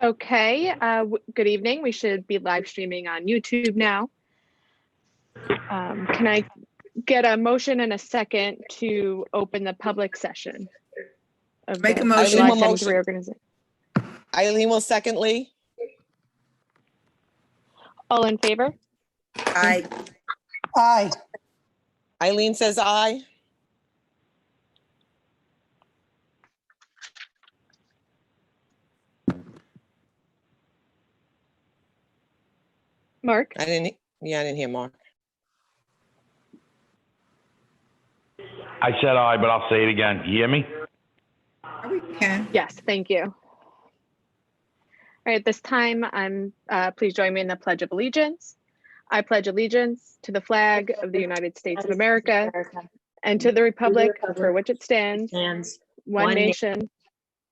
Okay, good evening. We should be live streaming on YouTube now. Can I get a motion and a second to open the public session? Make a motion. July 7th reorganization. Eileen will second Lee. All in favor? Aye. Aye. Eileen says aye. Mark? I didn't hear Mark. I said aye, but I'll say it again. You hear me? We can. Yes, thank you. All right, at this time, please join me in the Pledge of Allegiance. I pledge allegiance to the flag of the United States of America and to the republic for which it stands, one nation,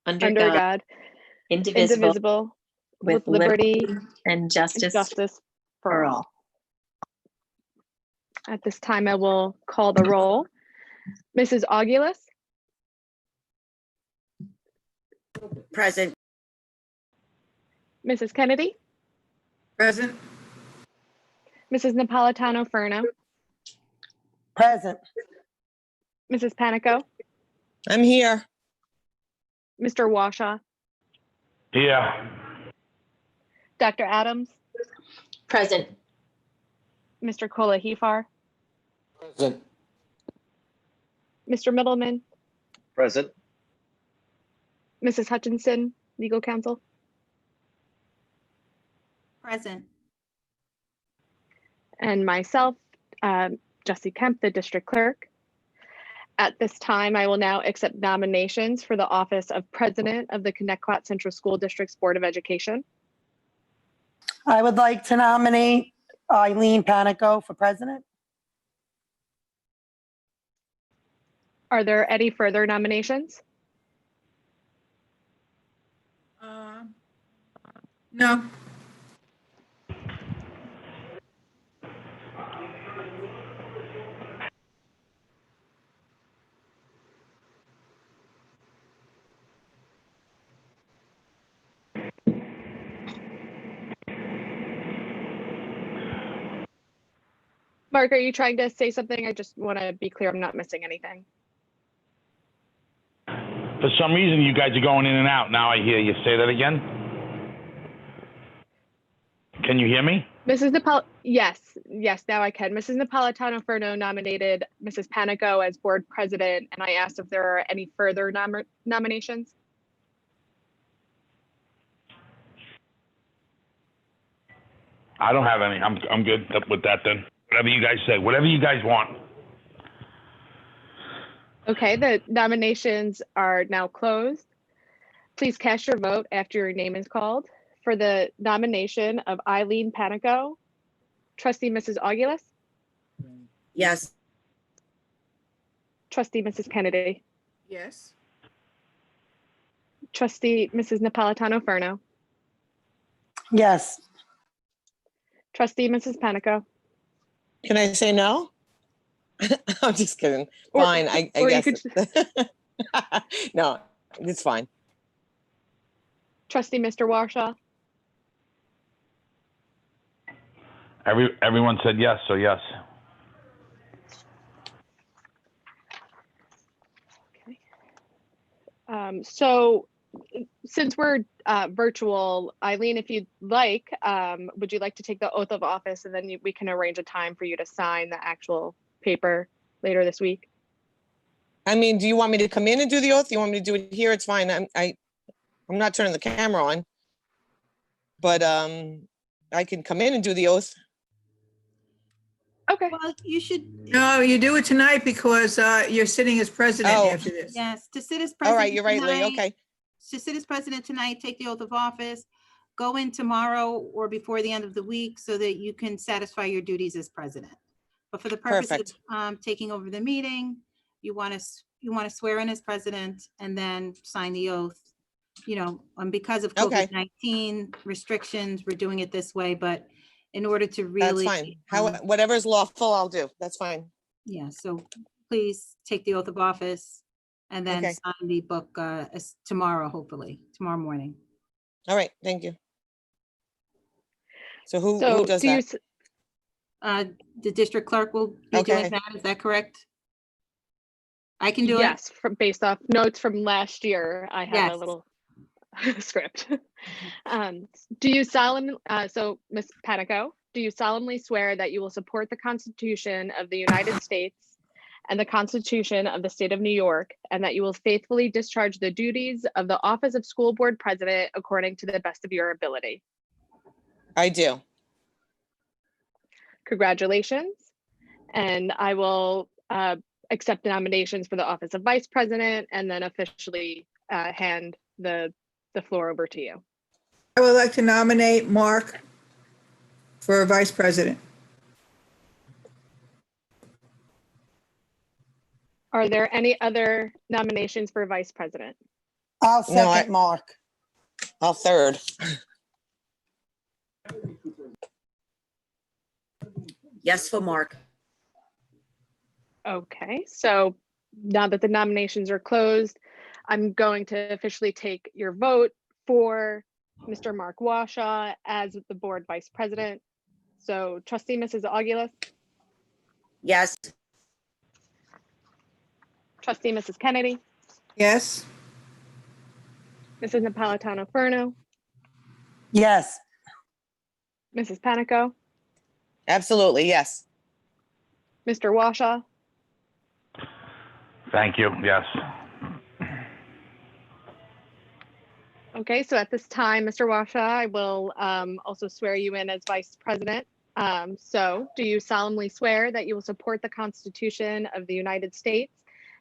under God, indivisible, with liberty and justice for all. At this time, I will call the roll. Mrs. Augulus? Present. Mrs. Kennedy? Present. Mrs. Napolitano-Ferno? Present. Mrs. Panico? I'm here. Mr. Washaw? Yeah. Dr. Adams? Present. Mr. Kola-Hefar? Present. Mr. Middleman? Present. Mrs. Hutchinson, legal counsel? Present. And myself, Jessie Kemp, the district clerk. At this time, I will now accept nominations for the office of president of the Connecticut Central School District's Board of Education. I would like to nominate Eileen Panico for president. Are there any further nominations? No. Mark, are you trying to say something? I just want to be clear I'm not missing anything. For some reason, you guys are going in and out. Now I hear you. Say that again. Can you hear me? Yes, now I can. Mrs. Napolitano-Ferno nominated Mrs. Panico as board president, and I asked if there are any further nominations. I don't have any. I'm good with that then. Whatever you guys say. Whatever you guys want. Okay, the nominations are now closed. Please cast your vote after your name is called. For the nomination of Eileen Panico, trustee Mrs. Augulus, Yes. trustee Mrs. Kennedy, Yes. trustee Mrs. Napolitano-Ferno, Yes. trustee Mrs. Panico. Can I say no? I'm just kidding. Or- Fine, I or you guess. No, it's fine. Trustee Mr. Warshaw, Everyone said yes, so yes. okay. So since we're virtual, Eileen, if you'd like, would you like to take the oath of office, and then we can arrange a time for you to sign the actual paper later this week? I mean, do you want me to come in and do the oath? You want me to do it here? It's fine. I'm not turning the camera on, but I can come in and do the oath. Okay. Well, you should, No, you do it tonight because you're sitting as president Oh. after this. yes, to sit as All president. right, you're right, Lee. tonight- Okay. To sit as president tonight, take the oath of office, go in tomorrow or before the end of the week so that you can satisfy your duties as president. But for the purpose Perfect. of taking over the meeting, you want to swear in as president and then sign the oath. You know, because of Okay. COVID-19 restrictions, we're doing it this way, but in order to That's really. fine. Whatever's lawful, I'll do. That's fine. Yeah, so please take the oath of office and then Okay. sign the book tomorrow, hopefully, tomorrow morning. All right, thank you. So who So does do you, that? The district clerk will be doing Okay. that. Is that correct? I can do it? yes, based off notes from last year, I have a Yes. little script. Do you solemnly, so Ms. Panico, do you solemnly swear that you will support the Constitution of the United States and the Constitution of the State of New York, and that you will faithfully discharge the duties of the office of school board president according to the best of your ability? I do. Congratulations. And I will accept the nominations for the office of vice president and then officially hand the floor over to you. I would like to nominate Mark for vice president. Are there any other nominations for vice president? I'll No, second Mark. I'll third. Yes for Mark. Okay, so now that the nominations are closed, I'm going to officially take your vote for Mr. Mark Washaw as the board vice president. So trustee Mrs. Aguilas, Yes. trustee Mrs. Kennedy, Yes, Mrs. Napolitano-Ferno, Yes, Mrs. Panico, Absolutely, yes. Mr. Washaw, Thank you. Yes. okay, so at this time, Mr. Washaw, I will also swear you in as vice president. So do you solemnly swear that you will support the Constitution of the United States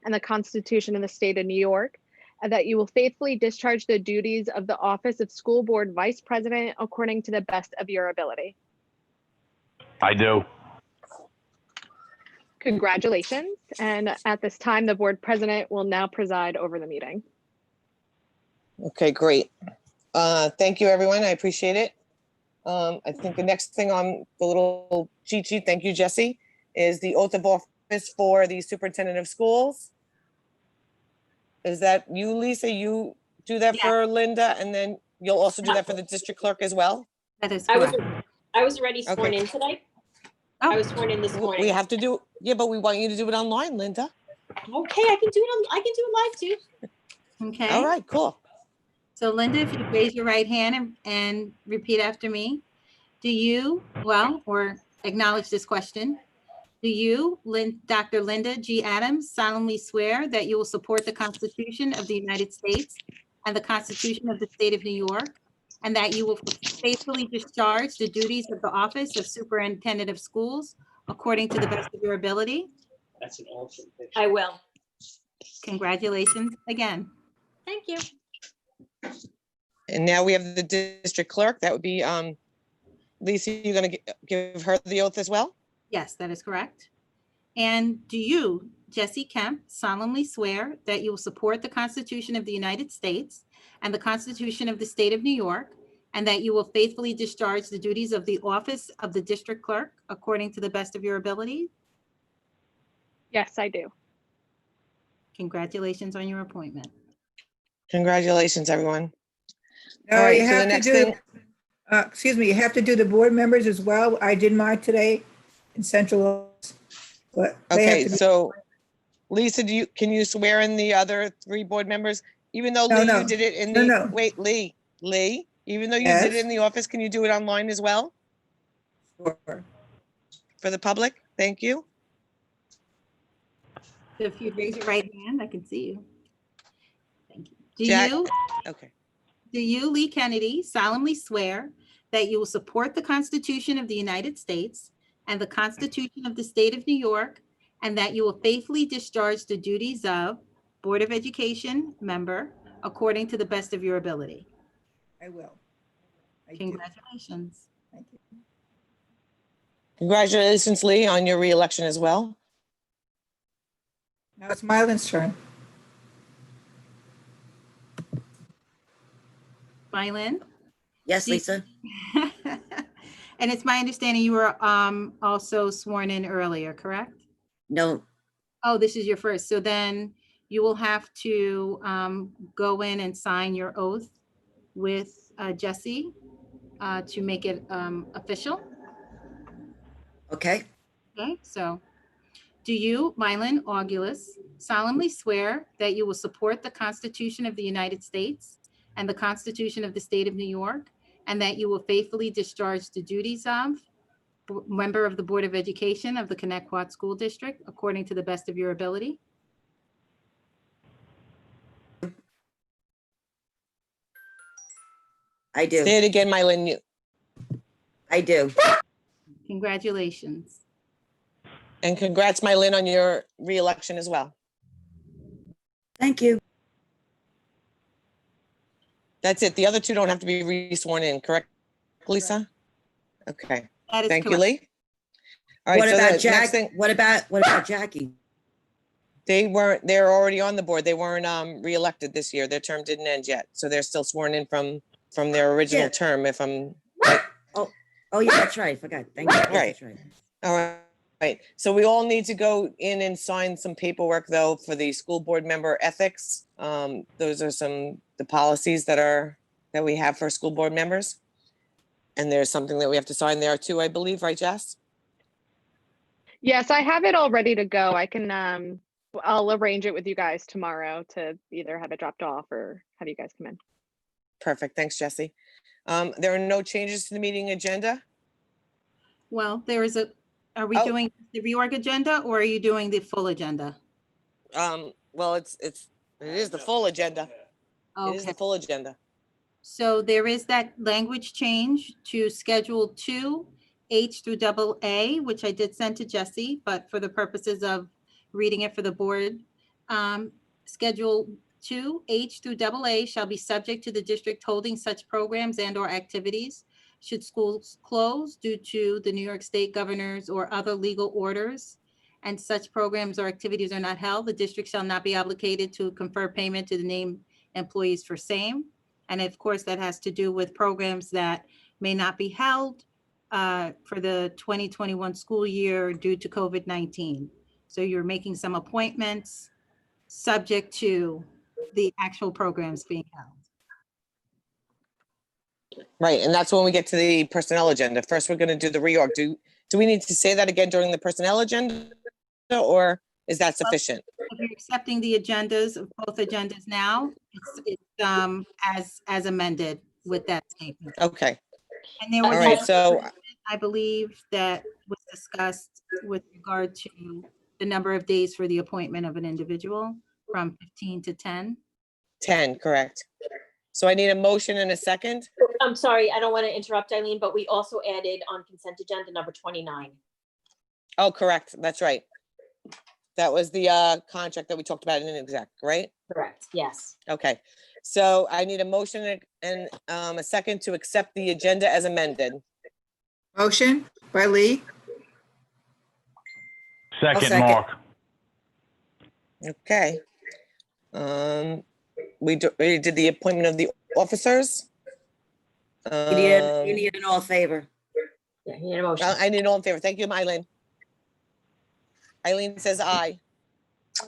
and the Constitution of the State of New York, and that you will faithfully discharge the duties of the office of school board vice president according to the best of your ability? I do. Congratulations. And at this time, the board president will now preside over the meeting. Okay, great. Thank you, everyone. I appreciate it. I think the next thing on the little cheat sheet, thank you, Jesse, is the oath of office for the superintendent of schools. Is that you, Lisa? You do that Yeah. for Linda, and then you'll also do that for the district clerk as well? That is I was, correct. I was already sworn Okay. in today. I Oh, was sworn in this We morning. have to do, yeah, but we want you to do it online, Linda. Okay, I can do it. I can do it live too. okay. All right, cool. So Linda, if you raise your right hand and repeat after me. Do you, or acknowledge this question. Do you, Dr. Linda G. Adams, solemnly swear that you will support the Constitution of the United States and the Constitution of the State of New York, and that you will faithfully discharge the duties of the office of Superintendent of Schools according to the best of your ability? I will. Congratulations again. Thank you. And now we have the district clerk. That would be, Lisa, you're gonna give her the oath as well? Yes, that is correct. And do you, Jesse Kemp, solemnly swear that you will support the Constitution of the United States and the Constitution of the State of New York, and that you will faithfully discharge the duties of the office of the district clerk according to the best of your ability? Yes, I do. Congratulations on your appointment. Congratulations, everyone. no, All right, you so the have to next do, thing, excuse me, you have to do the board members as well. I did mine today in central. But they have okay, to be, so Lisa, can you swear in the other 3 board members? Even though No, Lee, no. you did it in No, the, no. wait, Lee, even though you did it Yes. in the office, can you do it online as well sure. for the public? Thank you. So if you raise your right hand, I can see you. Thank you. Jack- Okay. Do you, Lee Kennedy, solemnly swear that you will support the Constitution of the United States and the Constitution of the State of New York, and that you will faithfully discharge the duties of Board of Education member according to the best of your ability? I will. I do. Congratulations. Thank you. Congratulations, Lee, on your reelection as well. Now it's Mylan's turn. Mylin? Yes, Lisa. And it's my understanding you were also sworn in earlier, correct? No, Oh, this is your first. So then you will have to go in and sign your oath with Jesse to make it official. Okay. Okay, so do you, Mylan Augulus, solemnly swear that you will support the Constitution of the United States and the Constitution of the State of New York, and that you will faithfully discharge the duties of member of the Board of Education of the Connecticut School District according to the best of your ability? I Say do. it again, Mylin. I do. Congratulations. And congrats, Mylin, on your reelection as well. Thank you. That's it. The other two don't have to be re-sworn in, correct, Lisa? Okay, That is thank you, correct. Lee. All right, What so about the next Jack? thing, What about Jackie? they're already on the board. They weren't reelected this year. Their term didn't end yet. So they're still sworn in from their original Yeah. term, if I'm, Oh, yeah, that's right. I forgot. Thank you. Yes, Right. that's right. all right. Right, so we all need to go in and sign some paperwork though for the school board member ethics. Those are the policies that we have for school board members. And there's something that we have to sign there too, I believe, right, Jess? Yes, I have it all ready to go. I can, I'll arrange it with you guys tomorrow to either have it dropped off or have you guys come in. Perfect, thanks, Jesse. There are no changes to the meeting agenda? Well, are we Oh. doing the reorg agenda or are you doing the full agenda? Well, it is the full agenda. It is the Okay, full agenda. so there is that language change to Schedule 2, H through double A, which I did send to Jesse, but for the purposes of reading it for the board, Schedule 2, H through double A shall be subject to the district holding such programs and/or activities. Should schools close due to the New York State governor's or other legal orders, and such programs or activities are not held, the district shall not be obligated to confer payment to the named employees for same. And of course, that has to do with programs that may not be held for the 2021 school year due to COVID-19. So you're making some appointments subject to the actual programs being held. Right, and that's when we get to the personnel agenda. First, we're gonna do the reorg. Do we need to say that again during the personnel agenda? Or is that sufficient? If you're accepting the agendas of both agendas now, it's as amended with that statement. Okay, And there all was, right, another so, amendment, I believe, that was discussed with regard to the number of days for the appointment of an individual from 15 to 10. 10, correct. So I need a motion and a second. I'm sorry, I don't want to interrupt, Eileen, but we also added on consent agenda number 29. Oh, correct, that's right. That was the contract that we talked about in an exec, right? Correct, yes. Okay, so I need a motion and a second to accept the agenda as amended. Motion by Lee, Second, second. Mark. Okay. We did the appointment of the officers. You need an all favor. Yeah, you need a motion. I need all in favor. Thank you, Eileen. Eileen says aye.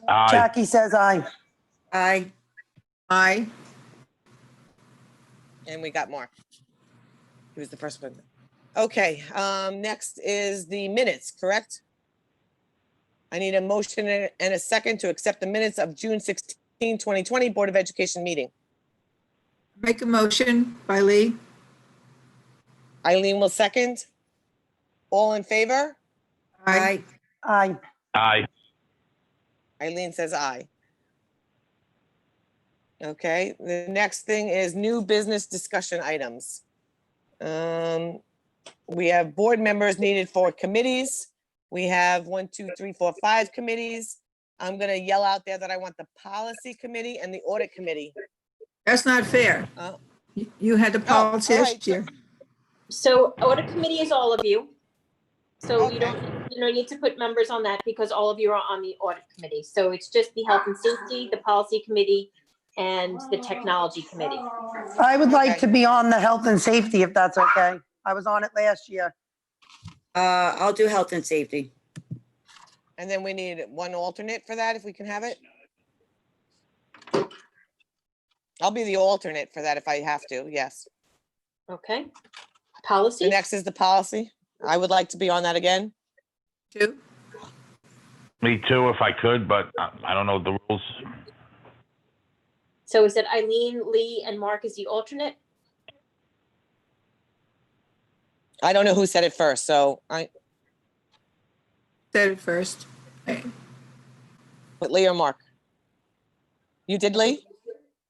Aye. Jackie says aye. Aye. aye. And we got Mark. He was the first one. Okay, next is the minutes, correct? I need a motion and a second to accept the minutes of June 16, 2020 Board of Education meeting. Make a motion by Lee, Eileen will second. All in favor? aye. Aye. Aye. Aye. Eileen says aye. Okay, the next thing is new business discussion items. We have board members needed for committees. We have 1, 2, 3, 4, 5 committees. I'm gonna yell out there that I want the policy committee and the audit committee. That's not fair. Oh. You had the policy all this right. year. So audit committee is all of you. So you Okay. don't need to put members on that because all of you are on the audit committee. So it's just the health and safety, the policy committee, and the technology committee. I would like Okay. to be on the health and safety if that's okay. I was on it last year. I'll do health and safety. And then we need one alternate for that, if we can have it. I'll be the alternate for that if I have to, yes. Okay. The Policy, next is the policy. I would like to be on that again. 2. Me too, if I could, but I don't know the rules. so is it Eileen, Lee, and Mark is the alternate? I don't know who said it first, so Said it first. Okay. but Lee or Mark? You did, Lee?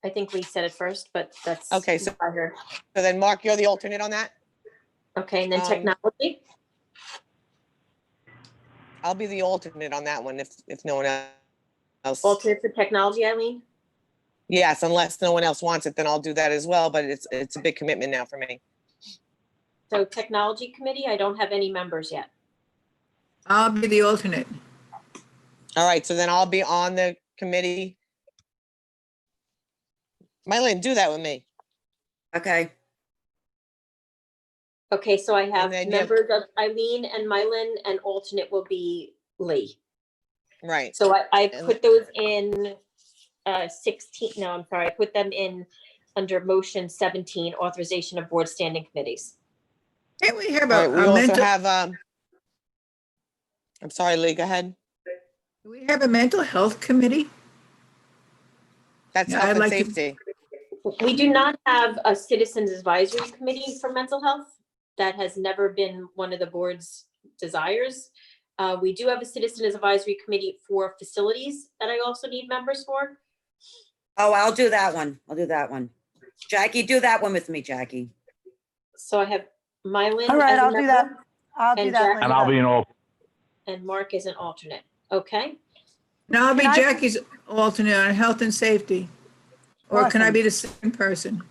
I think Lee said it first, but that's. Okay, so- I heard. So then Mark, you're the alternate on that? Okay, and then Um, technology, I'll be the alternate on that one if no one else. alternate for technology, Eileen? Yes, unless no one else wants it, then I'll do that as well, but it's a big commitment now for me. So technology committee, I don't have any members yet. I'll be the alternate. All right, so then I'll be on the committee. Mylin, do that with me. Okay. Okay, so I have then you have- members of Eileen and Mylan, and alternate will be Lee. Right. So I And- put those in 16, no, I'm sorry, I put them in under motion 17, authorization of board standing committees. Can't we have All right, we a also mental, have, I'm sorry, Lee, go ahead. do we have a mental health committee? That's Yeah, health I'd and like to- safety. We do not have a citizens advisory committee for mental health. That has never been one of the board's desires. We do have a citizens advisory committee for facilities that I also need members for. Oh, I'll do that one. I'll do that one. Jackie, do that one with me, Jackie. So I have Mylan. All right, as a I'll do that. member, I'll do And that. Jack- Linda. And I'll be an alt. And Mark is an alternate. Okay, No, I'll be Can I- Jackie's alternate on health and safety. Or can I Awesome. be the second person?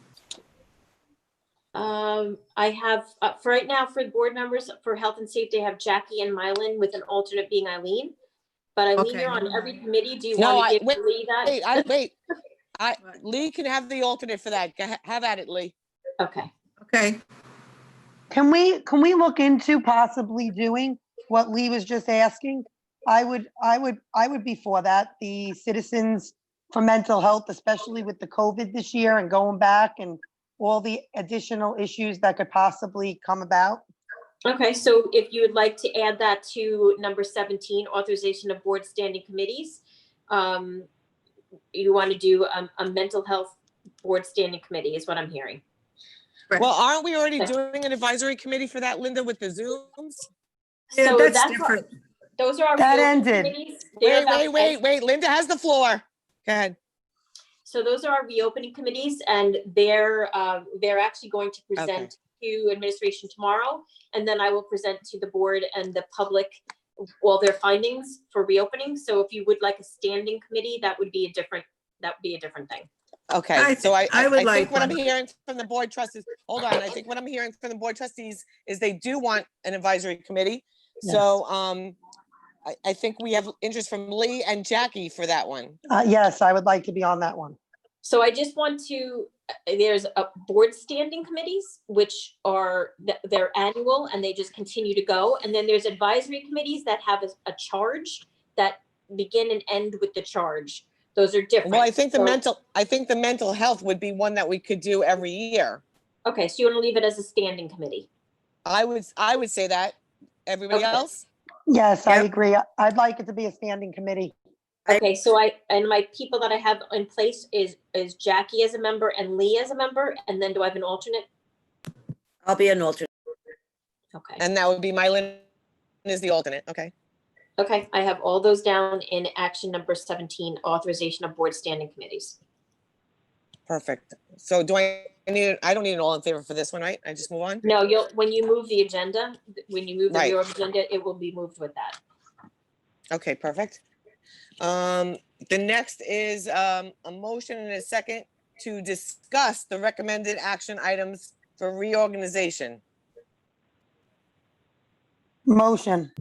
I have, for right now, for the board members, for health and safety, I have Jackie and Mylan with an alternate being Eileen. But Eileen, Okay. you're on every committee. Do you No, want I- to give Lee that? Wait. Lee can have the alternate for that. Have at it, Lee. Okay, Okay, Can we look into possibly doing what Lee was just asking? I would be for that, the citizens for mental health, especially with the COVID this year and going back and all the additional issues that could possibly come about. okay, so if you would like to add that to number 17, authorization of board standing committees. You want to do a mental health board standing committee is what I'm hearing. Well, aren't we already doing an advisory committee for that, Linda, with the Zooms? yeah, So that's our- different. Those are our. That reopening ended. committees. They're about- Wait. Linda has the floor. Go ahead. So those are our reopening committees, and they're actually going to present to administration tomorrow. And then I will present to the board and the public all their findings for reopening. So if you would like a standing committee, that would be a different thing. Okay, so I I would think like what I'm one. hearing from the board trustees, hold on, I think what I'm hearing from the board trustees is they do want an advisory committee. So, I think we have interest from Lee and Jackie for that one. Yes, I would like to be on that one. So I just want to, there's a board standing committees, which are, they're annual and they just continue to go. And then there's advisory committees that have a charge that begin and end with the charge. Those are different. Well, I think So- the mental health would be one that we could do every year. Okay, so you want to leave it as a standing committee? I would say that. Everybody Okay. else? Yes, I Yep. agree. I'd like it to be a standing committee. Okay, so and my people that I have in place is Jackie as a member and Lee as a member, and then do I have an alternate? I'll be an alternate. Okay, And that would be Mylin is the alternate, okay? okay, I have all those down in action number 17, authorization of board standing committees. Perfect. So I don't need an all in favor for this one, right? I just move on? No, when you move the agenda, when you move the Right. reorg agenda, it will be moved with that. Okay, perfect. The next is a motion and a second to discuss the recommended action items for reorganization. Motion.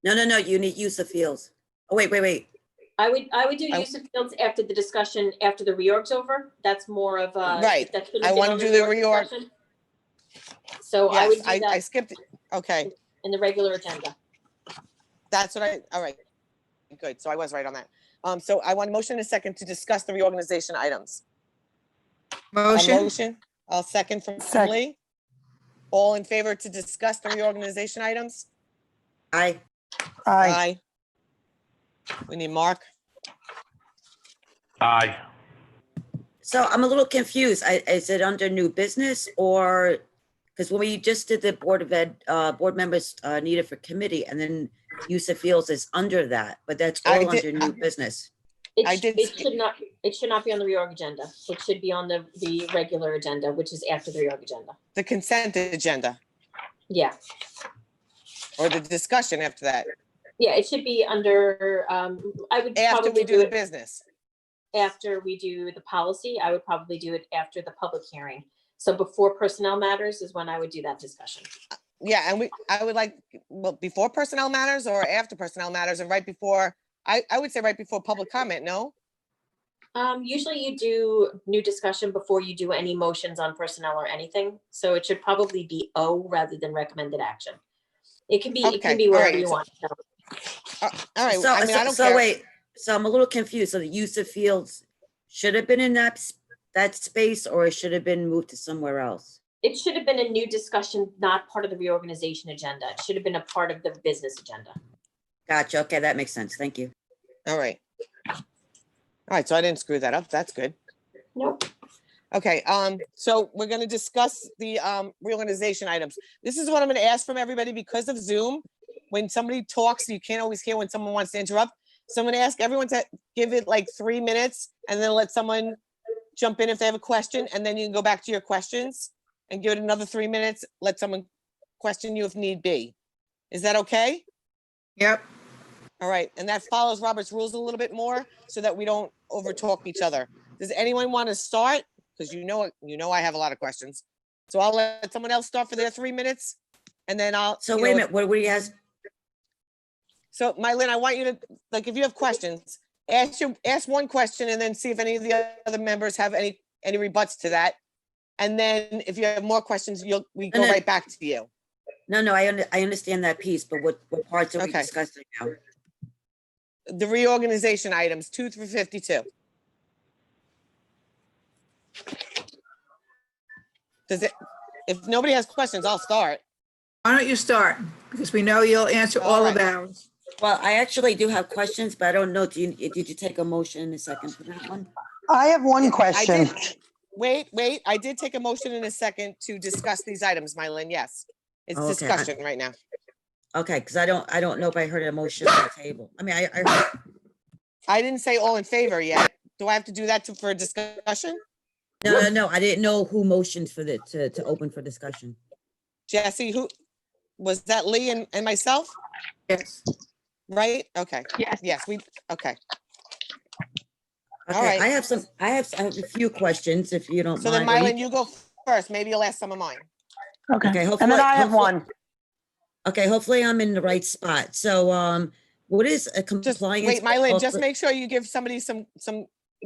No, you need use of fields. Oh, wait. I would do I- use of fields after the discussion, after the reorg's over. That's more of a. Right. that shouldn't I have been wanna on do the reorg. discussion. So I would Yes, do I that skipped it. Okay, in the regular agenda. that's what all right. Good, so I was right on that. So I want a motion and a second to discuss the reorganization items. A Motion, motion, I'll second from Second. Lee. All in favor to discuss the reorganization items? Aye. Aye. We need Mark. Aye. So I'm a little confused. Is it under new business or, because when we just did the Board of Ed, board members needed for committee, and then use of fields is under that, but that's I all did- under new business. I did It should not be on the reorg agenda. It should be on the regular agenda, which is after the reorg agenda. The consent agenda Yeah, or the discussion after that, yeah, it should be under, I would after probably we do do the it business. after we do the policy. I would probably do it after the public hearing. So before personnel matters is when I would do that discussion. Yeah, and I would like, well, before personnel matters or after personnel matters and right before, I would say right before public comment, no? Usually you do new discussion before you do any motions on personnel or anything. So it should probably be O rather than recommended action. It can be Okay, all wherever right, you so- want. So All right, So, I mean, I don't so care. wait, so I'm a little confused. So the use of fields should have been in that space, or it should have been moved to somewhere else? it should have been a new discussion, not part of the reorganization agenda. It should have been a part of the business agenda. Gotcha. Okay, that makes sense. Thank you. All right. All right, so I didn't screw that up. That's good. Nope. Okay, so we're gonna discuss the reorganization items. This is what I'm gonna ask from everybody because of Zoom. When somebody talks, you can't always hear when someone wants to interrupt. So I'm gonna ask everyone to give it like 3 minutes and then let someone jump in if they have a question, and then you can go back to your questions and give it another 3 minutes, let someone question you if need be. Is that okay? Yep. All right, and that follows Robert's rules a little bit more so that we don't overtalk each other. Does anyone want to start? Because you know I have a lot of questions. So I'll let someone else start for their 3 minutes and then I'll. So you wait a know, minute, what do you guys, So Mylene, I want you to, like, if you have questions, ask one question and then see if any of the other members have any rebuts to that. And then if you have more questions, we go No. right back to you. no, I understand that piece, but what parts are we Okay. discussing now? The reorganization items, 2 through 52. If nobody has questions, I'll start. Why don't you start? Because we know you'll answer all of Alright. ours. Well, I actually do have questions, but I don't know, did you take a motion in a second for that one? I have one I question. did. Wait, I did take a motion in a second to discuss these items, Mylene, yes. It's Oh, okay. discussion right now. Okay, because I don't know if I heard a motion on the table. I mean, I heard, I didn't say all in favor yet. Do I have to do that for a discussion? no, I didn't know who motioned for to open for discussion. Jesse, who, was that Lee and myself, Yes. right? Okay, Yes. yes, okay. All Okay, right. I have a few questions, if you don't So then mind. or Mylene, you go first. Maybe you'll ask some of mine. Okay, Okay, hopefully- and then I have hopefully- one. Okay, hopefully I'm in the right spot. So, what is a Just, compliance? wait, Mylene, just officer- make sure you give somebody some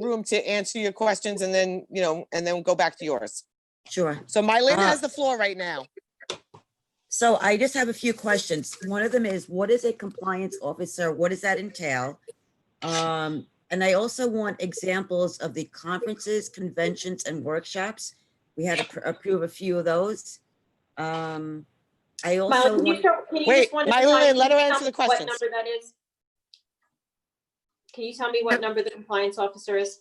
room to answer your questions and then, and then we'll go back to yours. Sure. So Mylene has the floor right now. So I just have a few questions. One of them is, what is a compliance officer? What does that entail? And I also want examples of the conferences, conventions, and workshops. We had to approve a few of those. I also Mylon, can you want, Wait, just one at a Mylene, time, let her can you answer tell the me questions. What number that is? Can you tell me what number the compliance officer is?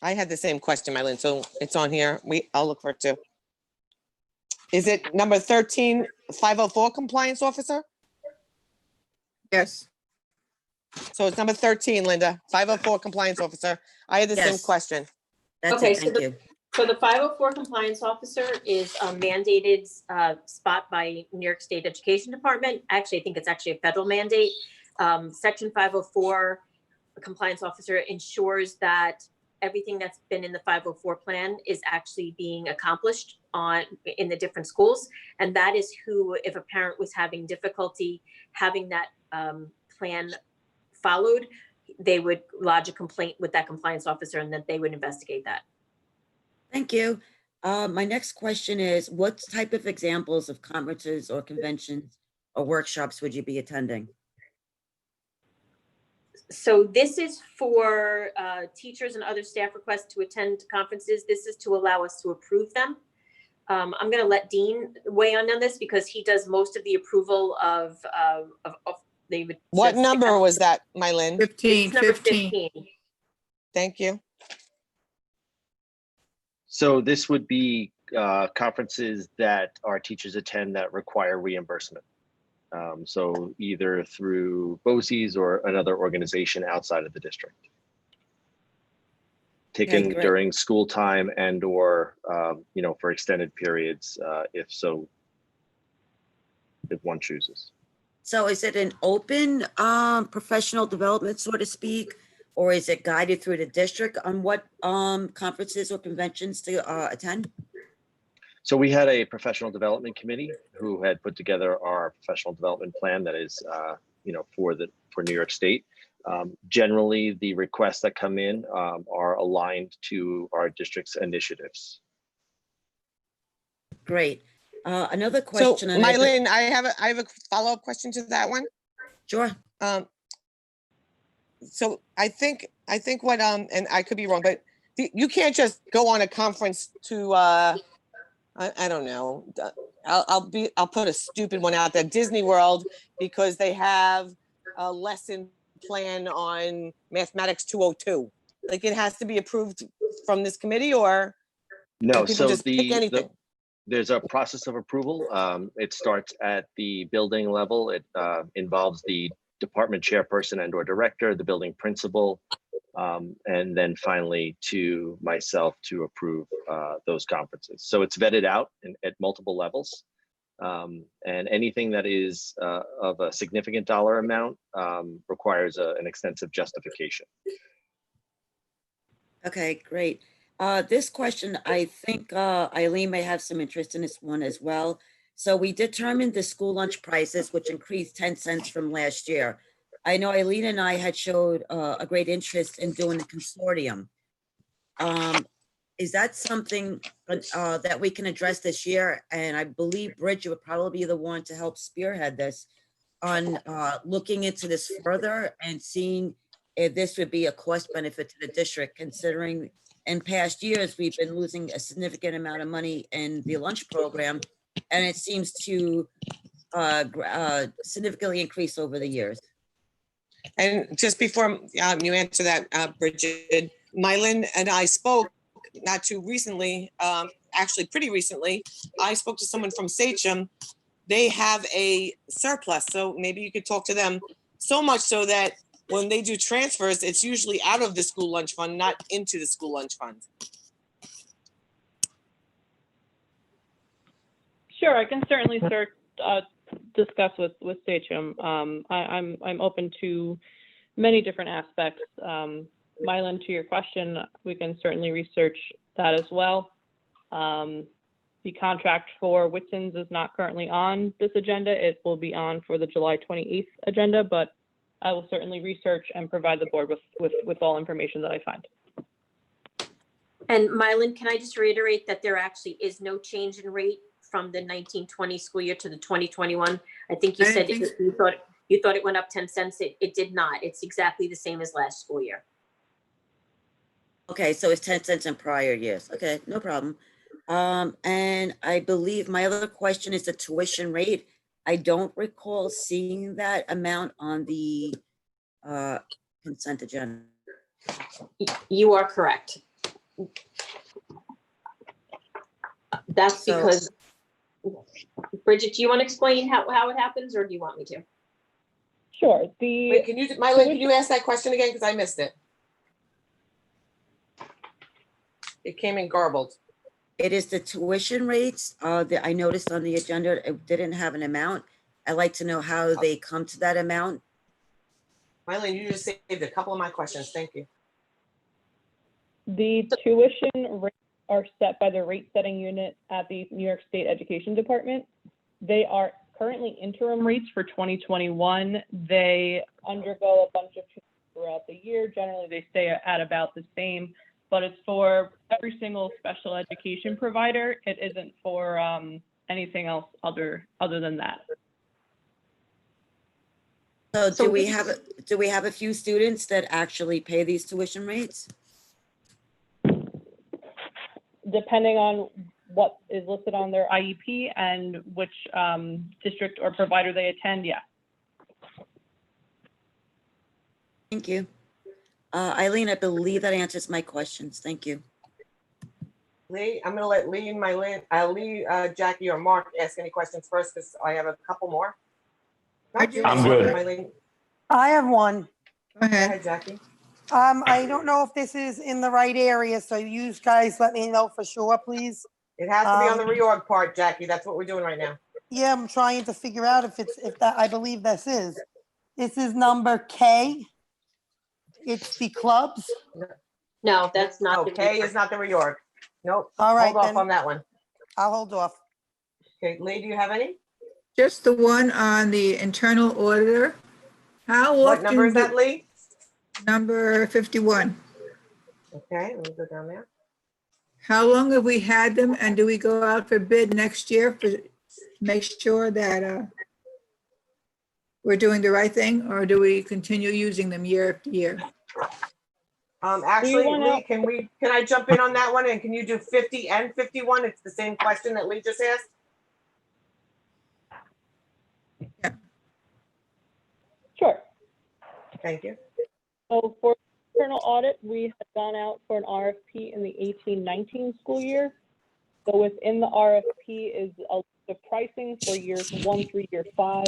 I had the same question, Mylene, so it's on here. I'll look for it too. Is it number 13, 504 compliance officer? Yes. So it's number 13, Linda, 504 compliance officer. I had the same Yes. question. that's Okay, it, so thank you. So the 504 compliance officer is a mandated spot by New York State Education Department. Actually, I think it's actually a federal mandate. Section 504, the compliance officer ensures that everything that's been in the 504 plan is actually being accomplished in the different schools. And that is who, if a parent was having difficulty having that plan followed, they would lodge a complaint with that compliance officer and that they would investigate that. Thank you. My next question is, what type of examples of conferences or conventions or workshops would you be attending? So this is for teachers and other staff requests to attend conferences. This is to allow us to approve them. I'm going to let Dean weigh in on this because he does most of the approval of David. What number was that, Mylin? 15, It's number 15. 15. Thank you. So this would be conferences that our teachers attend that require reimbursement. So either through BOCES or another organization outside of the district. Taken great. during school time and or, you know, for extended periods, if one chooses. So is it an open professional development, so to speak? Or is it guided through the district on what conferences or conventions to attend? So we had a professional development committee who had put together our professional development plan that is, you know, for New York State. Generally, the requests that come in are aligned to our district's initiatives. Great. Another So question. and I- Mylin, I have a follow-up question to that one. Sure. So I think what, and I could be wrong, but you can't just go on a conference to, I don't know. I'll put a stupid one out there, Disney World, because they have a lesson plan on mathematics 202. Like it has to be approved from this committee, or No, can people so just pick anything? there's a process of approval. It starts at the building level. It involves the department chairperson and or director, the building principal, and then finally to myself to approve those conferences. So it's vetted out at multiple levels. And anything that is of a significant dollar amount requires an extensive justification. Okay, great. This question, I think Eileen may have some interest in this one as well. So we determined the school lunch prices, which increased 10 cents from last year. I know Eileen and I had showed a great interest in doing the consortium. Is that something that we can address this year? And I believe Bridget would probably be the one to help spearhead this on looking into this further and seeing if this would be a cost benefit to the district, considering in past years, we've been losing a significant amount of money in the lunch program, and it seems to significantly increase over the years. And just before you answer that, Bridget, Mylin and I spoke not too recently, actually pretty recently. I spoke to someone from Sachem. They have a surplus, so maybe you could talk to them. So much so that when they do transfers, it's usually out of the school lunch fund, not into the school lunch fund. Sure, I can certainly discuss with Sachem. I'm open to many different aspects. Mylin, to your question, we can certainly research that as well. The contract for Whitson's is not currently on this agenda. It will be on for the July 28th agenda, but I will certainly research and provide the board with all information that I find. And Mylin, can I just reiterate that there actually is no change in rate from the 1920 school year to the 2021? I think you said you thought it went up 10 cents. It did not. It's exactly the same as last school year. Okay, so it's 10 cents in prior years. Okay, no problem. And I believe my other question is the tuition rate. I don't recall seeing that amount on the consent agenda. You are correct. That's because, Bridget, do you want to explain how it happens, or do you want me to? Sure. Wait, Mylin, can you ask that question again? Because I missed it. It came in garbled. It is the tuition rates that I noticed on the agenda. It didn't have an amount. I'd like to know how they come to that amount. Mylin, you just saved a couple of my questions. Thank you. The tuition rates are set by the rate setting unit at the New York State Education Department. They are currently interim rates for 2021. They undergo a bunch of changes throughout the year. Generally, they stay at about the same, but it's for every single special education provider. It isn't for anything else other than that. So So do we have a few students that actually pay these tuition rates? Depending on what is listed on their IEP and which district or provider they attend, yeah. Thank you. Eileen, I believe that answers my questions. Thank you. Lee, I'm gonna let Lee and Lee, Jackie or Mark ask any questions first, because I have a couple more. I do. I'm good. Mylene, I have one. Go go ahead. ahead, Jackie. I don't know if this is in the right area, so you guys let me know for sure, please. It has to be on the Um, reorg part, Jackie. That's what we're doing right now. Yeah, I'm trying to figure out if that, I believe this is. This is number K. It's the clubs. No, that's not. the Okay, reorg. is not the reorg. Nope. All right, Hold off then. on that one. I'll hold off. Okay, Lee, do you have any? Just the one on the internal auditor. How What number is often, that, Lee? number 51. Okay, let me go down there. How long have we had them and do we go out for bid next year for, make sure that we're doing the right thing, or do we continue using them year after year? Actually, went Lee, out- can I jump in on that one? And can you do 50 and 51? It's the same question that Lee just asked. Sure. Thank you. So for internal audit, we had gone out for an RFP in the 18-19 school year. So within the RFP is a list of pricing for years 1 through year 5.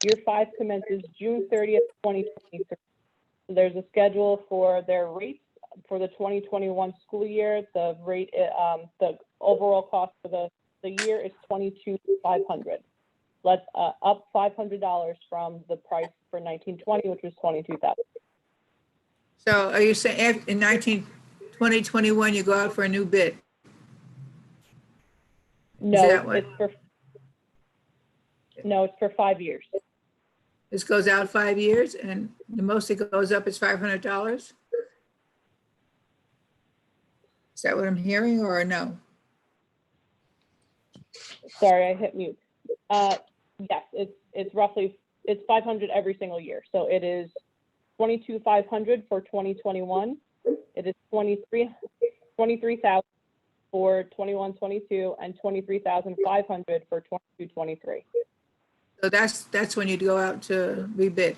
Year 5 commences June 30th, 2023. So there's a schedule for their rates for the 2021 school year. The rate, the overall cost for the year is $22,500. Let's up $500 from the price for 1920, which was $22,000. So are you saying in 2021, you go out for a new bid? No, that what- it's for 5 years. This goes out 5 years and the most it goes up is $500? Is that what I'm hearing or no? Sorry, I hit mute. Yes, it's roughly, it's 500 every single year. So it is 22,500 for 2021. It is 23,000 for 21-22 and 23,500 for 22-23. So that's when you'd go out to rebid.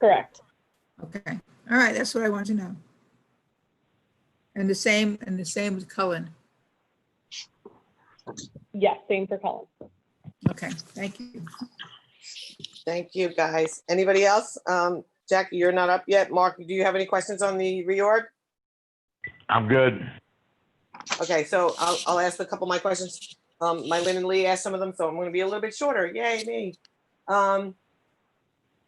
Correct. Okay, all right, that's what I want to know. And the same with Cullen. Yes, same for Cullen. Okay, thank you. Thank you, guys. Anybody else? Jackie, you're not up yet. Mark, do you have any questions on the reorg? I'm good. Okay, so I'll ask a couple of my questions. Mylene and Lee asked some of them, so I'm going to be a little bit shorter. Yay, me.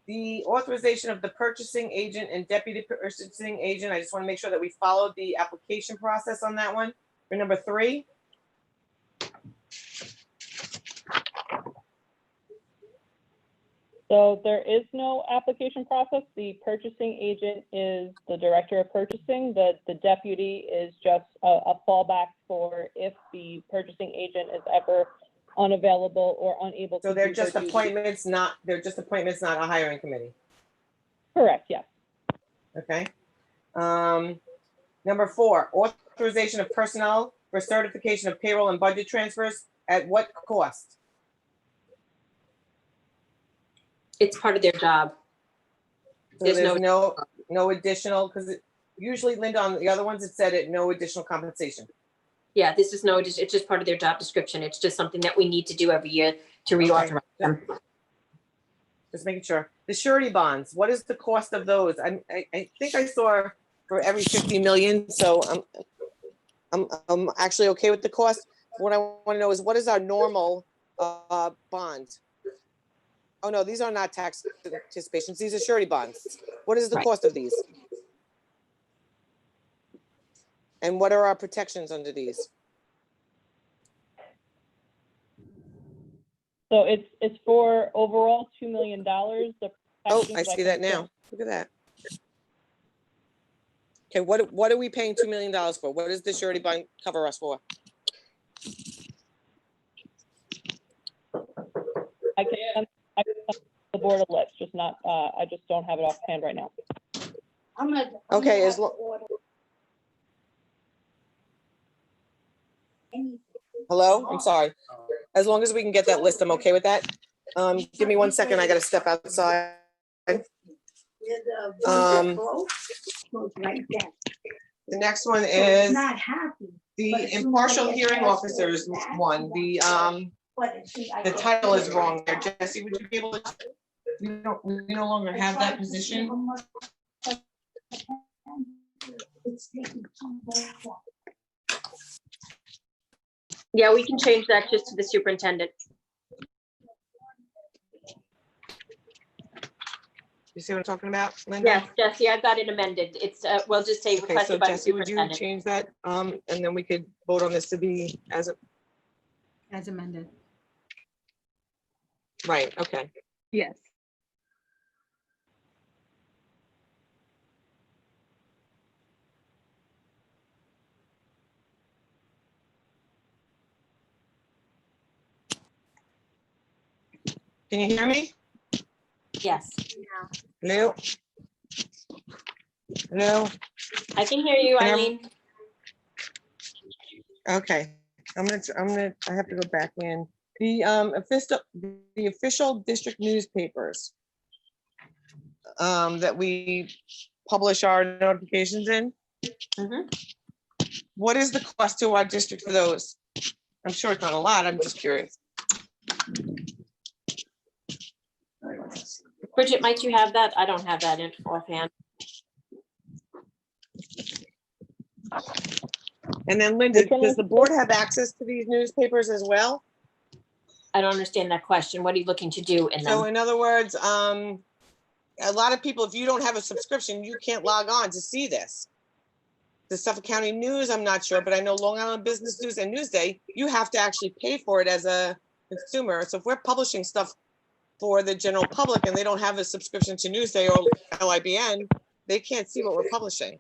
The authorization of the purchasing agent and deputy purchasing agent, I just want to make sure that we followed the application process on that one. For number 3. So there is no application process. The purchasing agent is the director of purchasing. The deputy is just a fallback for if the purchasing agent is ever unavailable or unable to. So they're do just their duties. appointments, not a hiring committee. Correct, yes. Okay. Number 4, authorization of personnel for certification of payroll and budget transfers at what cost? It's part of their job. So There's there's no additional, because usually, Linda, on the other ones, it said it no additional compensation. Yeah, this is no, it's just part of their job description. It's just something that we need to do every year to reauthorize them. Just making sure. The surety bonds, what is the cost of those? I think I saw for every 50 million, so I'm actually okay with the cost. What I want to know is what is our normal bond? Oh, no, these are not tax anticipations. These are surety bonds. What is the Right. cost of these? And what are our protections under these? So it's for overall $2 million. The Oh, protections I see that can- now. Look at that. Okay, what are we paying $2 million for? What does the surety bond cover us for? I can the board a list, just not, I just don't have it offhand right now. Okay, hello, I'm sorry. As long as we can get that list, I'm okay with that. Give me 1 second, I gotta step outside. The next one is the impartial hearing officers one. The title is wrong there. Jesse, would you be able to, we no longer have that position? Yeah, we can change that just to the superintendent. You see what I'm talking about, Linda? Yes, Jesse, I've got it amended. It's, we'll just say Okay, so requested by the Jesse, would you superintendent. change that? And then we could vote on this to be as a, As amended. right, okay. Yes. Can you hear me? Yes, Hello? Hello? I can hear you, Can I- Eileen. Okay, I have to go back in. The official district newspapers that we publish our notifications in. Mhm. What is the cost to our district for those? I'm sure it's not a lot, I'm just curious. Bridget, might you have that? I don't have that in offhand. And then Linda, Which one does was the board have access to these newspapers as well? I don't understand that question. What are you looking to do in So them? in other words, a lot of people, if you don't have a subscription, you can't log on to see this. The Suffolk County News, I'm not sure, but I know Long Island Business News and Newsday, you have to actually pay for it as a consumer. So if we're publishing stuff for the general public and they don't have a subscription to Newsday or LIBN, they can't see what we're publishing.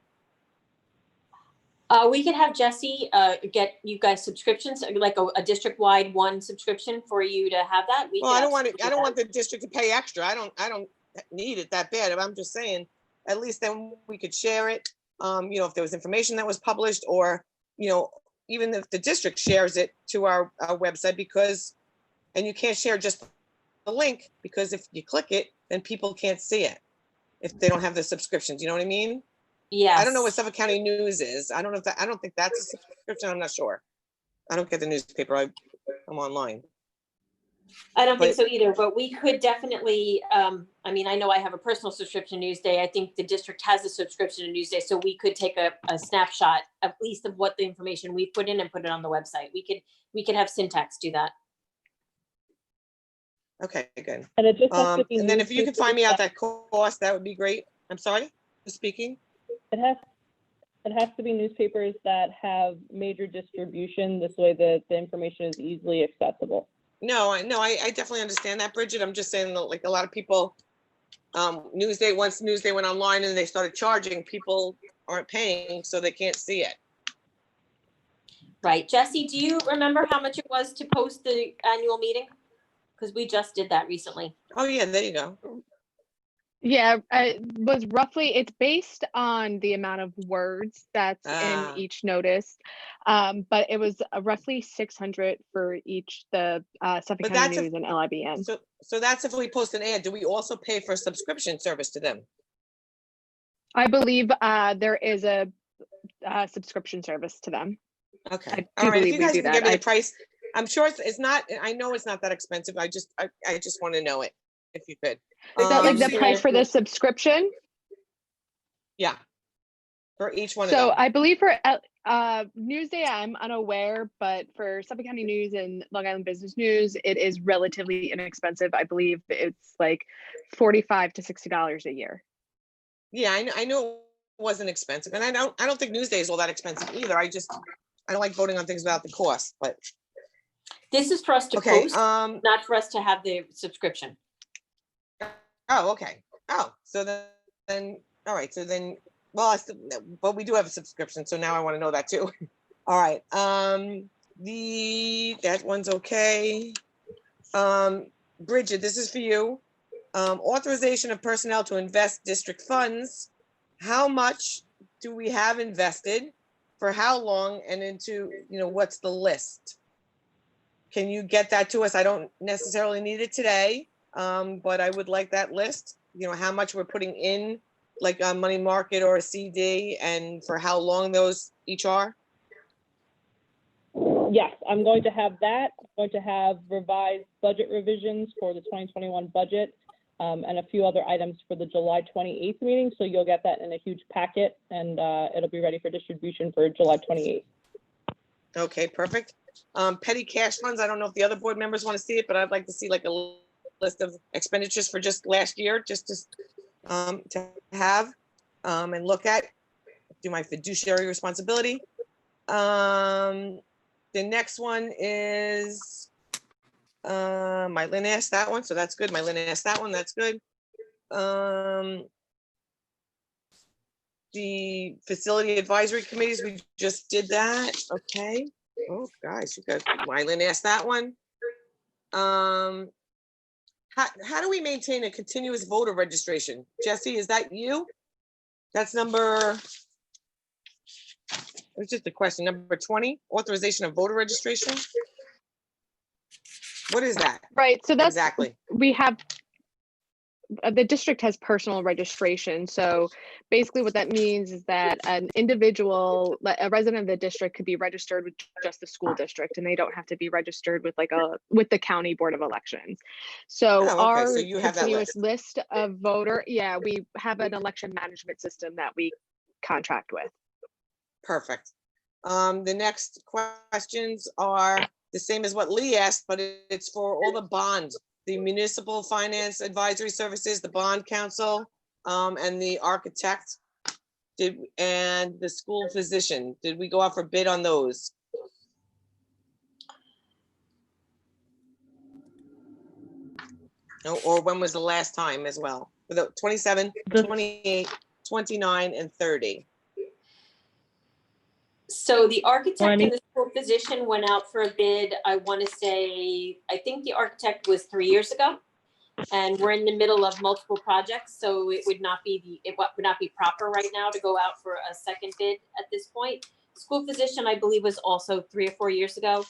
We could have Jesse get you guys subscriptions, like a district-wide one subscription for you to have that. We Well, could I don't want it, absolutely I do don't that. want the district to pay extra. I don't need it that bad. I'm just saying, at least then we could share it. You know, if there was information that was published or, you know, even if the district shares it to our website because, and you can't share just the link because if you click it, then people can't see it if they don't have the subscriptions. You know what I mean? Yes. I don't know what Suffolk County News is. I don't know if that, I don't think that's a subscription. I'm not sure. I don't get the newspaper. I'm online. I don't think But- so either, but we could definitely, I mean, I know I have a personal subscription to Newsday. I think the district has a subscription to Newsday, so we could take a snapshot at least of what the information we put in and put it on the website. We could have Syntax do that. Okay, good. And it just has to be. And then if you could find me out newspapers that cost, that would be great. I'm sorry, who's speaking? It has to be newspapers that have major distribution. This way the information is easily accessible. No, I definitely understand that, Bridget. I'm just saying that like a lot of people, Newsday, once Newsday went online and they started charging, people aren't paying, so they can't see it. Right. Jesse, do you remember how much it was to post the annual meeting? Because we just did that recently. Oh, yeah, there you go. Yeah, it was roughly, it's based on the amount of words that's Ah. in each notice. But it was roughly 600 for each, the Suffolk But County that's if- News and LIBN. So that's if we post an ad. Do we also pay for a subscription service to them? I believe there is a subscription service to them. Okay, I do all right. If believe you we guys do can give me that. the price, I'm sure it's not, I know it's not that expensive. I just want to know it, if you could. Is that like the Yeah. price for the subscription? Yeah. For each one of So them. I believe for Newsday, I'm unaware, but for Suffolk County News and Long Island Business News, it is relatively inexpensive. I believe it's like $45 to $60 a year. Yeah, I know it wasn't expensive, and I don't think Newsday is all that expensive either. I don't like voting on things without the cost, but This is for us to okay. post, not for us to have the subscription. Oh, okay. Oh, so then all right. So then, well, but we do have a subscription, so now I want to know that too. All right. That one's okay. Bridget, this is for you. Authorization of personnel to invest district funds. How much do we have invested? For how long, and into, what's the list? Can you get that to us? I don't necessarily need it today, but I would like that list. How much we're putting in, like a money market or a CD, and for how long those each are? Yes, I'm going to have that. I'm going to have revised budget revisions for the 2021 budget, and a few other items for the July 28th meeting. So you'll get that in a huge packet, and it'll be ready for distribution for July 28th. Okay, perfect. Petty cash funds, I don't know if the other board members want to see it, but I'd like to see like a list of expenditures for just last year, just to have and look at, do my fiduciary responsibility. The next one is, Mylyn asked that one, so that's good. Mylyn asked that one, that's good. The facility advisory committees, we just did that, okay. Oh, guys, you guys, Mylyn asked that one. How do we maintain a continuous voter registration? Jesse, is that you? That's number, it's just a question, number 20, authorization of voter registration. What is that? Right, so that's, Exactly. we have, the district has personal registration. So basically what that means is that an individual, a resident of the district could be registered with just the school district, and they don't have to be registered with with the county board of elections. So Oh, okay, our so you have that continuous list of voter, yeah, we have an election management system that we contract with. Perfect. The next questions are the same as what Lee asked, but it's for all the bonds, the municipal finance advisory services, the bond council, and the architect. And the school physician, did we go out for bid on those? Or when was the last time as well? For the 27, 28, 29, and 30. So the architect and the school physician went out for a bid, I want to say, I think the architect was 3 years ago. And we're in the middle of multiple projects, so it would not be proper right now to go out for a second bid at this point. School physician, I believe, was also 3 or 4 years ago.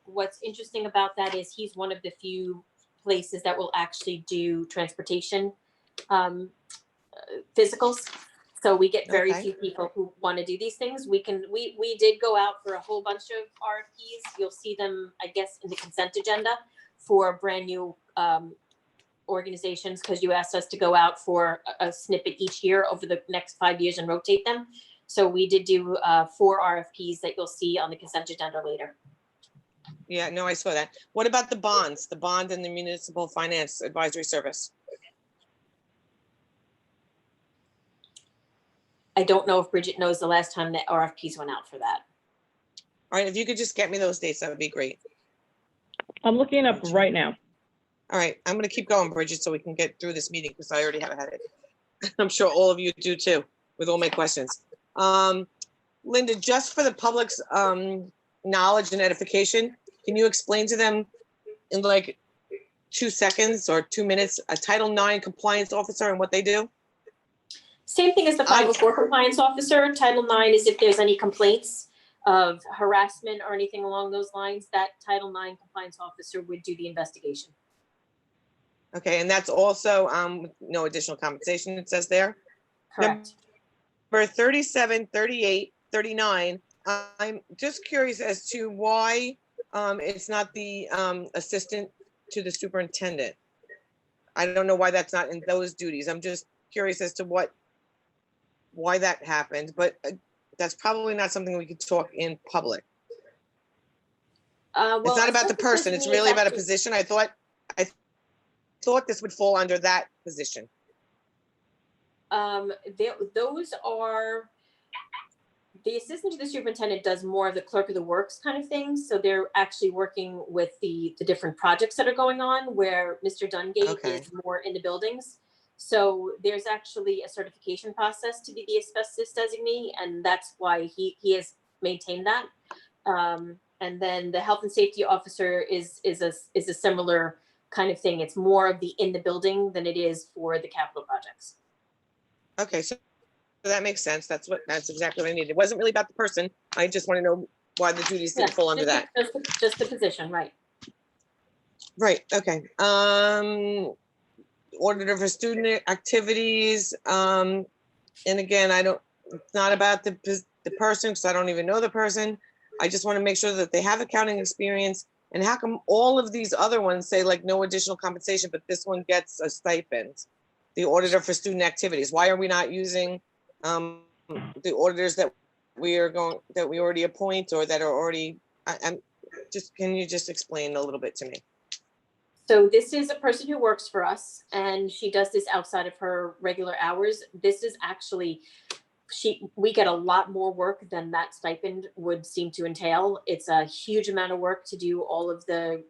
What's interesting about that is he's one of the few places that will actually do transportation physicals. So we get very few people who want to do these things. We did go out for a whole bunch of RFPs. You'll see them, I guess, in the consent agenda for brand new organizations, because you asked us to go out for a snippet each year over the next 5 years and rotate them. So we did do 4 RFPs that you'll see on the consent agenda later. Yeah, no, I saw that. What about the bonds, the bond and the municipal finance advisory service? I don't know if Bridget knows the last time that RFPs went out for that. All right, if you could just get me those dates, that would be great. I'm looking up right now. All right, I'm going to keep going, Bridget, so we can get through this meeting, because I already have had it. I'm sure all of you do too, with all my questions. Linda, just for the public's knowledge and edification, can you explain to them in like 2 seconds or 2 minutes a Title IX compliance officer and what they do? Same thing as the 504 compliance officer. Title IX is if there's any complaints of harassment or anything along those lines, that Title IX compliance officer would do the investigation. Okay, and that's also no additional compensation, it says there. Correct. Number 37, 38, 39, I'm just curious as to why it's not the assistant to the superintendent. I don't know why that's not in those duties. I'm just curious as to why that happened, but that's probably not something we could talk in public. Well, it's not about the person, it's really about a position. I thought this would fall under that position. Those are, the assistant to the superintendent does more of the clerk of the works kind of thing. So they're actually working with the different projects that are going on, where Mr. Dungate is more in the buildings. So there's actually a certification process to be the asbestos designee, and that's why he has maintained that. And then the health and safety officer is a similar kind of thing. It's more of the in the building than it is for the capital projects. Okay, so that makes sense. That's exactly what I needed. It wasn't really about the person. I just want to know why the duties didn't fall under that. Just the position, right? Right, okay. Auditor for student activities. And again, it's not about the person, because I don't even know the person. I just want to make sure that they have accounting experience. And how come all of these other ones say like no additional compensation, but this one gets a stipend? The auditor for student activities. Why are we not using the auditors that we already appoint, or that are already, can you just explain a little bit to me? So this is a person who works for us, and she does this outside of her regular hours. This is actually, we get a lot more work than that stipend would seem to entail. It's a huge amount of work to do all of the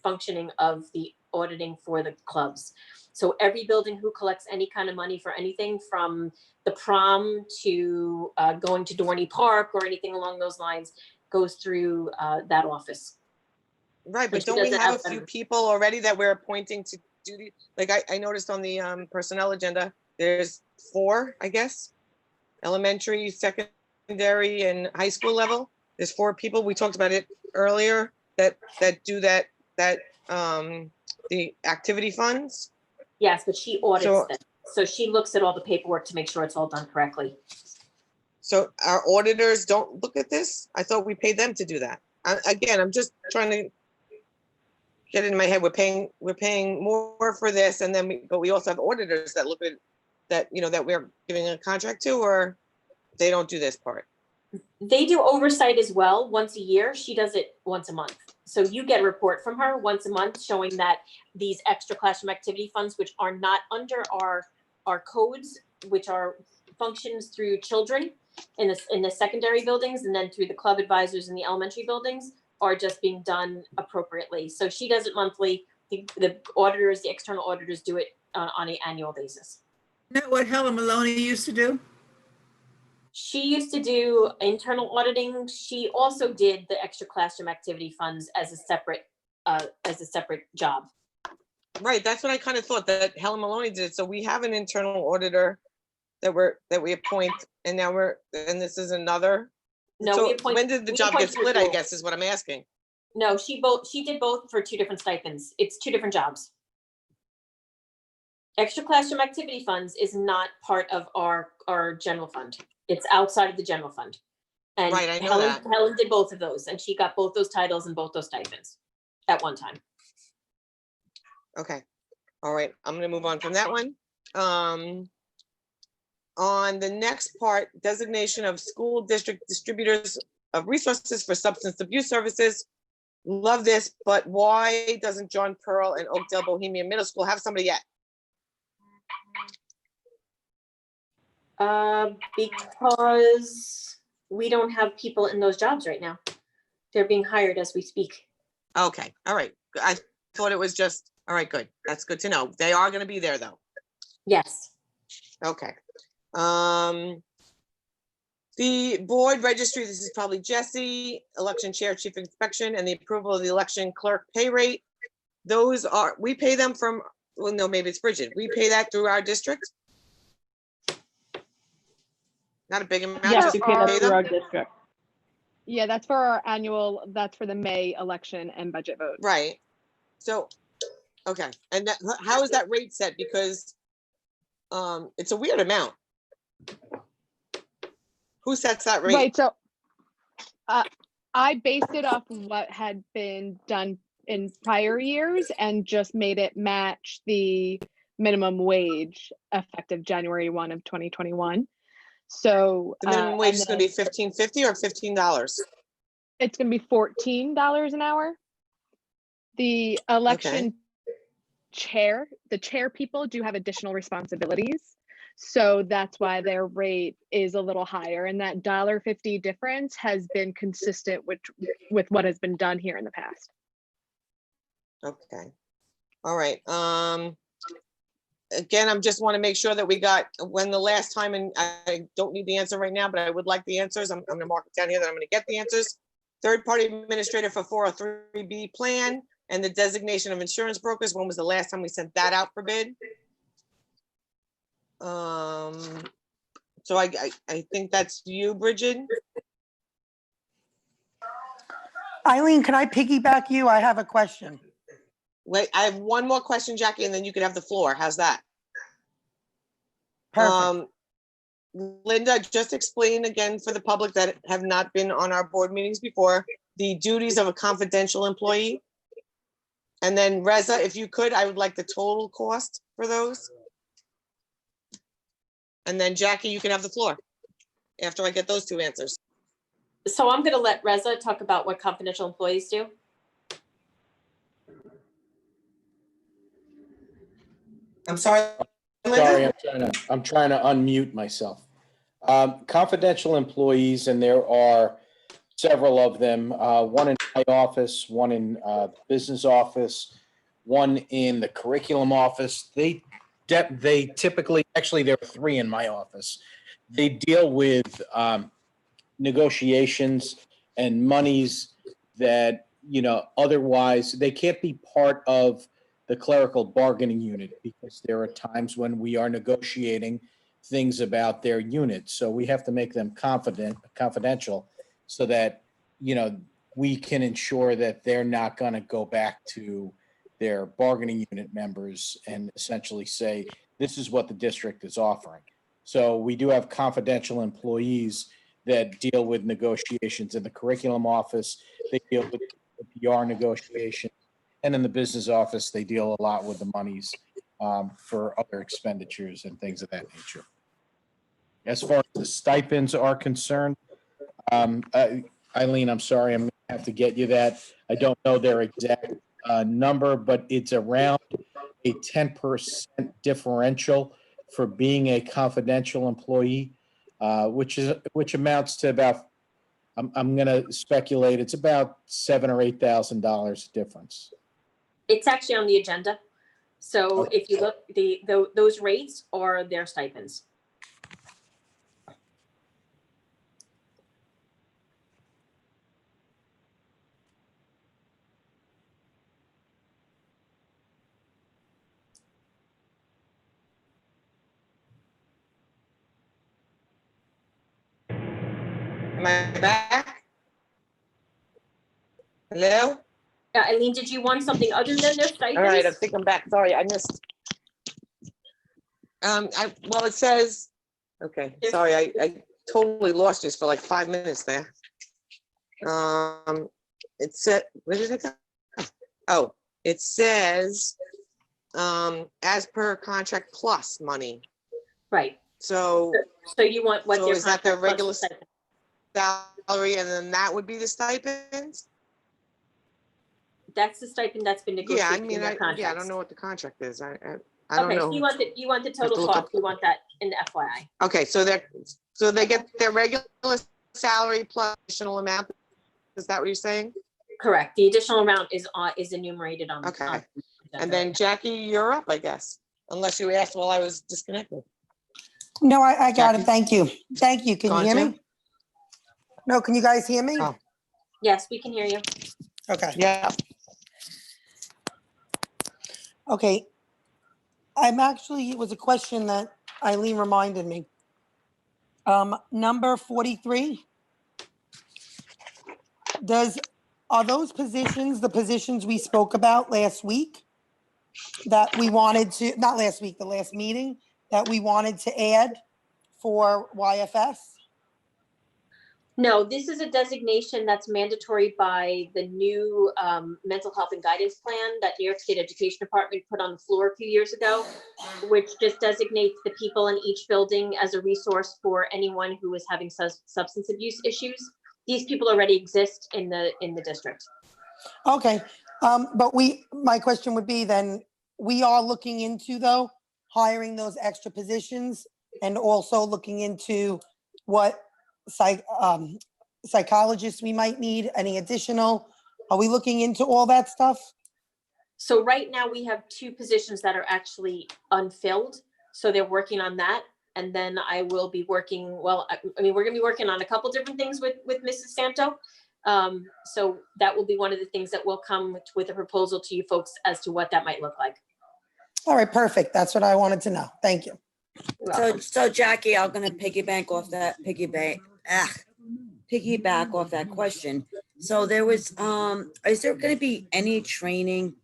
functioning of the auditing for the clubs. So every building who collects any kind of money for anything, from the prom to going to Dorney Park or anything along those lines, goes through that office. Right, but don't we have a few people already that we're appointing to do the, like I noticed on the personnel agenda, there's 4, I guess, elementary, secondary, and high school level. There's 4 people. We talked about it earlier that do that the activity funds. Yes, but she audits them. So she looks at all the paperwork to make sure it's all done correctly. So our auditors don't look at this? I thought we paid them to do that. Again, I'm just trying to get it in my head. We're paying more for this, and then but we also have auditors that look at that, that we're giving a contract to, or they don't do this part. They do oversight as well once a year. She does it once a month. So you get a report from her once a month showing that these extra classroom activity funds, which are not under our codes, which are functions through children in the secondary buildings, and then through the club advisors in the elementary buildings, are just being done appropriately. So she does it monthly. The auditors, the external auditors, do it on an annual basis. Isn't that what Helen Maloney used to do? She used to do internal auditing. She also did the extra classroom activity funds as a separate job. Right, that's what I kind of thought, that Helen Maloney did. So we have an internal auditor that we appoint, and now and this is another. No, so we appoint, when did the job get split, I guess, is what I'm asking. No, she did both for 2 different stipends. It's 2 different jobs. Extra classroom activity funds is not part of our general fund. It's outside of the general fund. And right, I know that. Helen did both of those, and she got both those titles and both those stipends at one time. Okay, all right, I'm gonna move on from that one. On the next part, designation of school district distributors of resources for substance abuse services. Love this, but why doesn't John Pearl and Oakdale Bohemian Middle School have somebody yet? Because we don't have people in those jobs right now. They're being hired as we speak. Okay, all right. I thought it was just, all right, good. That's good to know. They are gonna be there though. Yes. Okay. The board registry, this is probably Jesse, election chair, chief inspection, and the approval of the election clerk pay rate. Those are, we pay them from, well, no, maybe it's Bridget. We pay that through our district. Not a big amount. Yes, just we pay that pay through them. our district. Yeah, that's for our annual, that's for the May election and budget vote. Right. So, okay. And how is that rate set? Because it's a weird amount. Who sets that rate? Right, so I based it off what had been done in prior years and just made it match the minimum wage effective January 1 of 2021. So The minimum wage is going to be $15.50 or $15? It's going to be $14 an hour. The election chair, the chair people do have additional responsibilities. So that's why their rate is a little higher. And that $1.50 difference has been consistent with what has been done here in the past. Okay. All right. Again, I just want to make sure that we got when the last time, and I don't need the answer right now, but I would like the answers. I'm going to mark it down here that I'm going to get the answers. Third party administrator for 403B plan. And the designation of insurance brokers, when was the last time we sent that out for bid? So I think that's you, Bridget. Eileen, can I piggyback you? I have a question. Wait, I have one more question, Jackie, and then you can have the floor. How's that? Perfect. Linda, just explain again for the public that have not been on our board meetings before, the duties of a confidential employee. And then Reza, if you could, I would like the total cost for those. And then Jackie, you can have the floor after I get those two answers. So I'm gonna let Reza talk about what confidential employees do. I'm sorry, Sorry, Linda? I'm trying to unmute myself. Confidential employees, and there are several of them, one in my office, one in business office, one in the curriculum office. They typically, actually, there are three in my office. They deal with negotiations and monies that, otherwise they can't be part of the clerical bargaining unit, because there are times when we are negotiating things about their unit. So we have to make them confidential so that, we can ensure that they're not going to go back to their bargaining unit members and essentially say, this is what the district is offering. So we do have confidential employees that deal with negotiations in the curriculum office. They deal with the PR negotiation. And in the business office, they deal a lot with the monies for other expenditures and things of that nature. As far as the stipends are concerned, Eileen, I'm sorry, I'm going to have to get you that. I don't know their exact number, but it's around a 10% differential for being a confidential employee, which amounts to about, I'm going to speculate, it's about $7,000 or $8,000 difference. It's actually on the agenda. So if you look, those rates are their stipends. Am I back? Hello? Eileen, did you want something other than their stipends? All right, I think I'm back. Sorry, I missed. Well, it says, okay, sorry, I totally lost this for like 5 minutes there. It said, where did it go? Oh, it says, as per contract plus money. Right. So you want what so their is that their contract plus regular stipend. salary, and then that would be the stipends? That's the stipend that's been negotiated. Yeah, I mean, in their I contracts. don't know what the contract is. I don't Okay, know. so you want the to total look up- cost. You want that in the FYI. Okay, so they get their regular salary plus additional amount. Is that what you're saying? Correct. The additional amount is enumerated on. Okay. on the And agenda. then Jackie, you're up, I guess, unless you asked while I was disconnected. No, I got it. Jackie? Thank you. Thank you. Can you Gone hear too? me? No, can you guys hear me? Oh. Yes, we can hear you. Okay. Yeah. Okay. It was a question that Eileen reminded me. Number 43. Are those positions the positions we spoke about last week that we wanted to, not last week, the last meeting, that we wanted to add for YFS? No, this is a designation that's mandatory by the new mental health and guidance plan that New York State Education Department put on the floor a few years ago, which just designates the people in each building as a resource for anyone who is having substance abuse issues. These people already exist in the district. Okay, but my question would be then, we are looking into though, hiring those extra positions and also looking into what psychologists we might need, any additional, are we looking into all that stuff? So right now we have 2 positions that are actually unfilled. So they're working on that. And then I will be working, we're gonna be working on a couple different things with Mrs. Santo. So that will be one of the things that will come with a proposal to you folks as to what that might look like. All right, perfect. That's what I wanted to know. Thank you. You're welcome. So Jackie, I'm gonna piggyback off that question. So there was, is there gonna be any training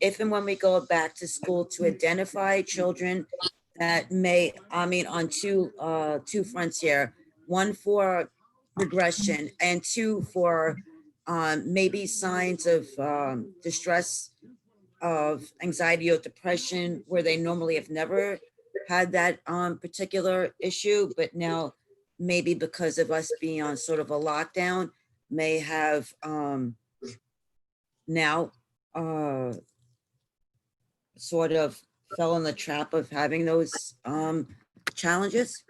if and when we go back to school to identify children that may, on two fronts here, one for regression and two for maybe signs of distress, of anxiety or depression, where they normally have never had that particular issue, but now maybe because of us being on sort of a lockdown, may have now sort of fell in the trap of having those challenges?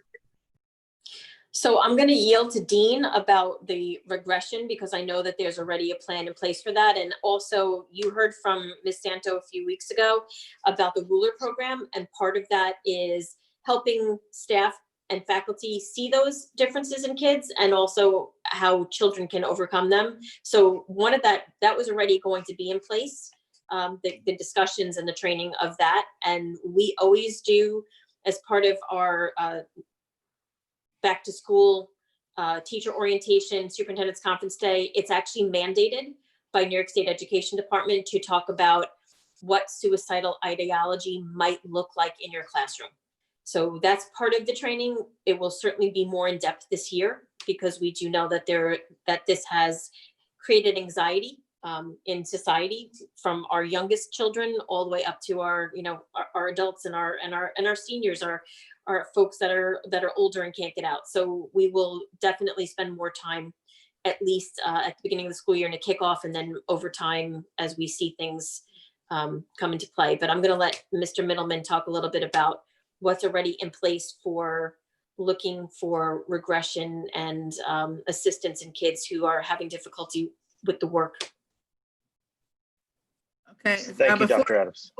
So I'm going to yield to Dean about the regression, because I know that there's already a plan in place for that. And also you heard from Ms. Santo a few weeks ago about the ruler program. And part of that is helping staff and faculty see those differences in kids and also how children can overcome them. So one of that was already going to be in place, the discussions and the training of that. And we always do, as part of our back to school teacher orientation, superintendent's conference day, it's actually mandated by New York State Education Department to talk about what suicidal ideology might look like in your classroom. So that's part of the training. It will certainly be more in depth this year, because we do know that this has created anxiety in society, from our youngest children all the way up to our adults and our seniors, are folks that are older and can't get out. So we will definitely spend more time, at least at the beginning of the school year, and a kickoff, and then over time as we see things come into play. But I'm going to let Mr. Middleman talk a little bit about what's already in place for looking for regression and assistance in kids who are having difficulty with the work. Okay. Thank you, Dr. Adams.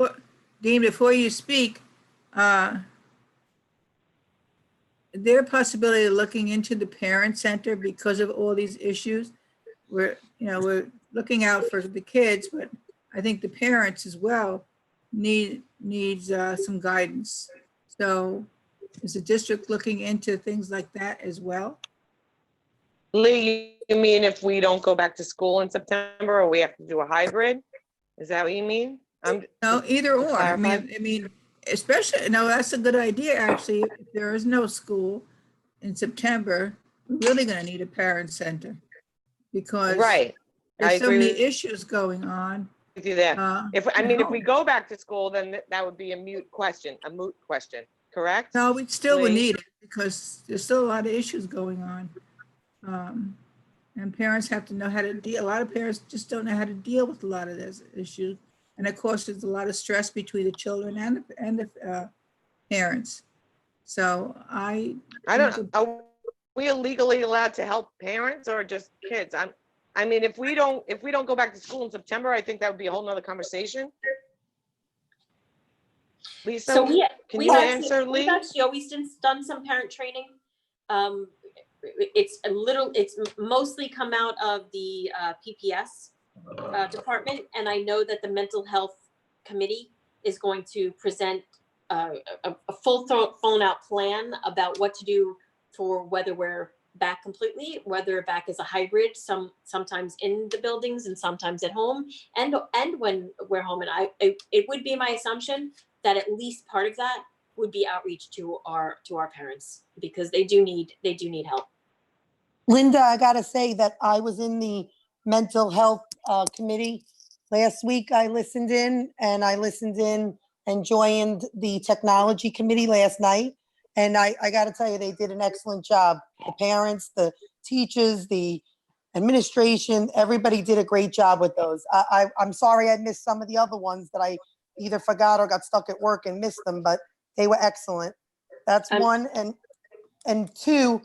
Dean, before you speak, is there a possibility of looking into the parent center because of all these issues? We're looking out for the kids, but I think the parents as well needs some guidance. So is the district looking into things like that as well? Lee, you mean if we don't go back to school in September, or we have to do a hybrid? Is that what you mean? No, either or. I clarify. mean, especially, no, that's a good idea, actually. If there is no school in September, we're really going to need a parent center, because Right. I there's so agree many with issues going on. you there. If at we home. go back to school, then that would be a moot question, correct? No, we still would Lee? need it, because there's still a lot of issues going on. And parents have to know how to deal. A lot of parents just don't know how to deal with a lot of those issues. And of course, there's a lot of stress between the children and the parents. So I don't. Are we legally allowed to help parents or just kids? If we don't go back to school in September, I think that would be a whole nother conversation. Lisa, So can you answer, Lee? We've actually always done some parent training. It's mostly come out of the PPS department, and I know that the mental health committee is going to present a full phone out plan about what to do for whether we're back completely, whether back as a hybrid, sometimes in the buildings and sometimes at home, and when we're home. And it would be my assumption that at least part of that would be outreach to our parents, because they do need help. Linda, I gotta say that I was in the mental health committee last week. I listened in and joined the technology committee last night. And I gotta tell you, they did an excellent job. The parents, the teachers, the administration, everybody did a great job with those. I'm sorry I missed some of the other ones that I either forgot or got stuck at work and missed them, but they were excellent. That's one. And two,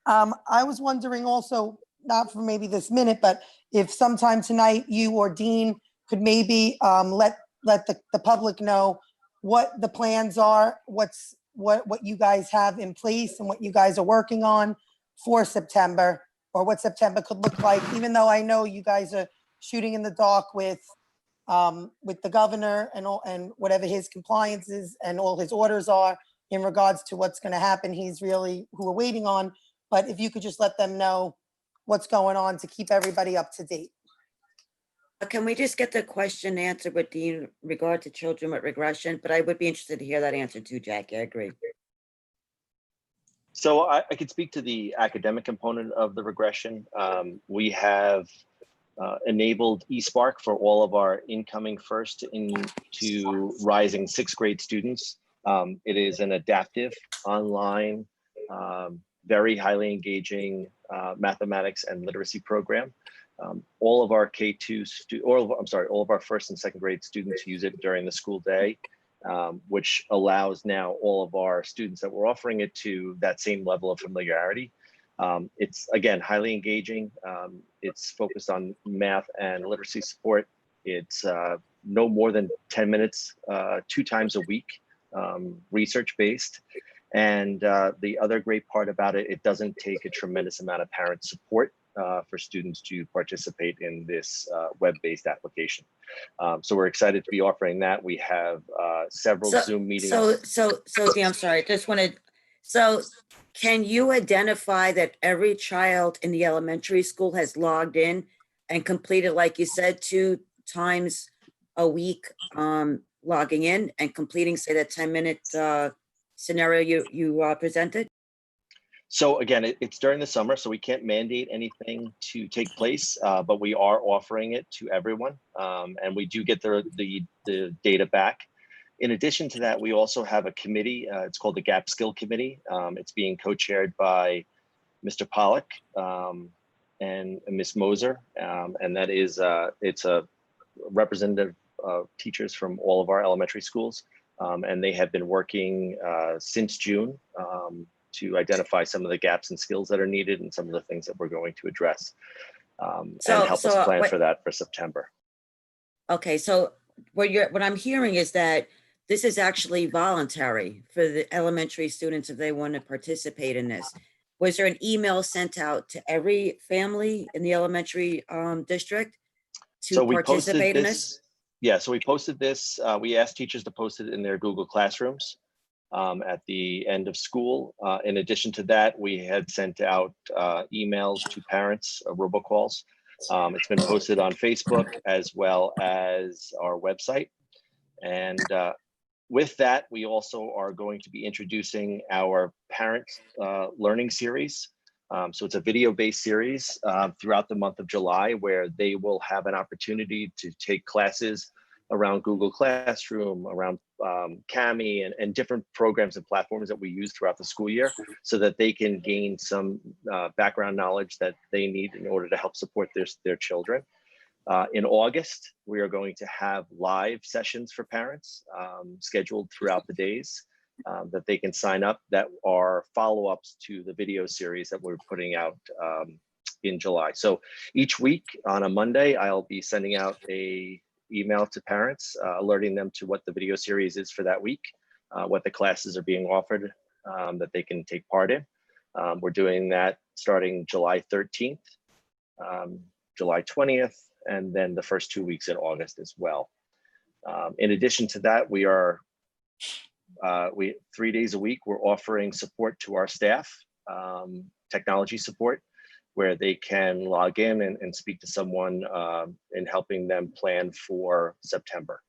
I was wondering also, not for maybe this minute, but if sometime tonight you or Dean could maybe let the public know what the plans are, what you guys have in place and what you guys are working on for September. or what September could look like, even though I know you guys are shooting in the dark with the governor and all, and whatever his compliance is and all his orders are in regards to what's going to happen. He's really who we're waiting on. But if you could just let them know what's going on to keep everybody up to date. Can we just get the question answered with the regard to children with regression? But I would be interested to hear that answer too, Jackie. I agree. So I could speak to the academic component of the regression. We have enabled eSpark for all of our incoming first into rising sixth grade students. It is an adaptive, online, very highly engaging mathematics and literacy program. All of our all of our first and second grade students use it during the school day, which allows now all of our students that we're offering it to that same level of familiarity. It's, again, highly engaging. It's focused on math and literacy support. It's no more than 10 minutes, 2 times a week, research-based. And the other great part about it, it doesn't take a tremendous amount of parent support for students to participate in this web-based application. So we're excited to be offering that. We have several Zoom meetings. So Dee, I'm sorry, just wanted, so can you identify that every child in the elementary school has logged in and completed, like you said, 2 times a week, logging in and completing, say, that 10-minute scenario you presented? So again, it's during the summer, so we can't mandate anything to take place, but we are offering it to everyone, and we do get the data back. In addition to that, we also have a committee. It's called the Gap Skill Committee. It's being co-chaired by Mr. Pollock and Ms. Moser, and that is it's a representative of teachers from all of our elementary schools, and they have been working since June to identify some of the gaps and skills that are needed and some of the things that we're going to address and help us plan for that for September. Okay, so what I'm hearing is that this is actually voluntary for the elementary students if they want to participate in this. Was there an email sent out to every family in the elementary district to participate in this? Yeah, so we posted this. We asked teachers to post it in their Google Classrooms at the end of school. In addition to that, we had sent out emails to parents, robocalls. It's been posted on Facebook as well as our website. And with that, we also are going to be introducing our parent learning series. So it's a video-based series throughout the month of July where they will have an opportunity to take classes around Google Classroom, around Kami, and different programs and platforms that we use throughout the school year so that they can gain some background knowledge that they need in order to help support their children. In August, we are going to have live sessions for parents scheduled throughout the days that they can sign up that are follow-ups to the video series that we're putting out in July. So each week on a Monday, I'll be sending out a email to parents, alerting them to what the video series is for that week, what the classes are being offered that they can take part in. We're doing that starting July 13th, July 20th, and then the first 2 weeks in August as well. In addition to that, we 3 days a week, we're offering support to our staff, technology support, where they can log in and speak to someone in helping them plan for September.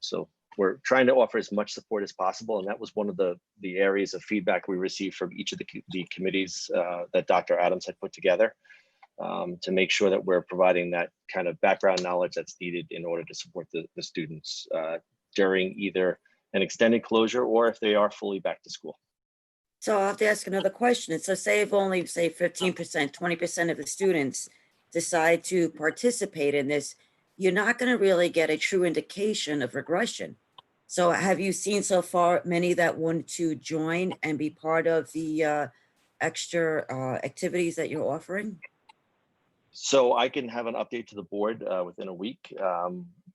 So we're trying to offer as much support as possible. And that was one of the areas of feedback we received from each of the committees that Dr. Adams had put together to make sure that we're providing that kind of background knowledge that's needed in order to support the students during either an extended closure or if they are fully back to school. So I'll have to ask another question. So say if only, say 15%, 20% of the students decide to participate in this, you're not going to really get a true indication of regression. So have you seen so far many that want to join and be part of the extra activities that you're offering? So I can have an update to the board within a week.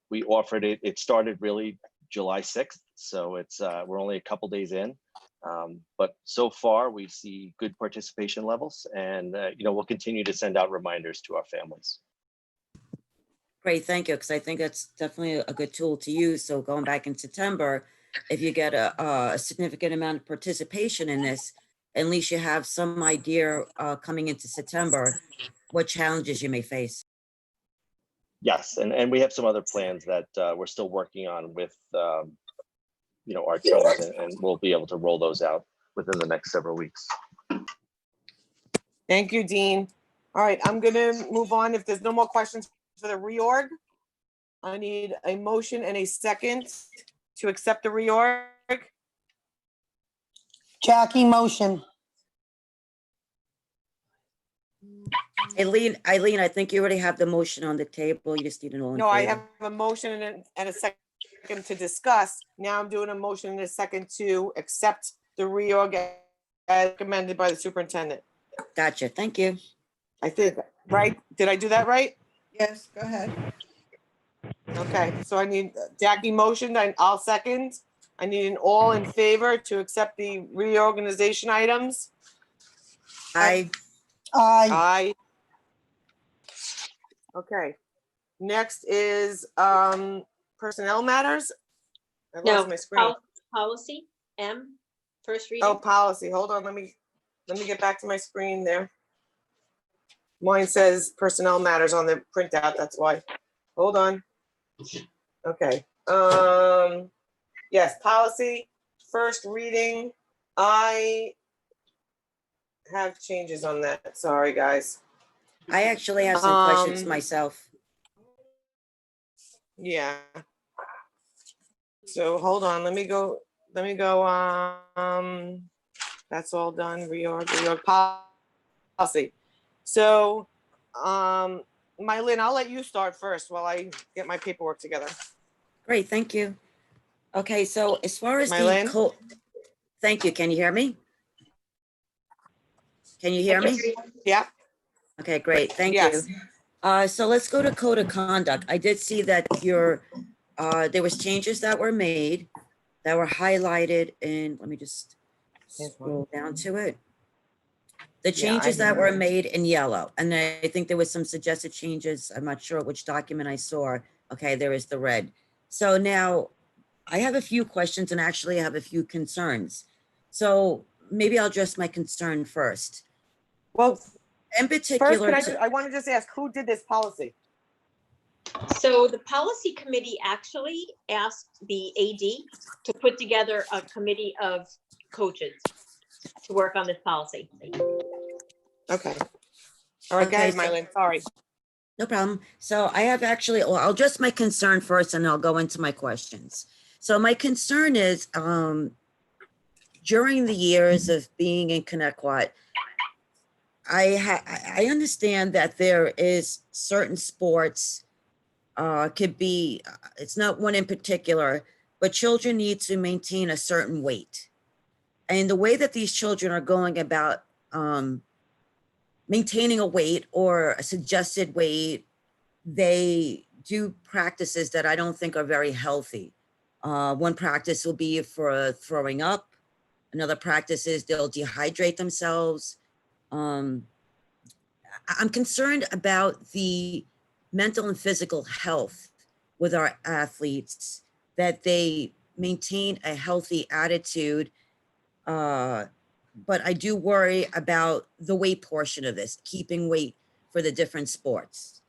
We offered it, it started really July 6th. So it's we're only a couple days in. But so far, we see good participation levels, and we'll continue to send out reminders to our families. Great, thank you, because I think that's definitely a good tool to use. So going back in September, if you get a significant amount of participation in this, at least you have some idea coming into September, what challenges you may face. Yes, and we have some other plans that we're still working on with our teams, and we'll be able to roll those out within the next several weeks. Thank you, Dean. All right, I'm gonna move on. If there's no more questions for the reorg, I need a motion and a second to accept the reorg. Jackie, motion. Eileen, I think you already have the motion on the table. You just need an all in No, I favor. have a motion and a second to discuss. Now I'm doing a motion and a second to accept the reorg as recommended by the superintendent. Gotcha, thank you. I think, right? Did I do that right? Yes, go ahead. Okay, so I need Jackie motioned, and I'll second. I need an all in favor to accept the reorganization items. Aye. Aye. Aye. Okay. Next is personnel matters. I No, lost my screen. policy, M, first Oh, reading. policy. Hold on. Let me get back to my screen there. Mine says personnel matters on the printout. That's why. Hold on. Okay. Yes, policy, first reading. I have changes on that. Sorry, guys. I actually have some questions myself. Yeah. So hold on. Let me go. That's all done. Reorg policy. So, Mylin, I'll let you start first while I get my paperwork together. Great, thank you. Okay, so as far as the Mylin? code, thank you. Can you hear me? Can you hear me? Yeah. Okay, great, thank you. Yes. So let's go to code of conduct. I did see that there was changes that were made that were highlighted in, let me just scroll down to it. The changes that were made in yellow, and I think there was some suggested changes. I'm not sure which document I saw. Okay, there is the red. So now I have a few questions and actually I have a few concerns. So maybe I'll address my concern first. Well, in first, particular, I want to just ask, who did this policy? So the policy committee actually asked the AD to put together a committee of coaches to work on this policy. Okay. All right, Okay, guys, Mylin, sorry. no problem. So I have actually, well, I'll address my concern first and I'll go into my questions. So my concern is during the years of being in Connecticut, I understand that there is certain sports could be, it's not one in particular, but children need to maintain a certain weight. And the way that these children are going about maintaining a weight or a suggested weight, they do practices that I don't think are very healthy. One practice will be for throwing up. Another practice is they'll dehydrate themselves. I'm concerned about the mental and physical health with our athletes, that they maintain a healthy attitude. But I do worry about the weight portion of this, keeping weight for the different sports.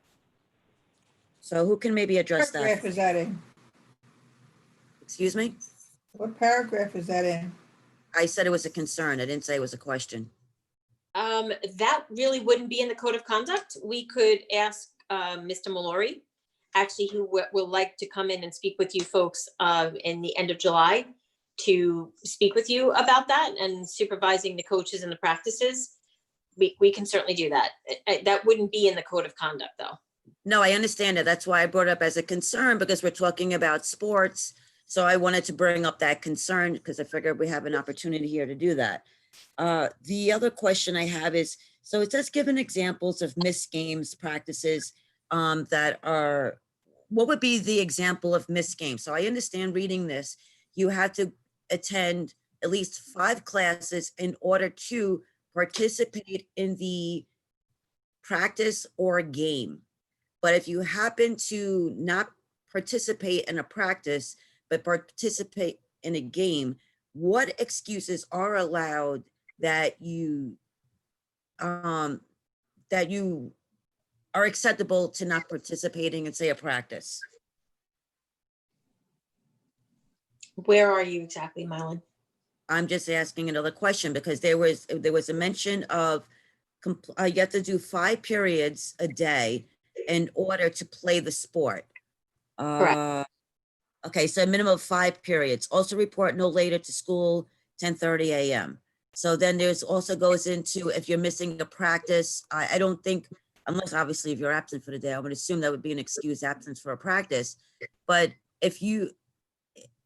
So who can maybe address What paragraph that? is that in? Excuse me? What paragraph is that in? I said it was a concern. I didn't say it was a question. That really wouldn't be in the code of conduct. We could ask Mr. Mallory, actually, who will like to come in and speak with you folks in the end of July, to speak with you about that and supervising the coaches and the practices. We can certainly do that. That wouldn't be in the code of conduct, though. No, I understand it. That's why I brought it up as a concern, because we're talking about sports. So I wanted to bring up that concern because I figured we have an opportunity here to do that. The other question I have is, so it says given examples of missed games practices that are, what would be the example of missed games? So I understand reading this, you had to attend at least 5 classes in order to participate in the practice or game. But if you happen to not participate in a practice, but participate in a game, what excuses are allowed that you are acceptable to not participating in, say, a practice? Where are you exactly, Mylan? I'm just asking another question because there was a mention of you have to do 5 periods a day in order to play the sport. Correct. Okay, so a minimum of 5 periods. Also report no later to school 10:30 a.m. So then there's also goes into if you're missing a practice. I don't think, unless obviously if you're absent for the day, I would assume that would be an excused absence for a practice. But if you,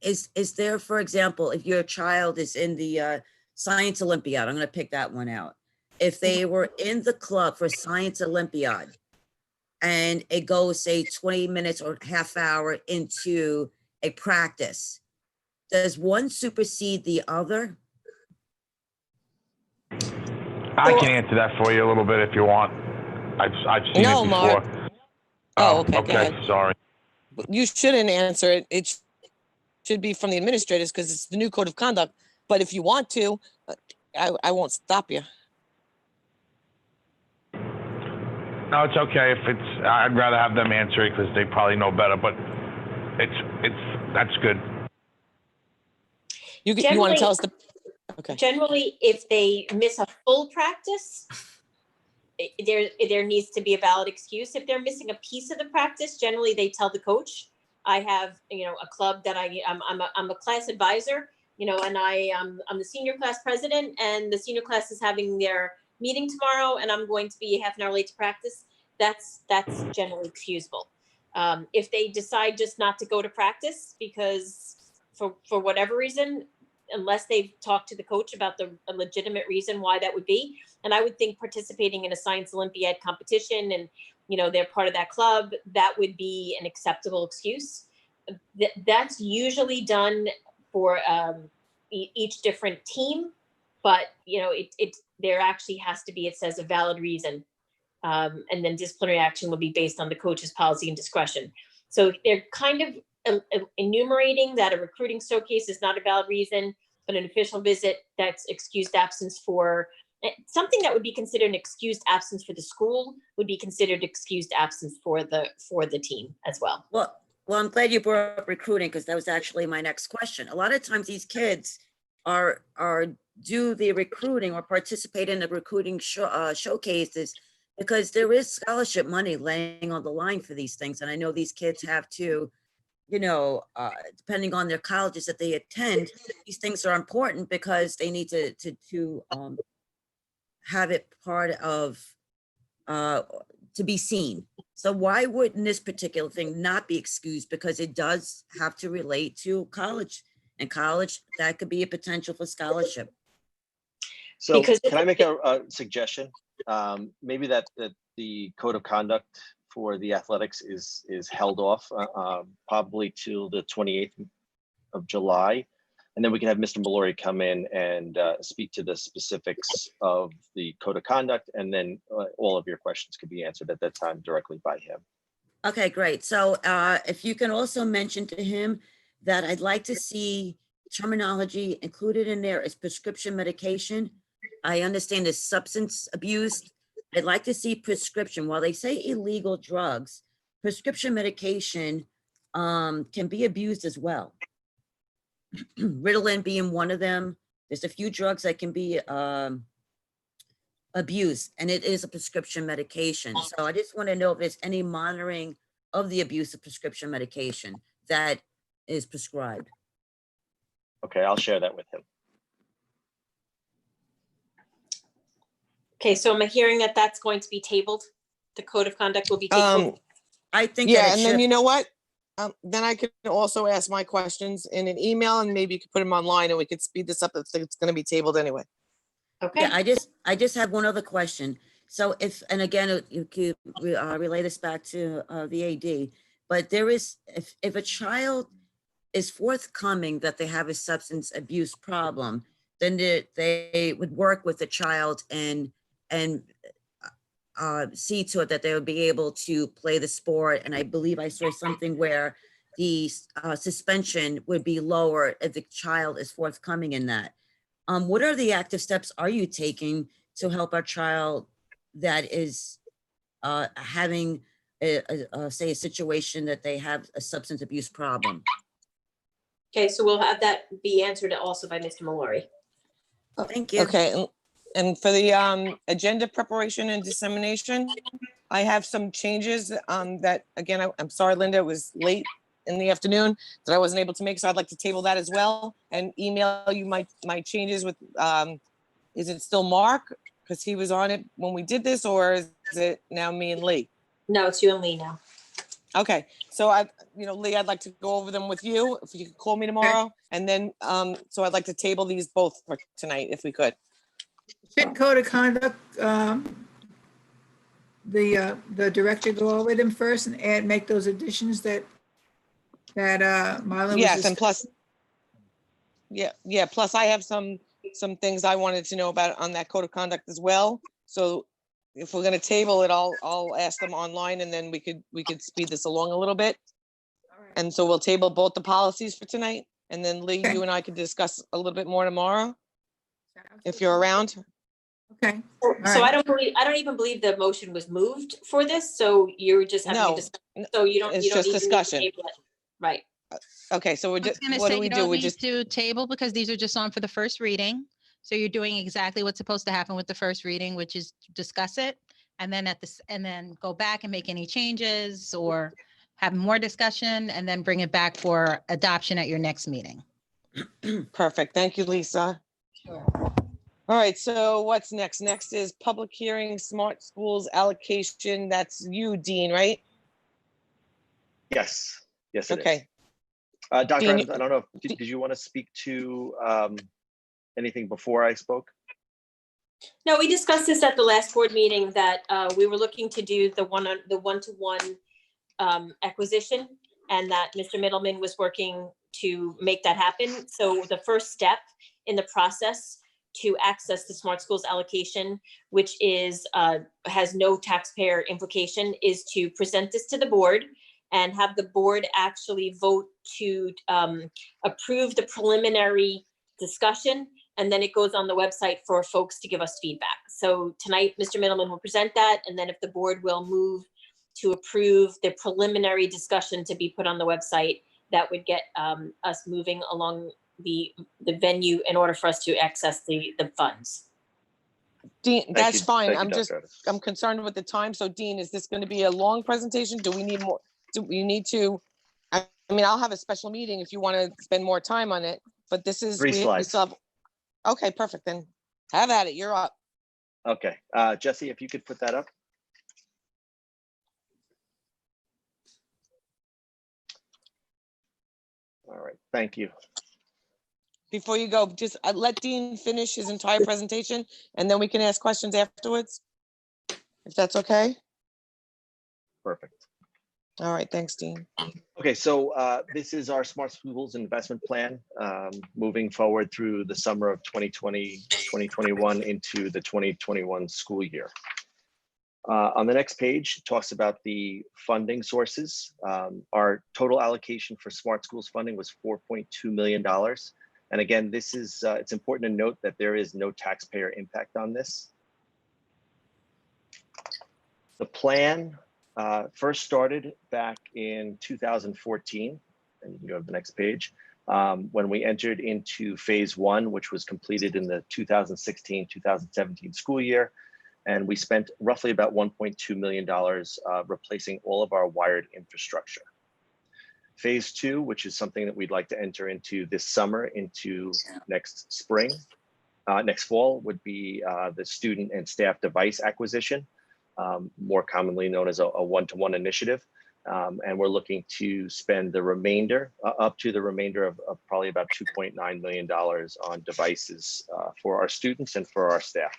is there, for example, if your child is in the Science Olympiad, I'm going to pick that one out. If they were in the club for Science Olympiad and it goes, say, 20 minutes or half hour into a practice, does one supersede the other? I can answer that for you a little bit if you want. I've seen No, it Mark. before. Oh, okay, go Okay, ahead. sorry. You shouldn't answer it. It should be from the administrators because it's the new code of conduct. But if you want to, I won't stop you. No, it's okay. If it's, I'd rather have them answer it because they probably know better, but that's good. You want to Generally- tell us the, okay. Generally, if they miss a full practice, there needs to be a valid excuse. If they're missing a piece of the practice, generally they tell the coach. I have, a club that I'm a class advisor, and I'm the senior class president, and the senior class is having their meeting tomorrow, and I'm going to be half an hour late to practice. That's generally excusable. If they decide just not to go to practice because for whatever reason, unless they've talked to the coach about a legitimate reason why that would be. And I would think participating in a Science Olympiad competition and, they're part of that club, that would be an acceptable excuse. That's usually done for each different team, but, there actually has to be, it says, a valid reason. And then disciplinary action will be based on the coach's policy and discretion. So they're kind of enumerating that a recruiting showcase is not a valid reason, but an official visit, that's excused absence for something that would be considered an excused absence for the school would be considered excused absence for the team as well. Well, I'm glad you brought up recruiting because that was actually my next question. A lot of times these kids are do the recruiting or participate in the recruiting showcases because there is scholarship money laying on the line for these things. And I know these kids have to, depending on their colleges that they attend, these things are important because they need to have it part of, to be seen. So why wouldn't this particular thing not be excused? Because it does have to relate to college, and college, that could be a potential for scholarship. So Because can I make a suggestion? Maybe that the code of conduct for the athletics is held off probably till the 28th of July. And then we can have Mr. Mallory come in and speak to the specifics of the code of conduct. And then all of your questions could be answered at that time directly by him. Okay, great. So if you can also mention to him that I'd like to see terminology included in there as prescription medication. I understand there's substance abuse. I'd like to see prescription. While they say illegal drugs, prescription medication can be abused as well. Ritalin being one of them. There's a few drugs that can be abused, and it is a prescription medication. So I just want to know if there's any monitoring of the abuse of prescription medication that is prescribed. Okay, I'll share that with him. Okay, so am I hearing that that's going to be tabled? The code of conduct will be tabled? I think that Yeah, it and then should. you know what? Then I could also ask my questions in an email and maybe you could put them online and we could speed this up if it's going to be tabled anyway. Okay. Yeah, I just have one other question. So if, and again, you could relay this back to the AD, but there is, if a child is forthcoming that they have a substance abuse problem, then they would work with the child and see to it that they would be able to play the sport. And I believe I saw something where the suspension would be lower if the child is forthcoming in that. What are the active steps are you taking to help our child that is having say a situation that they have a substance abuse problem? Okay, so we'll have that be answered also by Mr. Mallory. Thank you. Okay, and for the agenda preparation and dissemination, I have some changes that, again, I'm sorry, Linda, it was late in the afternoon that I wasn't able to make, so I'd like to table that as well and email you my changes with, is it still Mark? Because he was on it when we did this, or is it now me and Lee? No, it's you and Lee now. Okay, so Lee, I'd like to go over them with you, if you could call me tomorrow. And then, so I'd like to table these both for tonight, if we could. Shouldn't code of conduct, the director go over them first and make those additions that Marlon was Yes, and discussing? plus, yeah, plus I have some things I wanted to know about on that code of conduct as well. So if we're gonna table it, I'll ask them online, and then we could speed this along a little bit. And so we'll table both the policies for tonight, and then Lee, Okay. you and I could discuss a little bit more tomorrow, if you're around. Okay. So right. I don't even believe the motion was moved for this, so you're just having a No, discussion. So you don't it's even just need to discussion. table it. Right. Okay, so we're I was just, gonna what say, do we you do? don't We need just, to table because these are just on for the first reading. So you're doing exactly what's supposed to happen with the first reading, which is discuss it. And then and then go back and make any changes or have more discussion and then bring it back for adoption at your next meeting. perfect. Thank you, Lisa. Sure. All right, so what's next? Next is public hearing, smart schools allocation. That's you, Dean, right? Yes, yes, it is. Okay. Dr. Dean, Adams, I don't know, did you want to speak to anything before I spoke? No, we discussed this at the last board meeting that we were looking to do the one-to-one acquisition, and that Mr. Middleman was working to make that happen. So the first step in the process to access the Smart Schools allocation, which is has no taxpayer implication, is to present this to the board and have the board actually vote to approve the preliminary discussion. And then it goes on the website for folks to give us feedback. So tonight, Mr. Middleman will present that. And then if the board will move to approve the preliminary discussion to be put on the website, that would get us moving along the venue in order for us to access the funds. Dean, that's fine. Thank you, Dr. Adams. I'm concerned with the time. So Dean, is this going to be a long presentation? Do we need more? Do we need to? I mean, I'll have a special meeting if you want to spend more time on it, but this is. 3 slides. still have, okay, perfect. Then have at it. You're up. Okay, Jesse, if you could put that up. All right, thank you. Before you go, just let Dean finish his entire presentation, and then we can ask questions afterwards, if that's okay. Perfect. All right, thanks, Dean. Okay, so this is our Smart Schools investment plan moving forward through the summer of 2020, 2021 into the 2021 school year. On the next page, it talks about the funding sources. Our total allocation for Smart Schools funding was $4.2 million. And again, this is it's important to note that there is no taxpayer impact on this. The plan first started back in 2014, and you can go to the next page, when we entered into phase 1, which was completed in the 2016-2017 school year. And we spent roughly about $1.2 million replacing all of our wired infrastructure. Phase 2, which is something that we'd like to enter into this summer, into next spring, next fall, would be the student and staff device acquisition, more commonly known as a one-to-one initiative. And we're looking to spend the remainder, up to the remainder of probably about $2.9 million on devices for our students and for our staff.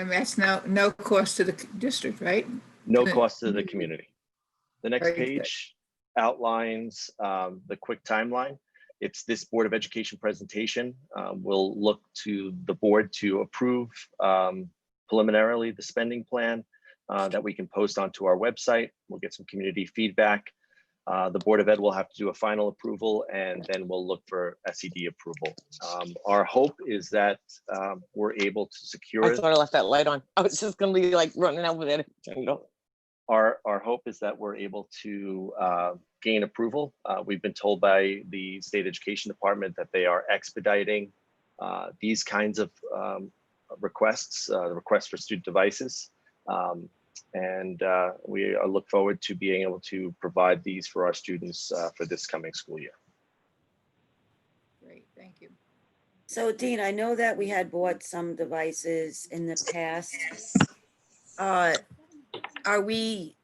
And that's no cost to the district, right? No cost to the community. The next Very good. page outlines the quick timeline. It's this Board of Education presentation. We'll look to the board to approve preliminarily the spending plan that we can post onto our website. We'll get some community feedback. The Board of Ed will have to do a final approval, and then we'll look for SED approval. Our hope is that we're able to secure. I thought I left that light on. I was just gonna be like running out with it. Our hope is that we're able to gain approval. We've been told by the State Education Department that they are expediting these kinds of requests, the requests for student devices. We look forward to being able to provide these for our students for this coming school year. Great, thank you. So Dean, I know that we had bought some devices in the past. Are we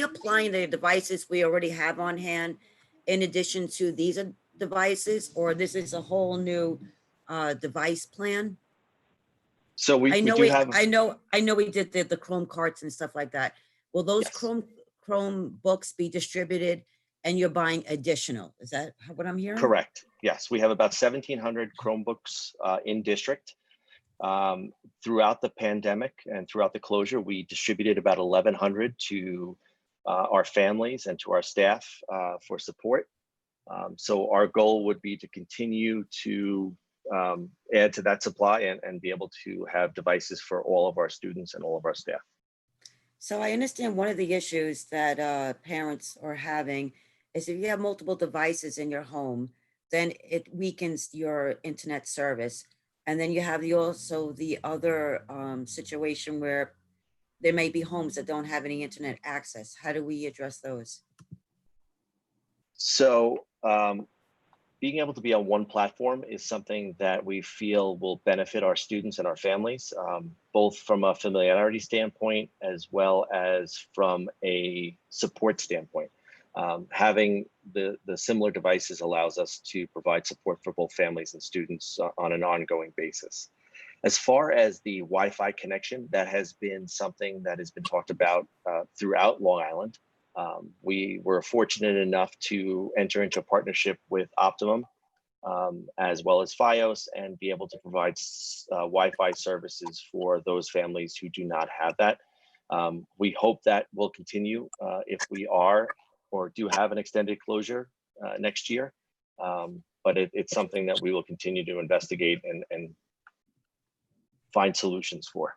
applying the devices we already have on hand in addition to these devices, or this is a whole new device plan? So we I know do have. I know we did the Chrome carts and stuff like that. Will those Yes. Chrome books be distributed and you're buying additional? Is that what I'm hearing? Correct. Yes, we have about 1,700 Chromebooks in district. Throughout the pandemic and throughout the closure, we distributed about 1,100 to our families and to our staff for support. So our goal would be to continue to add to that supply and be able to have devices for all of our students and all of our staff. So I understand one of the issues that parents are having is if you have multiple devices in your home, then it weakens your internet service. And then you have also the other situation where there may be homes that don't have any internet access. How do we address those? So being able to be on one platform is something that we feel will benefit our students and our families, both from a familiarity standpoint as well as from a support standpoint. Having the similar devices allows us to provide support for both families and students on an ongoing basis. As far as the Wi-Fi connection, that has been something that has been talked about throughout Long Island. We were fortunate enough to enter into a partnership with Optimum as well as FiOS and be able to provide Wi-Fi services for those families who do not have that. We hope that will continue if we are or do have an extended closure next year. But it's something that we will continue to investigate and find solutions for.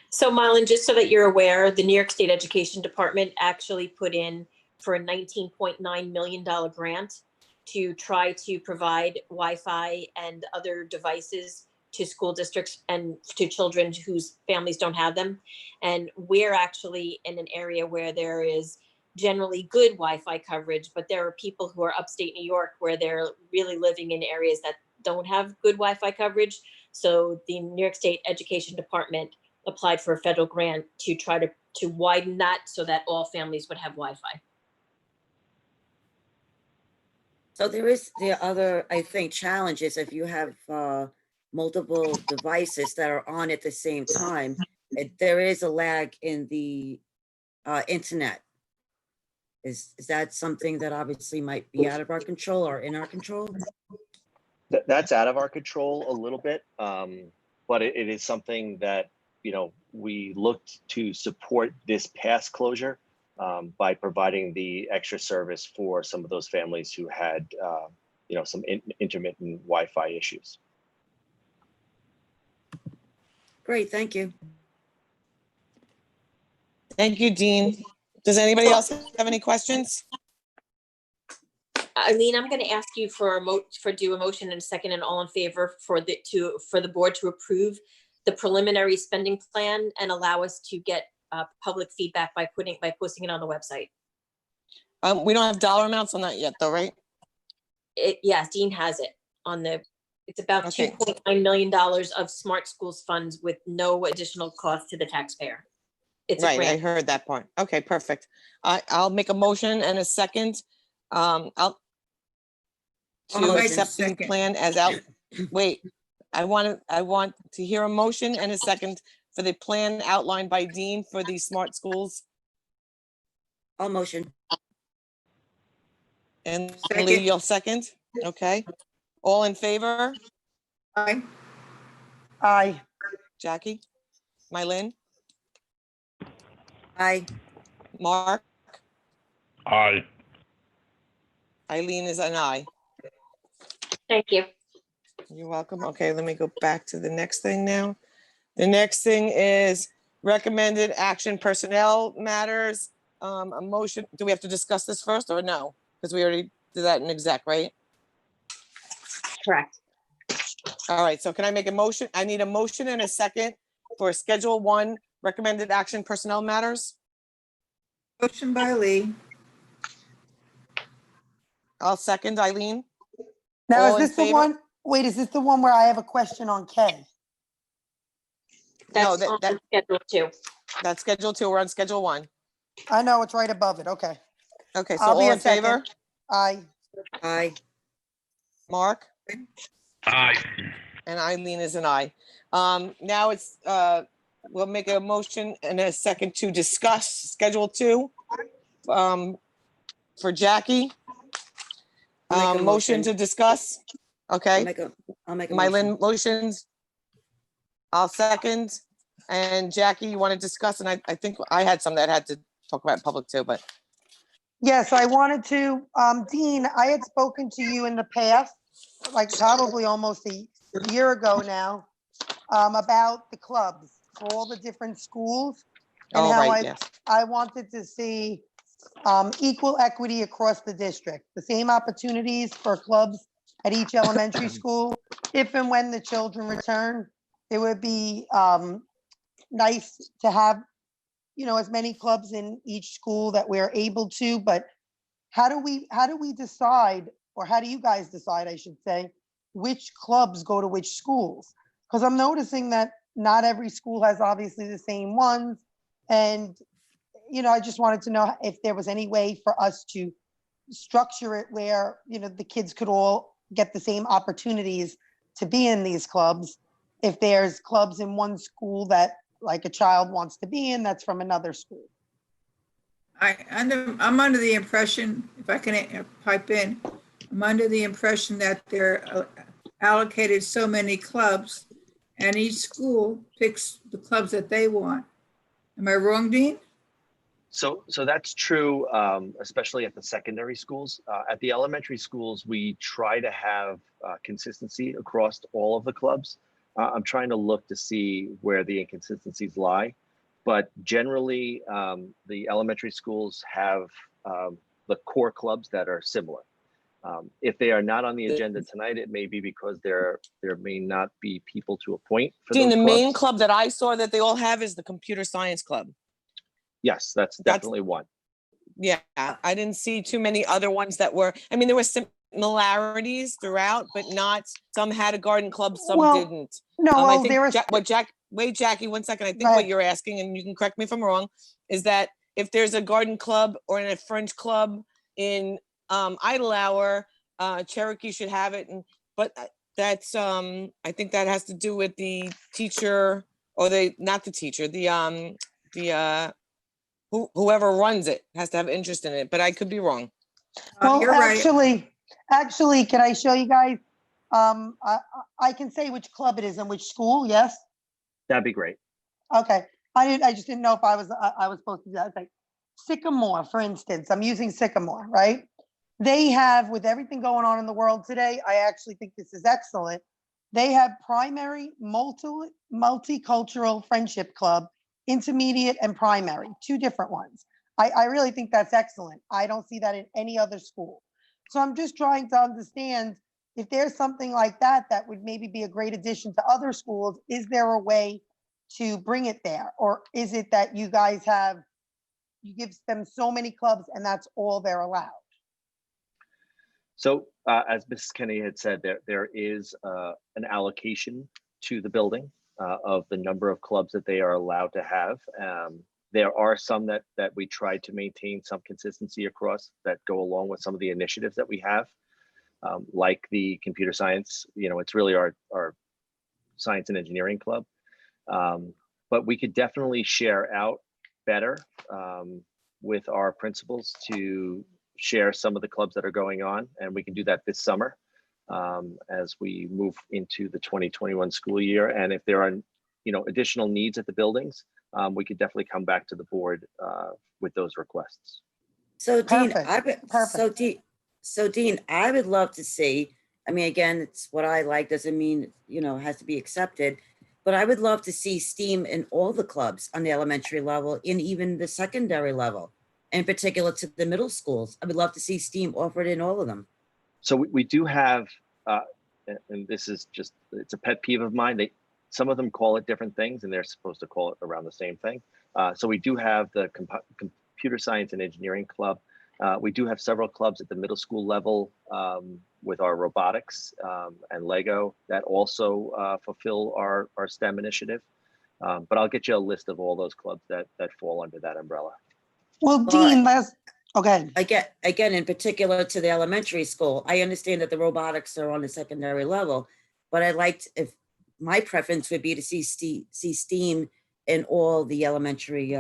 So Mylan, just so that you're aware, the New York State Education Department actually put in for a $19.9 million grant to try to provide Wi-Fi and other devices to school districts and to children whose families don't have them. And we're actually in an area where there is generally good Wi-Fi coverage, but there are people who are upstate New York where they're really living in areas that don't have good Wi-Fi coverage. So the New York State Education Department applied for a federal grant to try to widen that so that all families would have Wi-Fi. So there is the other, I think, challenges if you have multiple devices that are on at the same time. There is a lag in the internet. Is that something that obviously might be out of our control or in our control? That's out of our control a little bit, but it is something that, you know, we looked to support this past closure by providing the extra service for some of those families who had, you know, some intermittent Wi-Fi issues. Great, thank you. Thank you, Dean. Does anybody else have any questions? Eileen, I'm going to ask you for do a motion in a second and all in favor for the board to approve the preliminary spending plan and allow us to get public feedback by posting it on the website. We don't have dollar amounts on that yet, though, right? Yes, Dean has it on the. It's about Okay. $2.9 million of Smart Schools funds with no additional cost to the taxpayer. It's a Right, I grant. heard that part. Okay, perfect. I'll make a motion and a second. I'll to I'll make a accept the second. plan as out. Wait, I want to hear a motion and a second for the plan outlined by Dean for the Smart Schools. I'll motion. And Second. Lee, you'll second? Okay. All in favor? Aye. Aye. Jackie? Mylin? Aye. Mark? Aye. Eileen is an aye. Thank you. You're welcome. Okay, let me go back to the next thing now. The next thing is recommended action personnel matters. A motion, do we have to discuss this first or no? Because we already did that in exec, right? Correct. All right, so can I make a motion? I need a motion and a second for Schedule 1 recommended action personnel matters. Motion by Lee. I'll second Eileen. Now, All is in this the favor? one, wait, is this the one where I have a question on K? No, That's on schedule 2. that's Schedule 2. We're on Schedule 1. I know, it's right above it, okay. Okay, so I'll be all a in favor? second. Aye. Aye. Mark? Aye. And Eileen is an aye. Now it's, we'll make a motion and a second to discuss Schedule 2 for Jackie. I'll make a Motion to motion. discuss. I'll Okay, make a motion. Mylin motions. I'll second. And Jackie, you want to discuss? And I think I had some that had to talk about in public too, but Yes, I wanted to, Dean, I had spoken to you in the past, like probably almost a year ago now, about the clubs for all the different schools. And all how right, yes. I wanted to see equal equity across the district, the same opportunities for clubs at each elementary school. If and when the children return, it would be nice to have, you know, as many clubs in each school that we're able to, but how do we decide, or how do you guys decide, I should say, which clubs go to which schools? Because I'm noticing that not every school has obviously the same ones. And, you know, I just wanted to know if there was any way for us to structure it where, you know, the kids could all get the same opportunities to be in these clubs. If there's clubs in one school that like a child wants to be in, that's from another school. I'm under the impression, if I can pipe in, I'm under the impression that they're allocated so many clubs and each school picks the clubs that they want. Am I wrong, Dean? So that's true, especially at the secondary schools. At the elementary schools, we try to have consistency across all of the clubs. I'm trying to look to see where the inconsistencies lie. But generally, the elementary schools have the core clubs that are similar. If they are not on the agenda tonight, it may be because there may not be people to appoint for Dean, those the clubs. main club that I saw that they all have is the Computer Science Club. Yes, that's definitely one. Yeah, I didn't see too many other ones that were, I mean, there were similarities throughout, but not, some had a garden club, some Well, didn't. No, I well, think there was, wait, Jackie, 1 second. I think Right. what you're asking, and you can correct me if I'm wrong, is that if there's a garden club or a French club in Idle Hour, Cherokee should have it. But that's, I think that has to do with the teacher, or not the teacher, whoever runs it has to have interest in it, but I could be wrong. well, You're right. actually, can I show you guys? I can say which club it is and which school, yes? That'd be great. Okay, I just didn't know if I was supposed to do that. It's like Sycamore, for instance, I'm using Sycamore, right? They have, with everything going on in the world today, I actually think this is excellent. They have primary, multicultural friendship club, intermediate and primary, 2 different ones. I really think that's excellent. I don't see that in any other school. So I'm just trying to understand if there's something like that that would maybe be a great addition to other schools. Is there a way to bring it there? Or is it that you guys you give them so many clubs and that's all they're allowed? So as Mrs. Kenny had said, there is an allocation to the building of the number of clubs that they are allowed to have. There are some that we try to maintain some consistency across that go along with some of the initiatives that we have, like the computer science. You know, it's really our science and engineering club. But we could definitely share out better with our principals to share some of the clubs that are going on, and we can do that this summer as we move into the 2021 school year. And if there are, additional needs at the buildings, we could definitely come back to the board with those requests. So Dean, Perfect. so Dean, I would love to see, I mean, again, it's what I like, doesn't mean, it has to be accepted, but I would love to see STEAM in all the clubs on the elementary level, in even the secondary level, in particular to the middle schools. I would love to see STEAM offered in all of them. So we do have, and this is just, it's a pet peeve of mine. Some of them call it different things and they're supposed to call it around the same thing. So we do have the Computer Science and Engineering Club. We do have several clubs at the middle school level with our robotics and Lego that also fulfill our STEM initiative. But I'll get you a list of all those clubs that fall under that umbrella. Well, Dean, okay. Again, in particular to the elementary school, I understand that the robotics are on the secondary level, but I liked, if my preference would be to see STEAM in all the elementary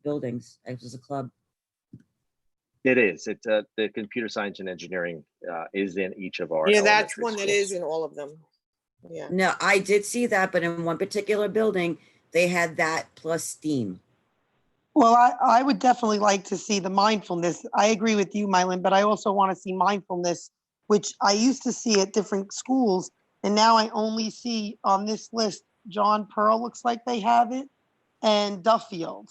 buildings as a club. It is. It's the Computer Science and Engineering is in each of our. Yeah, that's elementary one that schools. is in all of them. Yeah. No, I did see that, but in one particular building, they had that plus STEAM. Well, I would definitely like to see the mindfulness. I agree with you, Mylan, but I also want to see mindfulness, which I used to see at different schools. And now I only see on this list, John Pearl looks like they have it, and Duffield.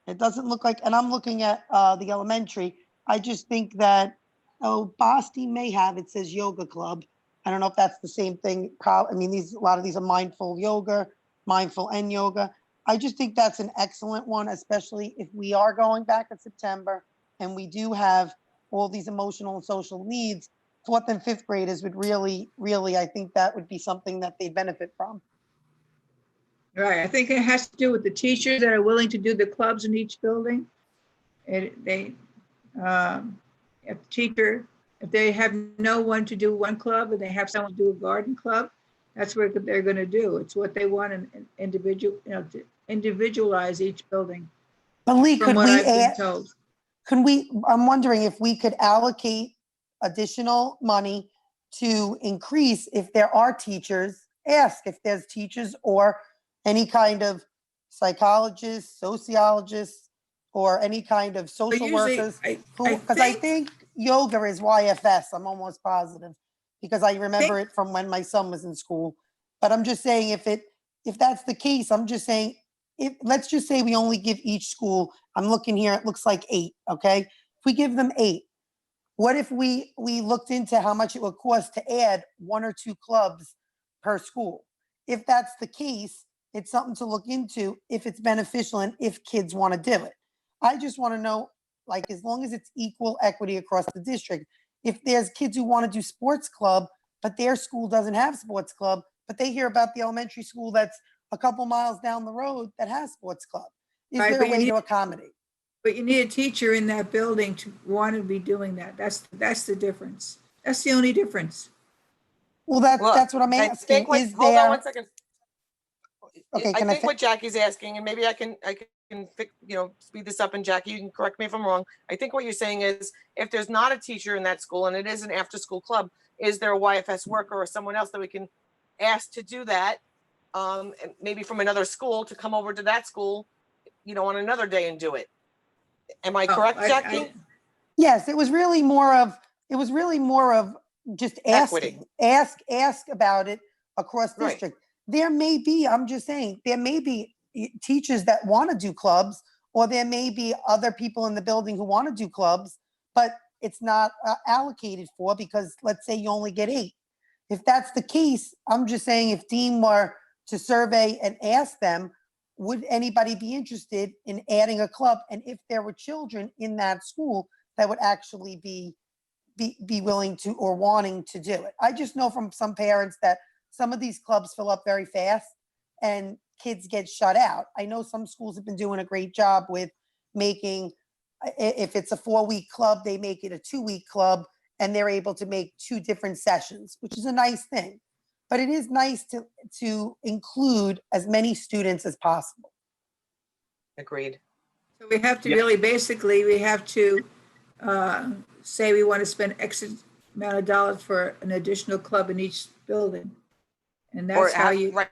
It doesn't look like, and I'm looking at the elementary. I just think that, Boston may have, it says yoga club. I don't know if that's the same thing. I mean, a lot of these are mindful yoga, mindful and yoga. I just think that's an excellent one, especially if we are going back in September and we do have all these emotional and social needs. 4th and 5th graders would really, I think that would be something that they benefit from. Right, I think it has to do with the teachers that are willing to do the clubs in each building. If they have no one to do one club and they have someone to do a garden club, that's what they're going to do. It's what they want an individual, to individualize each building. But Lee, From what I've been told. I'm wondering if we could allocate additional money to increase, if there are teachers, ask if there's teachers or any kind of psychologists, sociologists, or any kind of social usually, workers. Because I think yoga is YFS, I'm almost positive, because I remember it from when my son was in school. But I'm just saying, if that's the case, I'm just saying, let's just say we only give each school, I'm looking here, it looks like 8, okay? If we give them 8, what if we looked into how much it would cost to add 1 or 2 clubs per school? If that's the case, it's something to look into if it's beneficial and if kids want to do it. I just want to know, like, as long as it's equal equity across the district, if there's kids who want to do sports club, but their school doesn't have sports club, but they hear about the elementary school that's a couple miles down the road that has sports club. Is Right, there a way to accommodate? But you need a teacher in that building to want to be doing that. That's the difference. That's the only difference. Well, that's what I'm asking. Hold on one second. Okay, I think what Jackie's asking, and maybe I can speed this up, and Jackie, you can correct me if I'm wrong. I think what you're saying is, if there's not a teacher in that school and it is an after-school club, is there a YFS worker or someone else that we can ask to do that? And maybe from another school to come over to that school, on another day and do it. Am I correct, Jackie? Yes, it was really more of just asking. Equity. Ask about it across Right. district. There may be, I'm just saying, there may be teachers that want to do clubs, or there may be other people in the building who want to do clubs, but it's not allocated for, because let's say you only get 8. If that's the case, I'm just saying, if Dean were to survey and ask them, would anybody be interested in adding a club? And if there were children in that school that would actually be willing to or wanting to do it. I just know from some parents that some of these clubs fill up very fast and kids get shut out. I know some schools have been doing a great job with making, if it's a 4-week club, they make it a 2-week club, and they're able to make 2 different sessions, which is a nice thing. But it is nice to include as many students as possible. Agreed. So we have to Yeah. really, basically, we have to say we want to spend X amount of dollars for an additional club in each building. And Or that's how have, you, right,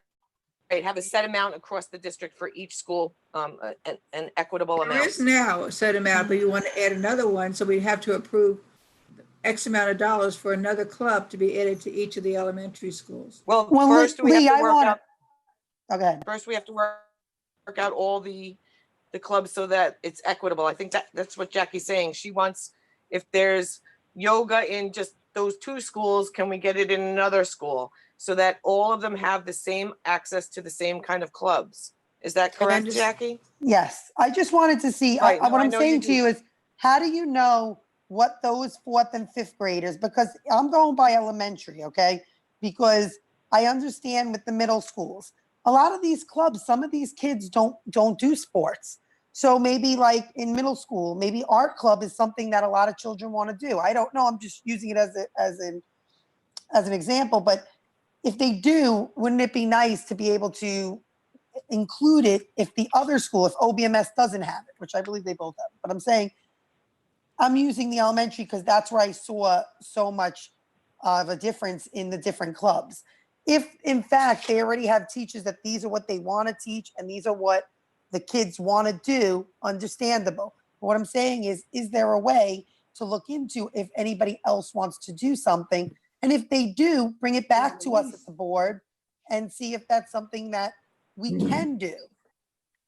have a set amount across the district for each school, an equitable there amount. is now a set amount, but you want to add another one, so we'd have to approve X amount of dollars for another club to be added to each of the elementary schools. Well, Well, first we have Lee, to I work want out, to, okay. first we have to work out all the clubs so that it's equitable. I think that's what Jackie's saying. She wants, if there's yoga in just those two schools, can we get it in another school? So that all of them have the same access to the same kind of clubs. Is that correct, just- Jackie? Yes, I just wanted to see, Right, no, what I I'm know you saying to do. you is, how do you know what those 4th and 5th graders, because I'm going by elementary, okay? Because I understand with the middle schools, a lot of these clubs, some of these kids don't do sports. So maybe like in middle school, maybe art club is something that a lot of children want to do. I don't know, I'm just using it as an example, but if they do, wouldn't it be nice to be able to include it if the other school, if OBMS doesn't have it, which I believe they both have. But I'm saying, I'm using the elementary because that's where I saw so much of a difference in the different clubs. If in fact they already have teachers that these are what they want to teach and these are what the kids want to do, understandable. But what I'm saying is there a way to look into if anybody else wants to do something? And if they do, bring it back to us at the board and see if that's something that we can do.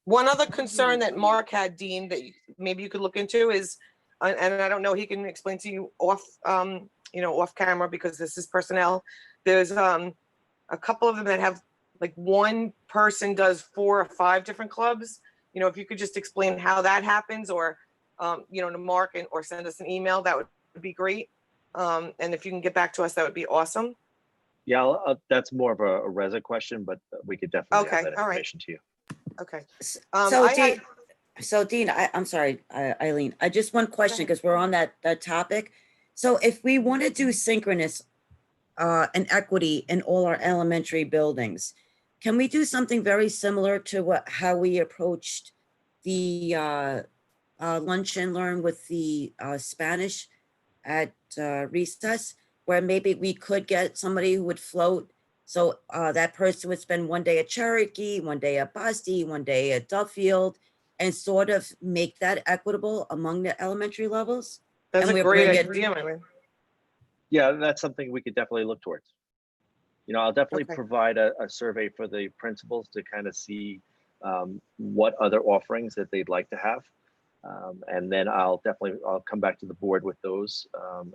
One other concern that Mark had, Dean, that maybe you could look into is, and I don't know, he can explain to you off, off camera because this is personnel. There's a couple of them that have like one person does 4 or 5 different clubs. You know, if you could just explain how that happens, or to Mark or send us an email, that would be great. And if you can get back to us, that would be awesome. Yeah, that's more of a Reza question, but we could definitely Okay, have that all right. information to you. Okay. So Dean, I'm sorry, Eileen, I just one question because we're on that topic. So if we want to do synchronous and equity in all our elementary buildings, can we do something very similar to how we approached the lunch and learn with the Spanish at recess, where maybe we could get somebody who would float? So that person would spend one day at Cherokee, one day at Boston, one day at Duffield, and sort of make that equitable among the elementary levels. That's And a we're great bringing- idea, my man. Yeah, that's something we could definitely look towards. I'll definitely Okay. provide a survey for the principals to kind of see what other offerings that they'd like to have. And then I'll come back to the board with those.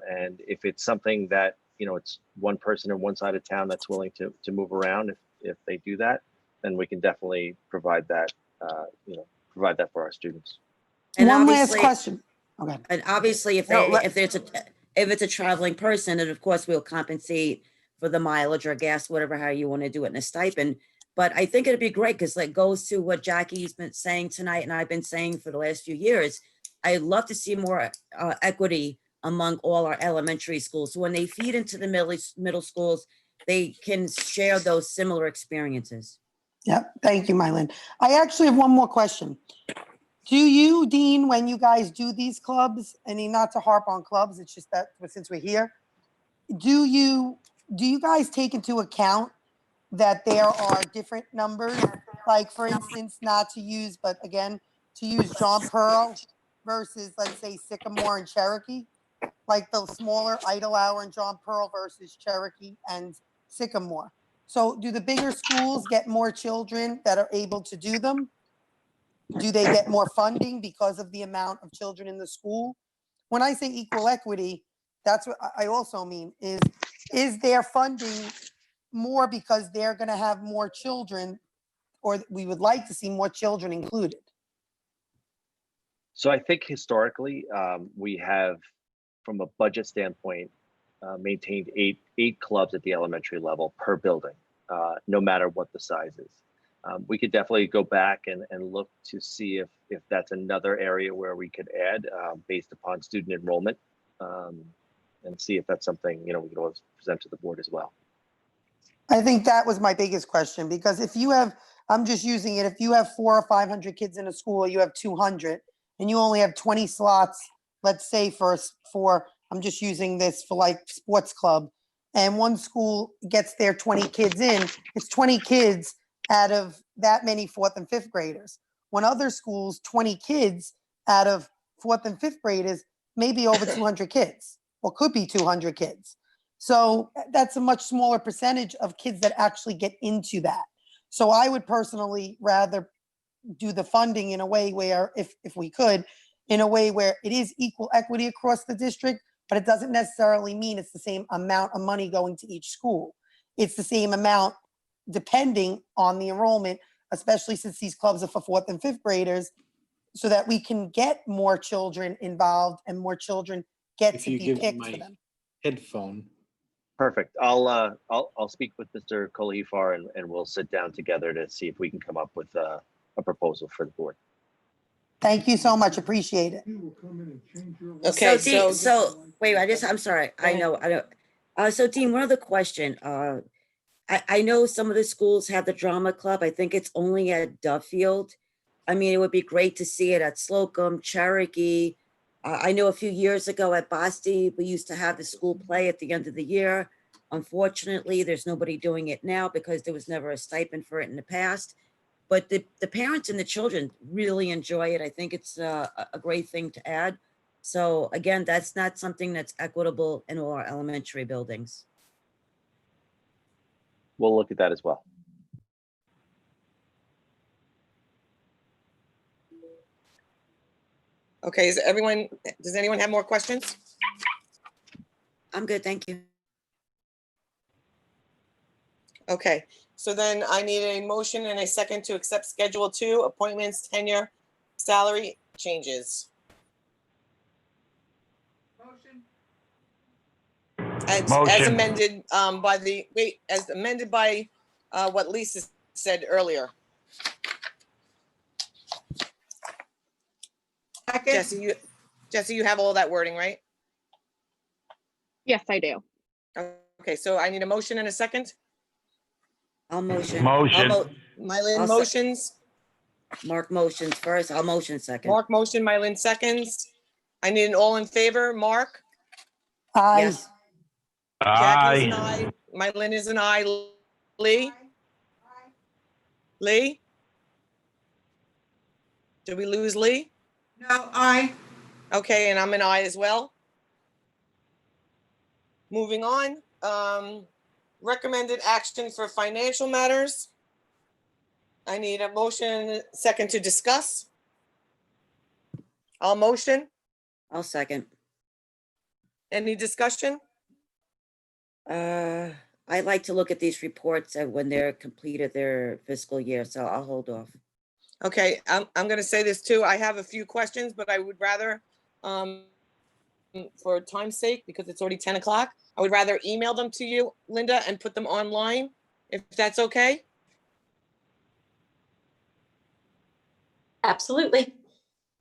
And if it's something that, it's one person in one side of town that's willing to move around, if they do that, then we can definitely provide that, for our students. And One last obviously- question. Okay. And obviously, if it's a traveling person, and of course we'll compensate for the mileage or gas, whatever, how you want to do it in a stipend. But I think it'd be great because it goes to what Jackie's been saying tonight, and I've been saying for the last few years. I'd love to see more equity among all our elementary schools. So when they feed into the middle schools, they can share those similar experiences. Yeah, thank you, Mylin. I actually have one more question. Do you, Dean, when you guys do these clubs, I mean, not to harp on clubs, it's just that since we're here, do you guys take into account that there are different numbers? Like, for instance, not to use, but again, to use John Pearl versus, let's say, Sycamore and Cherokee? Like the smaller Idle Hour and John Pearl versus Cherokee and Sycamore. So do the bigger schools get more children that are able to do them? Do they get more funding because of the amount of children in the school? When I say equal equity, that's what I also mean is their funding more because they're going to have more children, or we would like to see more children included? So I think historically, we have, from a budget standpoint, maintained eight clubs at the elementary level per building, no matter what the size is. We could definitely go back and look to see if that's another area where we could add based upon student enrollment, and see if that's something, we could always present to the board as well. I think that was my biggest question, because if you have, I'm just using it, if you have 400 or 500 kids in a school, you have 200, and you only have 20 slots, let's say for, I'm just using this for like sports club, and one school gets their 20 kids in, it's 20 kids out of that many fourth and fifth graders. When other schools, 20 kids out of fourth and fifth graders, maybe over 200 kids, or could be 200 kids. So that's a much smaller percentage of kids that actually get into that. So I would personally rather do the funding in a way where, if we could, in a way where it is equal equity across the district, but it doesn't necessarily mean it's the same amount of money going to each school. It's the same amount depending on the enrollment, especially since these clubs are for fourth and fifth graders, so that we can get more children involved and more children get If to you be give me picked for my them. headphone. Perfect. I'll speak with Mr. Kalifar and we'll sit down together to see if we can come up with a proposal for the board. Thank you so much. Appreciate it. Okay, So wait, I'm sorry. I know. So Dean, one other question. I know some of the schools have the drama club. I think it's only at Duffield. I mean, it would be great to see it at Slocum, Cherokee. I know a few years ago at Boston, we used to have the school play at the end of the year. Unfortunately, there's nobody doing it now because there was never a stipend for it in the past. But the parents and the children really enjoy it. I think it's a great thing to add. So again, that's not something that's equitable in all our elementary buildings. We'll look at that as well. okay, does anyone have more questions? I'm good, thank you. Okay, so then I need a motion and a second to accept Schedule 2, appointments, tenure, salary changes. As Motion. amended as amended by what Lisa said earlier. Jesse, you have all that wording, right? Yes, I do. Okay, so I need a motion and a second. I'll motion. Motion. Mylin I'll motions. Mark motions first, I'll motion second. Mark motion, Mylin seconds. I need an all in favor. Mark? Aye. Yes. Jackie's an Aye. aye. Mylin is an aye. Lee? Lee? Did we lose Lee? No, aye. Okay, and I'm an aye as well. Moving on, recommended action for financial matters. I need a motion, second to discuss. I'll motion. I'll second. Any discussion? I like to look at these reports when they're completed their fiscal year, so I'll hold off. Okay, I'm gonna say this too. I have a few questions, but I would rather, for time's sake, because it's already 10 o'clock, I would rather email them to you, Linda, and put them online, if that's okay. Absolutely.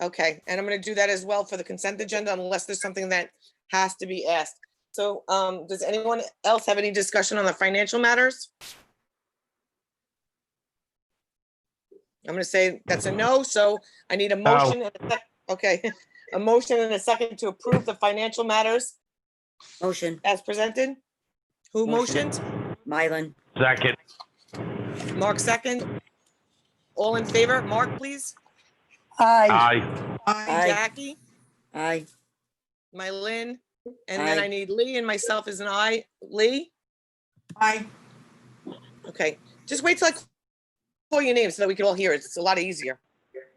Okay, and I'm gonna do that as well for the consent agenda unless there's something that has to be asked. So, does anyone else have any discussion on the financial matters? I'm gonna say that's a no, so I need a motion and a okay, a motion and a second to approve the financial matters Motion, as presented. Who Motion. motioned? Mylan, Second. Mark second. All in favor? Mark, please. Aye. Aye. Aye. Jackie, aye. Mylin, and then Aye. I need Lee and myself as an aye. Lee? Aye. Okay, just wait till I call your name so that we can all hear it. It's a lot easier.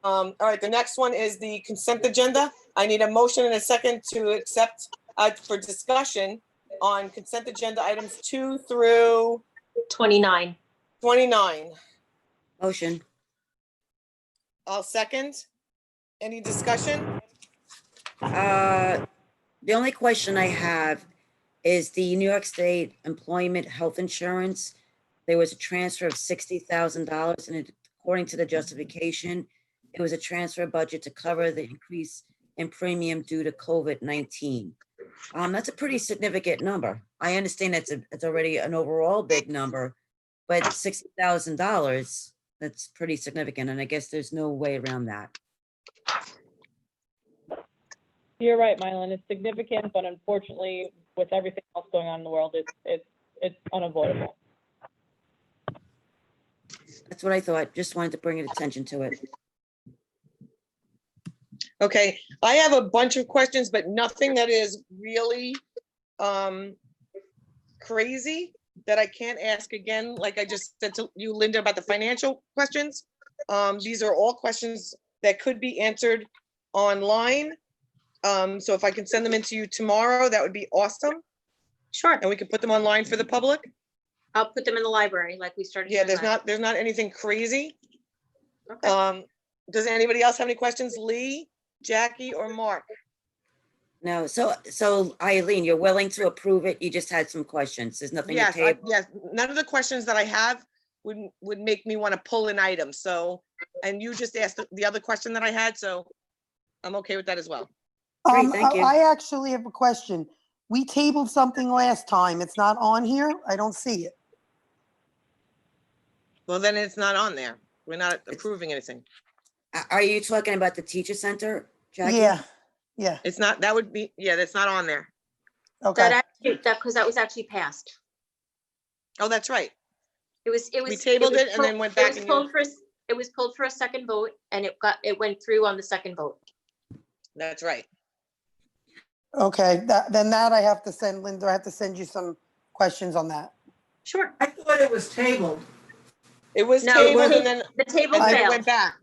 All right, the next one is the consent agenda. I need a motion and a second to accept for discussion on consent agenda items 2 through 29. 29. Motion, I'll second. Any discussion? the only question I have is the New York State Employment Health Insurance. There was a transfer of $60,000, and according to the justification, it was a transfer budget to cover the increase in premium due to COVID-19. That's a pretty significant number. I understand it's already an overall big number, but $60,000, that's pretty significant, and I guess there's no way around that. You're right, Mylan. It's significant, but unfortunately, with everything else going on in the world, it's unavoidable. That's what I thought. Just wanted to bring attention to it. Okay, I have a bunch of questions, but nothing that is really crazy that I can't ask again, like I just said to you, Linda, about the financial questions. These are all questions that could be answered online. So if I can send them into you tomorrow, that would be awesome. Sure, And we can put them online for the public. I'll put them in the library like we started. Yeah, doing last. there's not anything crazy. Okay. Does anybody else have any questions? Lee, Jackie, or Mark? No, so Eileen, you're willing to approve it? You just had some questions. There's nothing to Yes, table. yes. None of the questions that I have would make me want to pull an item. So, and you just asked the other question that I had, so I'm okay with that as well. Great, thank you. I actually have a question. We tabled something last time. It's not on here. I don't see it. Well, then it's not on there. We're not approving anything. Are you talking about the teacher center, Jackie? Yeah. It's not, that would be, yeah, that's not on there. Okay. Because that was actually passed. Oh, that's right. It was. We tabled it and then went back and It was pulled for a second vote and it went through on the second vote. That's right. Okay, then I have to send Linda, I have to send you some questions on that. Sure. I thought it was tabled. It was No, tabled and then the table it failed. went back.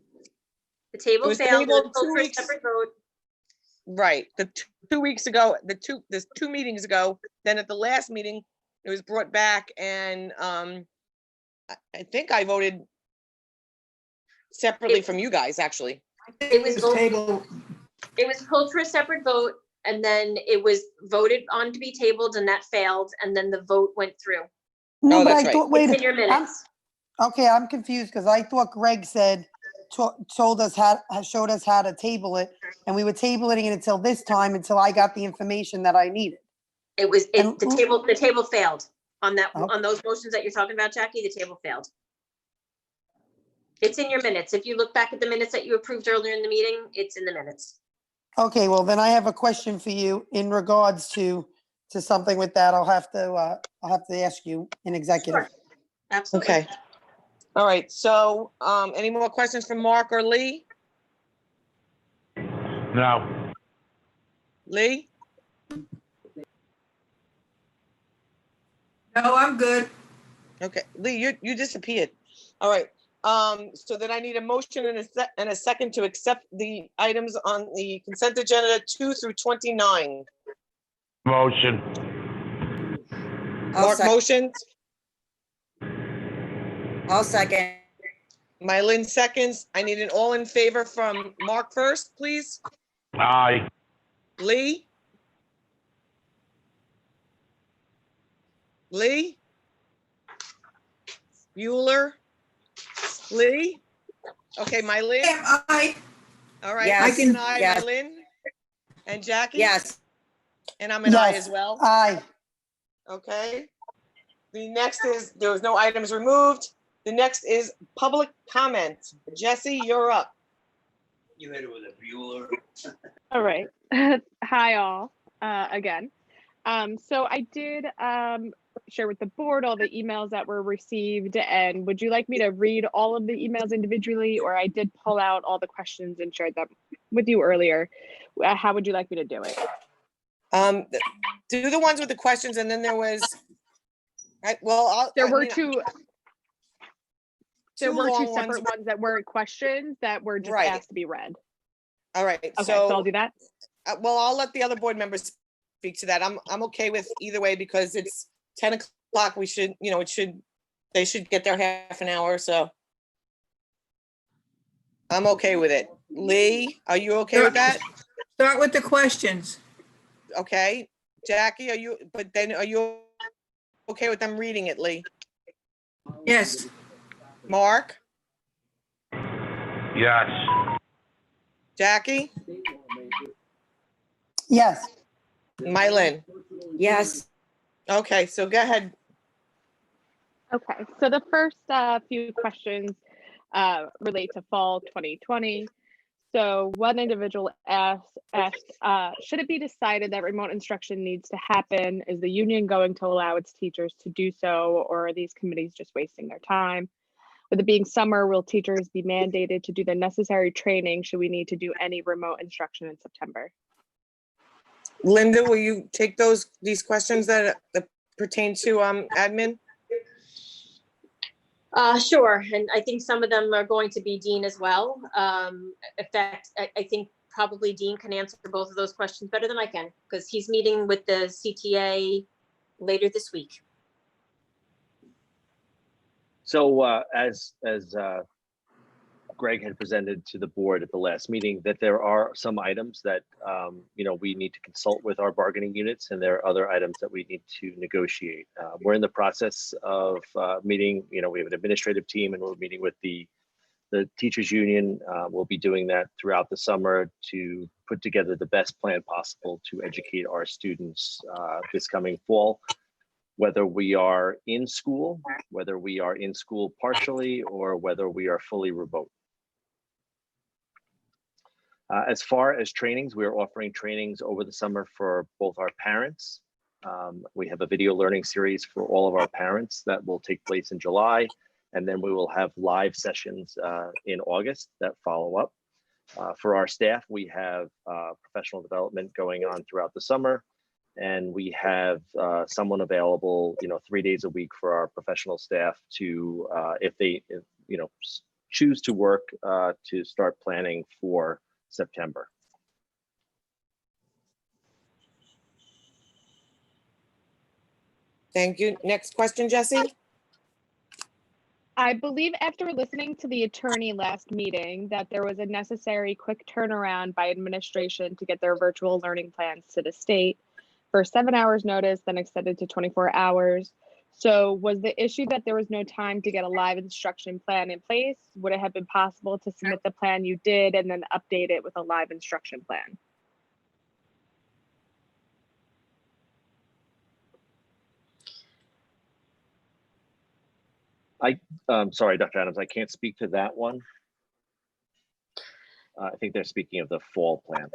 The table was failed. It was tabled pulled 2 for a weeks. separate vote. Right, the 2 weeks ago, there's 2 meetings ago, then at the last meeting, it was brought back and I think I voted separately from you guys, actually. It was voted. Tabled. It was pulled for a separate vote and then it was voted on to be tabled and that failed and then the vote went through. No, but that's I right. thought, wait, It's in your minutes. okay, I'm confused because I thought Greg said, showed us how to table it, and we were tabling it until this time, until I got the information that I needed. The table failed on that, Okay. on those motions that you're talking about, Jackie, the table failed. It's in your minutes. If you look back at the minutes that you approved earlier in the meeting, it's in the minutes. Okay, well, then I have a question for you in regards to something with that. I'll have to ask you in executive. Sure. Absolutely. Okay. All right, so any more questions from Mark or Lee? No. Lee? No, I'm good. Okay, Lee, you disappeared. All right, so then I need a motion and a second to accept the items on the consent agenda 2 through 29. Motion. Mark motions, I'll second. Mylin seconds. I need an all in favor from Mark first, please. Aye. Lee? Lee? Bueller? Lee? Okay, Mylin? Aye. All right, Yes. I can, aye, Yes. Mylin? And Jackie? Yes, And I'm an aye Yes. as well. Aye. Okay. The next is, there was no items removed. The next is public comment. Jesse, you're up. You hit it with a Bueller. All right. Hi, all, again. So I did share with the board all the emails that were received. And would you like me to read all of the emails individually, or I did pull out all the questions and shared them with you earlier? How would you like me to do it? Do the ones with the questions, and then there was, There were two long separate ones that weren't questions that were just Right. asked to be read. All right, Okay, so I'll do that. well, I'll let the other board members speak to that. I'm okay with either way because it's 10 o'clock. We should, they should get their half an hour, so. I'm okay with it. Lee, are you okay with that? Start with the questions. Okay. Jackie, are you okay with them reading it, Lee? Yes. Mark? Yes. Jackie? Yes. Mylin? yes, Okay, so go ahead. Okay, so the first few questions relate to fall 2020. So one individual asked, should it be decided that remote instruction needs to happen? Is the union going to allow its teachers to do so, or are these committees just wasting their time? With it being summer, will teachers be mandated to do the necessary training should we need to do any remote instruction in September? Linda, will you take these questions that pertain to admin? Sure, and I think some of them are going to be Dean as well. In fact, I think probably Dean can answer both of those questions better than I can, because he's meeting with the CTA later this week. So as Greg had presented to the board at the last meeting, that there are some items that we need to consult with our bargaining units, and there are other items that we need to negotiate. We're in the process of meeting. We have an administrative team, and we're meeting with the teachers union. We'll be doing that throughout the summer to put together the best plan possible to educate our students this coming fall, whether we are in school, whether we are in school partially, or whether we are fully remote. As far as trainings, we are offering trainings over the summer for both our parents. We have a video learning series for all of our parents that will take place in July, and then we will have live sessions in August that follow up. For our staff, we have professional development going on throughout the summer, and we have someone available, 3 days a week for our professional staff to, if they choose to work, to start planning for September. Thank you. Next question, Jesse. I believe after listening to the attorney last meeting that there was a necessary quick turnaround by administration to get their virtual learning plans to the state for 7 hours notice, then extended to 24 hours. So was the issue that there was no time to get a live instruction plan in place? Would it have been possible to submit the plan you did and then update it with a live instruction plan? Sorry, Dr. Adams, I can't speak to that one. I think they're speaking of the fall plan,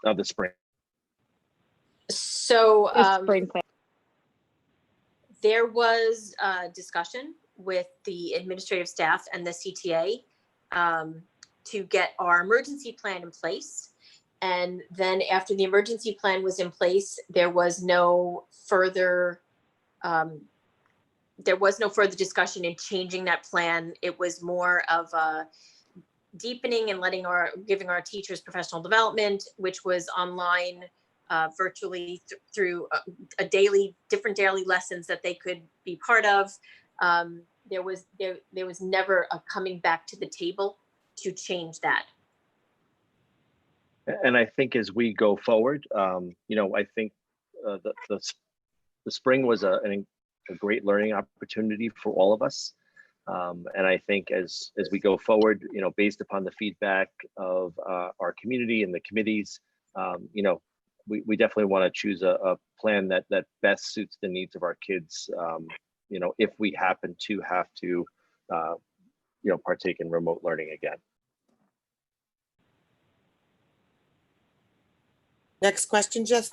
of the spring. So The spring plan. there was a discussion with the administrative staff and the CTA to get our emergency plan in place. And then after the emergency plan was in place, there was no further discussion in changing that plan. It was more of a deepening and giving our teachers professional development, which was online virtually through different daily lessons that they could be part of. There was never a coming back to the table to change that. And I think as we go forward, I think the spring was a great learning opportunity for all of us. And I think as we go forward, based upon the feedback of our community and the committees, we definitely want to choose a plan that best suits the needs of our kids. If we happen to have to, partake in remote learning again. Next question, Jesse.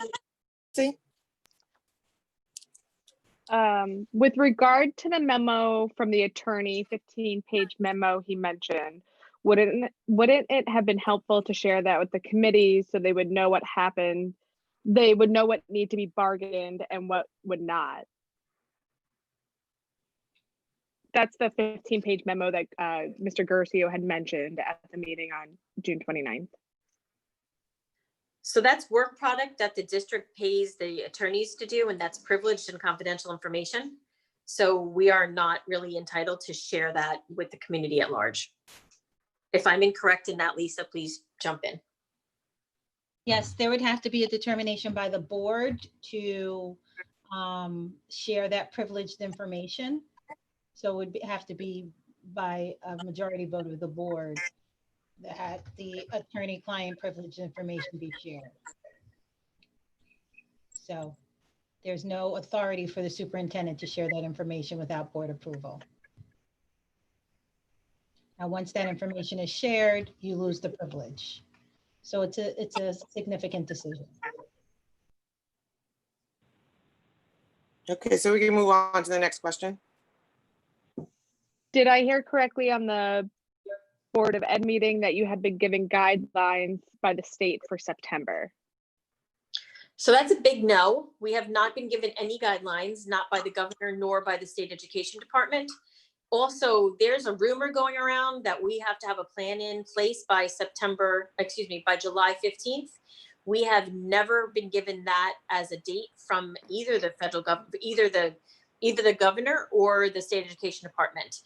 With regard to the memo from the attorney, 15-page memo he mentioned, wouldn't it have been helpful to share that with the committees so they would know what happened? They would know what need to be bargained and what would not. That's the 15-page memo that Mr. Guercio had mentioned at the meeting on June 29th. So that's work product that the district pays the attorneys to do, and that's privileged and confidential information. So we are not really entitled to share that with the community at large. If I'm incorrect in that, Lisa, please jump in. Yes, there would have to be a determination by the board to share that privileged information. So it would have to be by a majority vote of the board that the attorney-client privileged information be shared. So there's no authority for the superintendent to share that information without board approval. And once that information is shared, you lose the privilege. So it's a significant decision. Okay, so we can move on to the next question. Did I hear correctly on the Board of Ed meeting that you had been given guidelines by the state for September? So that's a big no. We have not been given any guidelines, not by the governor nor by the state education department. Also, there's a rumor going around that we have to have a plan in place by by July 15th. We have never been given that as a date from either the federal government, either the governor or the state education department.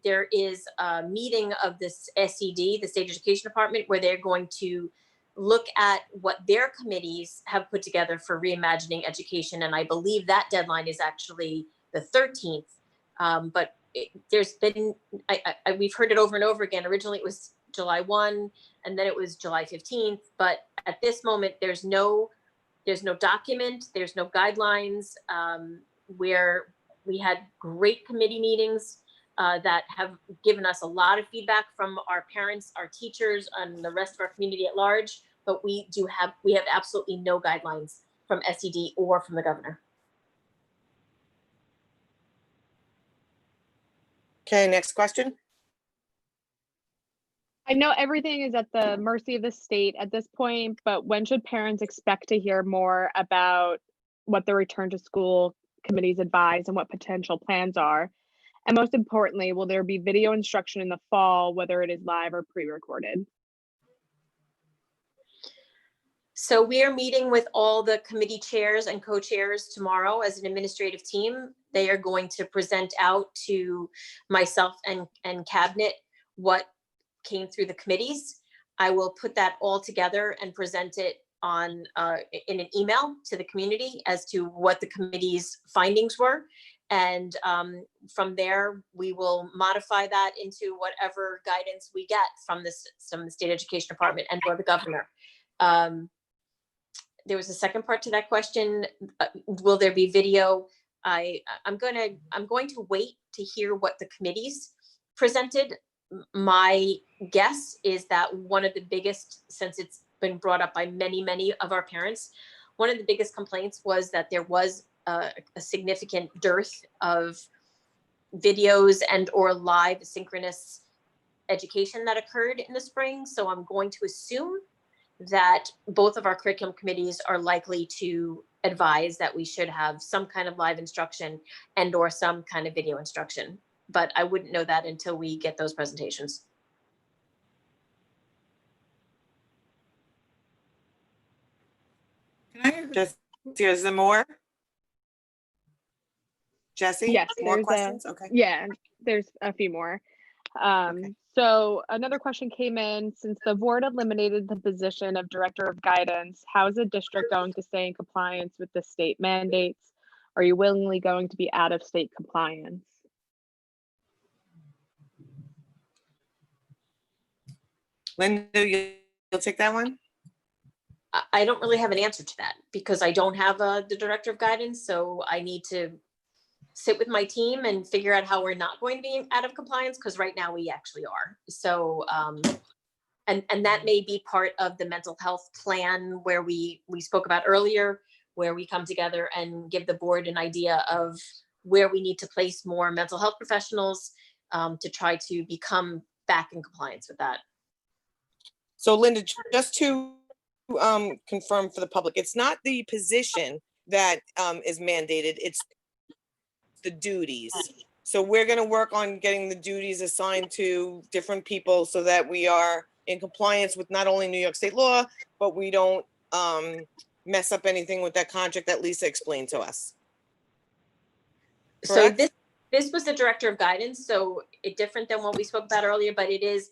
There is a meeting of this SED, the state education department, where they're going to look at what their committees have put together for reimagining education. And I believe that deadline is actually the 13th. But there's been, we've heard it over and over again. Originally it was July 1 and then it was July 15th. But at this moment, there's no document, there's no guidelines, where we had great committee meetings that have given us a lot of feedback from our parents, our teachers, and the rest of our community at large. But we have absolutely no guidelines from SED or from the governor. Okay, next question. I know everything is at the mercy of the state at this point, but when should parents expect to hear more about what the return to school committees advise and what potential plans are? And most importantly, will there be video instruction in the fall, whether it is live or pre-recorded? So we are meeting with all the committee chairs and co-chairs tomorrow as an administrative team. They are going to present out to myself and cabinet what came through the committees. I will put that all together and present it on in an email to the community as to what the committee's findings were. And from there, we will modify that into whatever guidance we get from the state education department and or the governor. There was a second part to that question. Will there be video? I'm going to wait to hear what the committees presented. My guess is that one of the biggest, since it's been brought up by many of our parents, one of the biggest complaints was that there was a significant dearth of videos and or live synchronous education that occurred in the spring. So I'm going to assume that both of our curriculum committees are likely to advise that we should have some kind of live instruction and or some kind of video instruction. But I wouldn't know that until we get those presentations. Just, is there more? Jesse? Yes, More questions? Okay. Yeah, there's a few more. So another question came in: since the board eliminated the position of director of guidance, how is the district going to stay in compliance with the state mandates? Are you willingly going to be out of state compliance? Linda, you'll take that one? I don't really have an answer to that because I don't have the director of guidance. So I need to sit with my team and figure out how we're not going to be out of compliance, because right now we actually are. So and that may be part of the mental health plan where we spoke about earlier, where we come together and give the board an idea of where we need to place more mental health professionals to try to become back in compliance with that. So Linda, just to confirm for the public, it's not the position that is mandated, it's the duties. So we're going to work on getting the duties assigned to different people so that we are in compliance with not only New York State law, but we don't mess up anything with that contract that Lisa explained to us. Correct? So this was the director of guidance, so it's different than what we spoke about earlier, but it is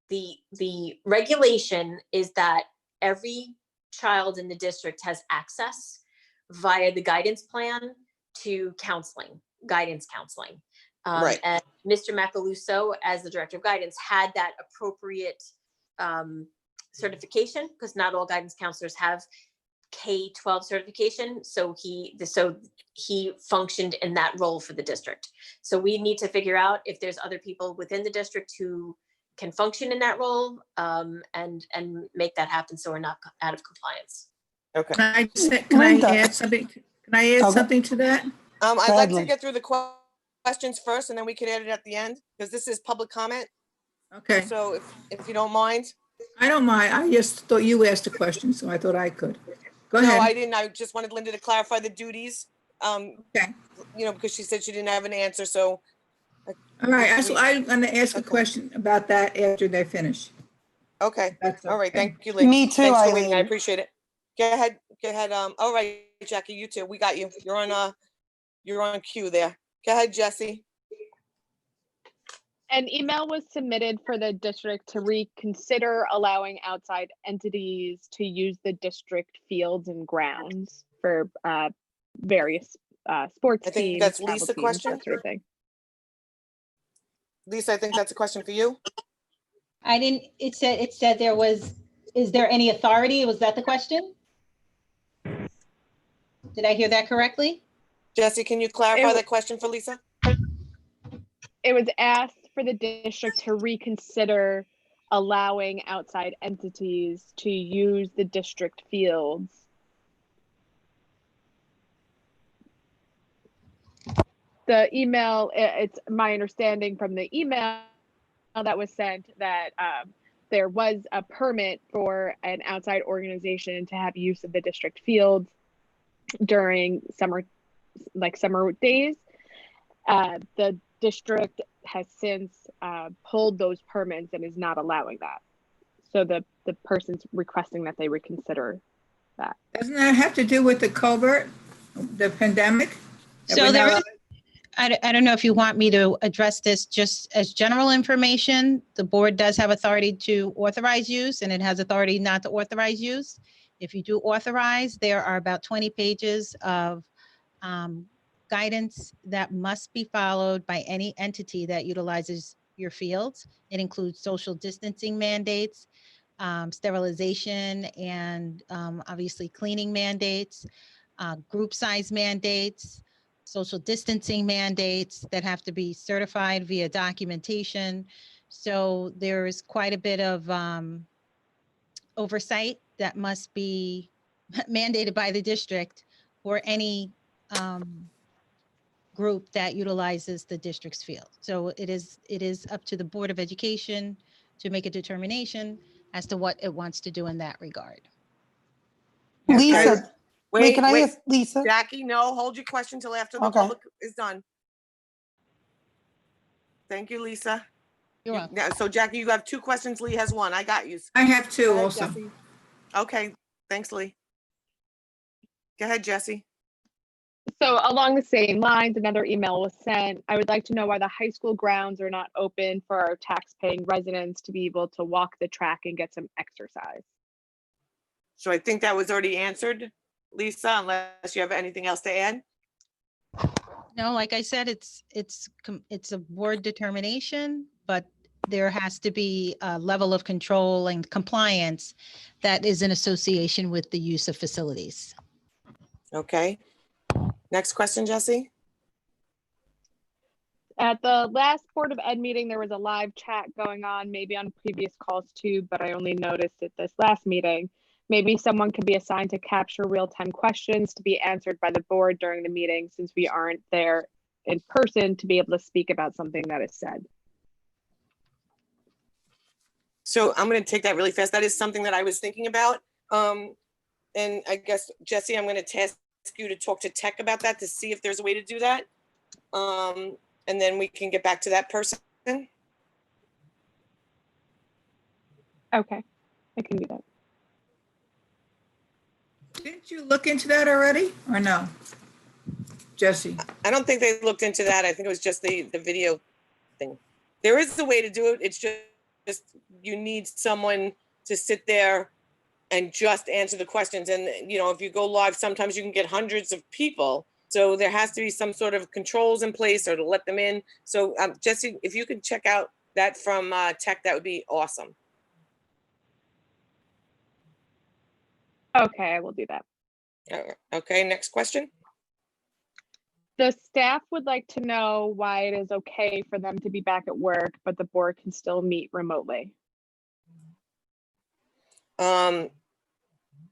the regulation is that every child in the district has access via the guidance plan to counseling, guidance counseling. Right. And Mr. Macaluso, as the director of guidance, had that appropriate certification, because not all guidance counselors have K-12 certification. So he functioned in that role for the district. So we need to figure out if there's other people within the district who can function in that role, and make that happen so we're not out of compliance. Okay. Can I Linda. add something? Can I add Okay. something to that? I'd like to Gladly. get through the questions first and then we can add it at the end because this is public comment. Okay, So if you don't mind. I don't mind. I just thought you asked a question, so I thought I could. Go No, I ahead. didn't. I just wanted Linda to clarify the duties. Okay. Because she said she didn't have an answer, so. All right, so I'm gonna ask a Okay. question about that after they finish. Okay, That's all right, okay. thank you, Lee. Me too, Thanks for waiting, I Eileen. appreciate it. Go ahead, all right, Jackie, you too, we got you. You're on cue there. Go ahead, Jesse. An email was submitted for the district to reconsider allowing outside entities to use the district fields and grounds for various sports I think teams, that's travel Lisa teams, question. that sort of thing. Lisa, I think that's a question for you. I didn't, it said there was, is there any authority? Was that the question? Did I hear that correctly? Jesse, can you clarify that question for Lisa? It was asked for the district to reconsider allowing outside entities to use the district fields. The email, it's my understanding from the email that was sent that there was a permit for an outside organization to have use of the district fields during summer days. The district has since pulled those permits and is not allowing that. So the person's requesting that they reconsider that. Doesn't that have to do with the culvert, the pandemic? That So we're there not- is, I don't know if you want me to address this just as general information. The board does have authority to authorize use and it has authority not to authorize use. If you do authorize, there are about 20 pages of guidance that must be followed by any entity that utilizes your fields. It includes social distancing mandates, sterilization, and obviously cleaning mandates, group size mandates, social distancing mandates that have to be certified via documentation. So there's quite a bit of oversight that must be mandated by the district for any group that utilizes the district's field. So it is up to the Board of Education to make a determination as to what it wants to do in that regard. Lisa, wait, can I ask Lisa? Jackie, no, hold your question till after the Okay. public is done. Thank you, Lisa. You're welcome. Yeah, so Jackie, you have two questions, Lee has one, I got you. I have two Go ahead, also. Jesse. Okay, thanks, Lee. Go ahead, Jesse. So along the same lines, another email was sent. I would like to know why the high school grounds are not open for our tax-paying residents to be able to walk the track and get some exercise. So I think that was already answered, Lisa, unless you have anything else to add. No, like I said, it's a board determination, but there has to be a level of control and compliance that is in association with the use of facilities. Okay. Next question, Jesse. At the last Board of Ed meeting, there was a live chat going on, maybe on previous calls too, but I only noticed at this last meeting. Maybe someone could be assigned to capture real-time questions to be answered by the board during the meeting, since we aren't there in person to be able to speak about something that is said. So I'm going to take that really fast. That is something that I was thinking about. And I guess, Jesse, I'm going to task you to talk to tech about that to see if there's a way to do that. And then we can get back to that person. Okay, I can do that. Didn't you look into that already or no? Jesse? I don't think they looked into that. I think it was just the video thing. There is a way to do it. It's just you need someone to sit there and just answer the questions. And, if you go live, sometimes you can get hundreds of people. So there has to be some sort of controls in place or to let them in. So Jesse, if you could check out that from tech, that would be awesome. Okay, I will do that. Okay, next question. The staff would like to know why it is okay for them to be back at work, but the board can still meet remotely.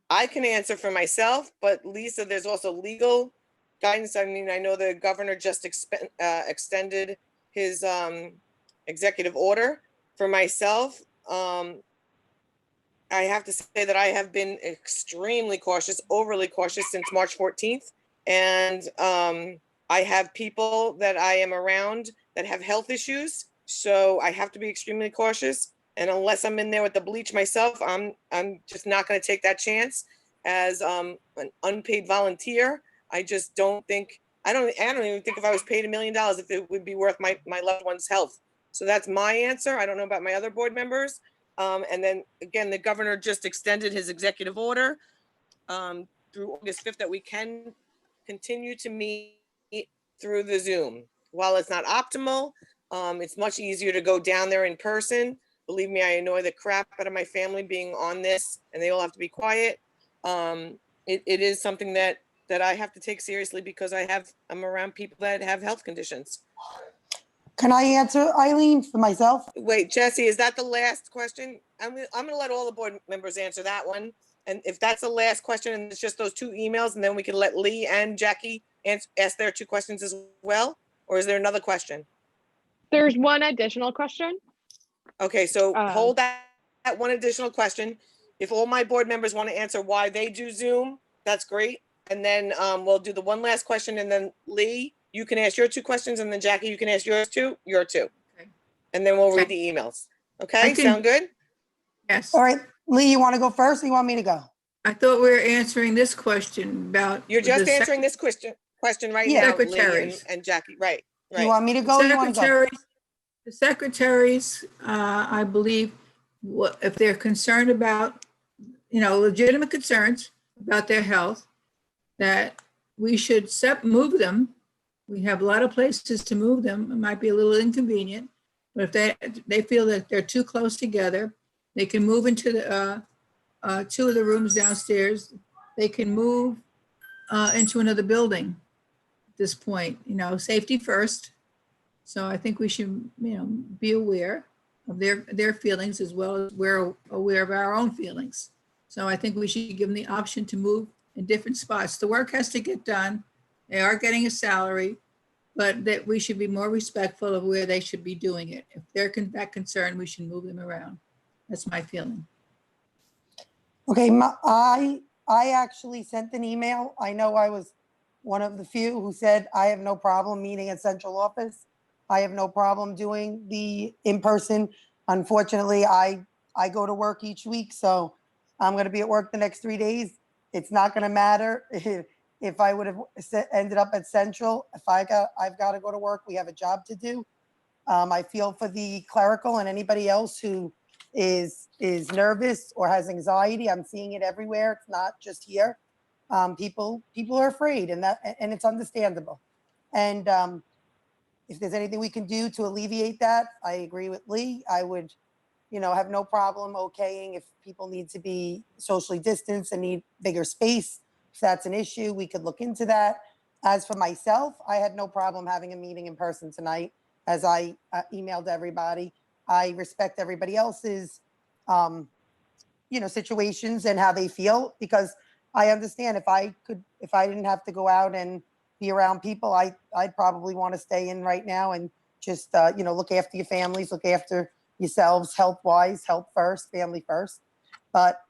I can answer for myself, but Lisa, there's also legal guidance. I mean, I know the governor just extended his executive order. For myself, I have to say that I have been extremely cautious, overly cautious since March 14th. And I have people that I am around that have health issues. So I have to be extremely cautious. And unless I'm in there with the bleach myself, I'm just not going to take that chance as an unpaid volunteer. I just don't think, I don't even think if I was paid $1 million, if it would be worth my loved one's health. So that's my answer. I don't know about my other board members. And then again, the governor just extended his executive order through August 5th that we can continue to meet through the Zoom. While it's not optimal, it's much easier to go down there in person. Believe me, I annoy the crap out of my family being on this, and they all have to be quiet. It is something that I have to take seriously because I'm around people that have health conditions. Can I answer, Eileen, for myself? Wait, Jesse, is that the last question? I'm going to let all the board members answer that one. And if that's the last question and it's just those 2 emails, and then we can let Lee and Jackie ask their 2 questions as well? Or is there another question? There's one additional question. Okay, so hold that one additional question. If all my board members want to answer why they do Zoom, that's great. And then we'll do the one last question, and then Lee, you can ask your 2 questions, and then Jackie, you can ask your 2. Okay. And then we'll read the emails. Okay, sound good? Yes. All right, Lee, you want to go first or you want me to go? I thought we were answering this question about. You're just the answering this question right Yeah. now, Lee Secretaries. and Jackie, right? You want me to go or you want to go? The secretaries, I believe, if they're concerned about, legitimate concerns about their health, that we should move them. We have a lot of places to move them. It might be a little inconvenient, but if they feel that they're too close together, they can move into the 2 of the rooms downstairs. They can move into another building at this point, safety first. So I think we should, be aware of their feelings as well as we're aware of our own feelings. So I think we should give them the option to move in different spots. The work has to get done. They are getting a salary, but that we should be more respectful of where they should be doing it. If they're that concerned, we should move them around. That's my feeling. Okay, I actually sent an email. I know I was one of the few who said I have no problem meeting at central office. I have no problem doing the in-person. Unfortunately, I go to work each week, so I'm going to be at work the next 3 days. It's not going to matter if I would have ended up at central. If I've got to go to work, we have a job to do. I feel for the clerical and anybody else who is nervous or has anxiety. I'm seeing it everywhere. It's not just here. People are afraid, and it's understandable. And if there's anything we can do to alleviate that, I agree with Lee. I would, have no problem okaying if people need to be socially distanced and need bigger space. If that's an issue, we could look into that. As for myself, I had no problem having a meeting in person tonight, as I emailed everybody. I respect everybody else's, situations and how they feel, because I understand if I didn't have to go out and be around people, I'd probably want to stay in right now and just, look after your families, look after yourselves, health-wise, health first, family first. But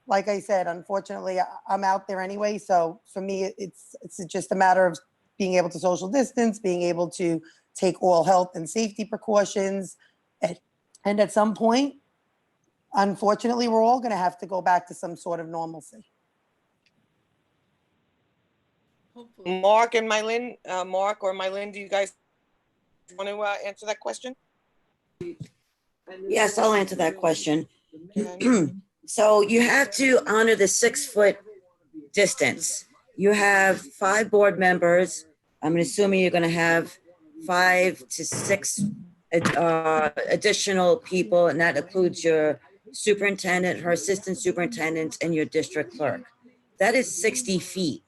like I said, unfortunately, I'm out there anyway. So for me, it's just a matter of being able to social distance, being able to take all health and safety precautions. And at some point, unfortunately, we're all going to have to go back to some sort of normalcy. Mark and Mylin, Mark or Mylin, do you guys want to answer that question? Yes, I'll answer that question. Okay. So you have to honor the 6-foot distance. You have 5 board members. I'm assuming you're going to have 5 to 6 additional people, and that includes your superintendent, her assistant superintendents, and your district clerk. that is 60 feet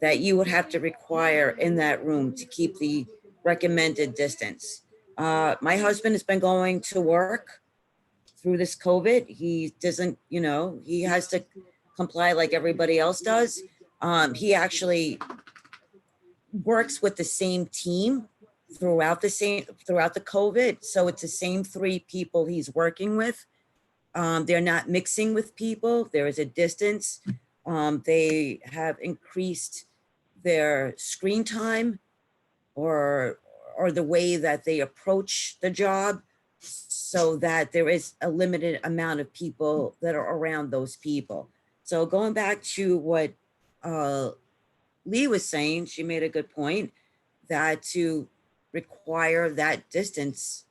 that you would have to require in that room to keep the recommended distance. My husband has been going to work through this COVID. He doesn't, he has to comply like everybody else does. He actually works with the same team throughout the COVID. So it's the same 3 people he's working with. They're not mixing with people. There is a distance. They have increased their screen time or the way that they approach the job so that there is a limited amount of people that are around those people. So going back to what Lee was saying, she made a good point that to require that distance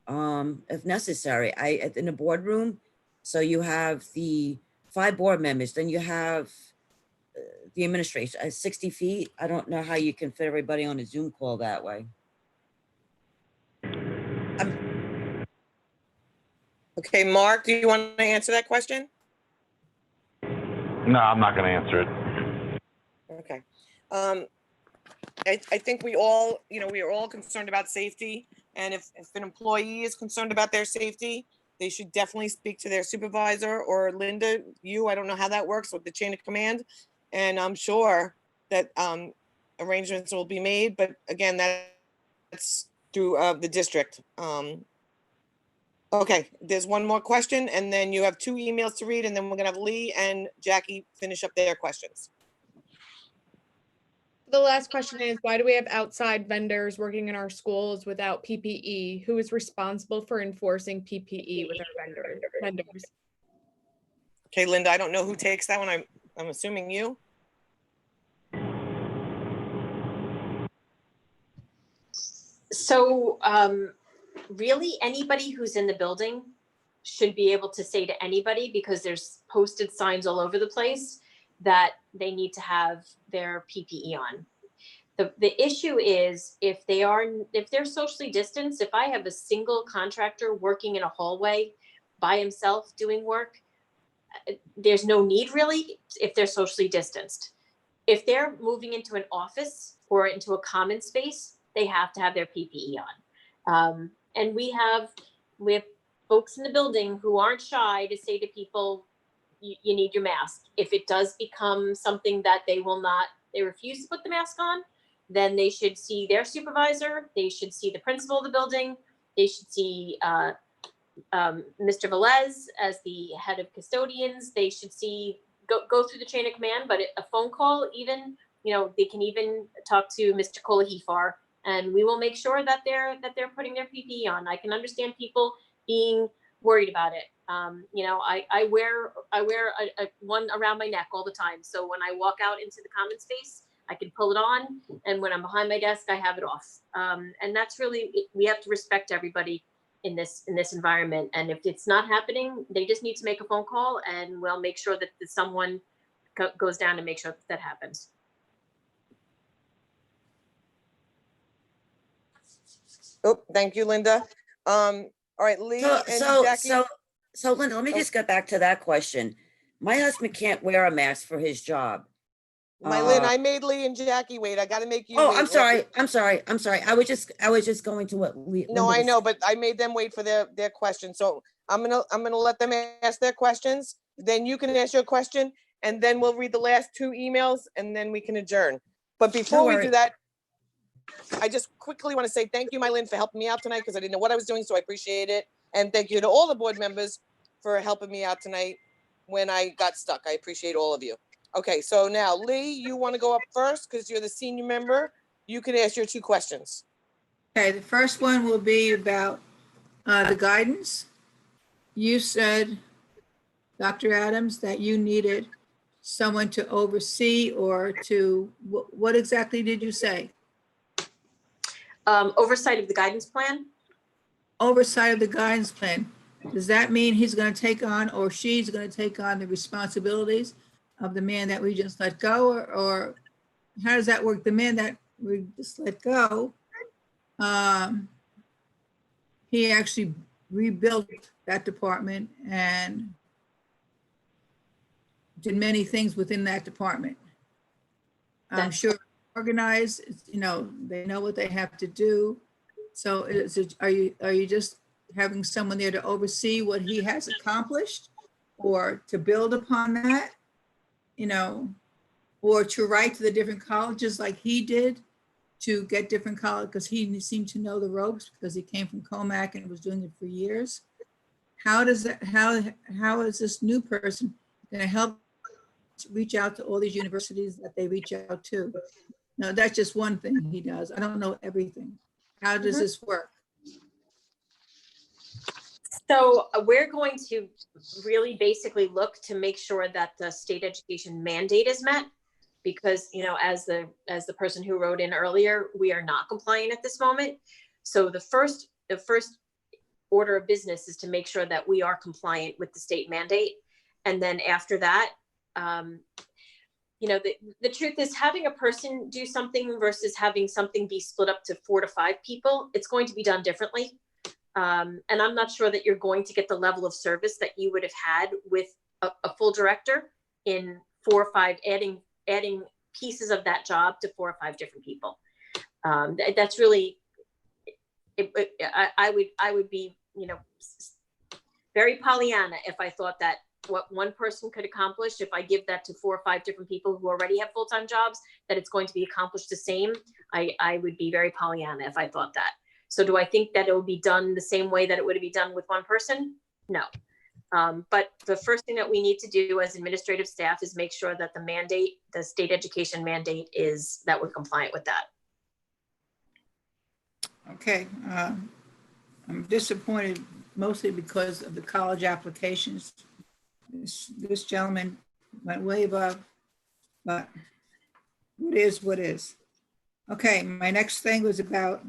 if necessary. In a boardroom, so you have the 5 board members, then you have the administration, 60 feet. I don't know how you can fit everybody on a Zoom call that way. Okay, Mark, do you want to answer that question? No, I'm not going to answer it. Okay. I think we all, we are all concerned about safety. And if an employee is concerned about their safety, they should definitely speak to their supervisor or Linda, I don't know how that works with the chain of command. And I'm sure that arrangements will be made. But again, that's through the district. Okay, there's one more question, and then you have 2 emails to read, and then we're gonna have Lee and Jackie finish up their questions. The last question is, why do we have outside vendors working in our schools without PPE? Who is responsible for enforcing PPE with our vendors? Okay, Linda, I don't know who takes that one. I'm assuming you. So really, anybody who's in the building should be able to say to anybody, because there's posted signs all over the place that they need to have their PPE on. The issue is if they're socially distanced, if I have a single contractor working in a hallway by himself doing work, there's no need really if they're socially distanced. If they're moving into an office or into a common space, they have to have their PPE on. And we have folks in the building who aren't shy to say to people, you need your mask. If it does become something that they refuse to put the mask on, then they should see their supervisor, they should see the principal of the building, they should see Mr. Velez as the head of custodians, they should go through the chain of command, but a phone call even, they can even talk to Mr. Kolahifar, and we will make sure that they're putting their PPE on. I can understand people being worried about it. I wear a one around my neck all the time. So when I walk out into the common space, I can pull it on, and when I'm behind my desk, I have it off. And that's really, we have to respect everybody in this environment. And if it's not happening, they just need to make a phone call, and we'll make sure that someone goes down and make sure that happens. Oh, thank you, Linda. All right, Lee and Jackie. So Linda, let me just get back to that question. My husband can't wear a mask for his job. Lynn, I made Lee and Jackie wait. I got to make you. Oh, wait. I'm sorry. I was just going to what Lee. No, I know, but I made them wait for their question. So I'm gonna let them ask their questions. Then you can ask your question, and then we'll read the last 2 emails, and then we can adjourn. But before we do that, I just quickly want to say thank you, Lynn, for helping me out tonight, because I didn't know what I was doing, so I appreciate it. And thank you to all the board members for helping me out tonight when I got stuck. I appreciate all of you. Okay, so now Lee, you want to go up first because you're the senior member. You can ask your 2 questions. Okay, the first one will be about the guidance. You said, Dr. Adams, that you needed someone to oversee or to, what exactly did you say? Oversight of the guidance plan. Oversight of the guidance plan. Does that mean he's going to take on, or she's going to take on, the responsibilities of the man that we just let go, or how does that work? The man that we just let go, he actually rebuilt that department, and did many things within that department. I'm That's- sure organized, you know, they know what they have to do. So are you just having someone there to oversee what he has accomplished or to build upon that, you know, or to write to the different colleges like he did to get different college, because he seemed to know the ropes because he came from Comac and was doing it for years. How does that, how is this new person going to help reach out to all these universities that they reach out to? No, that's just one thing he does. I don't know everything. How does this work? So we're going to really basically look to make sure that the state education mandate is met, because, you know, as the person who wrote in earlier, we are not compliant at this moment. So the first order of business is to make sure that we are compliant with the state mandate. And then after that, you know, the truth is, having a person do something versus having something be split up to 4 to 5 people, it's going to be done differently. And I'm not sure that you're going to get the level of service that you would have had with a full director in 4 or 5, adding pieces of that job to 4 or 5 different people. That's really, I would be, you know, very Pollyanna if I thought that what one person could accomplish, if I give that to 4 or 5 different people who already have full-time jobs, that it's going to be accomplished the same. I would be very Pollyanna if I thought that. So do I think that it will be done the same way that it would be done with one person? No. But the first thing that we need to do as administrative staff is make sure that the mandate, the state education mandate, is that we're compliant with that. Okay, I'm disappointed mostly because of the college applications. This gentleman went way above, but what is what is. Okay, my next thing was about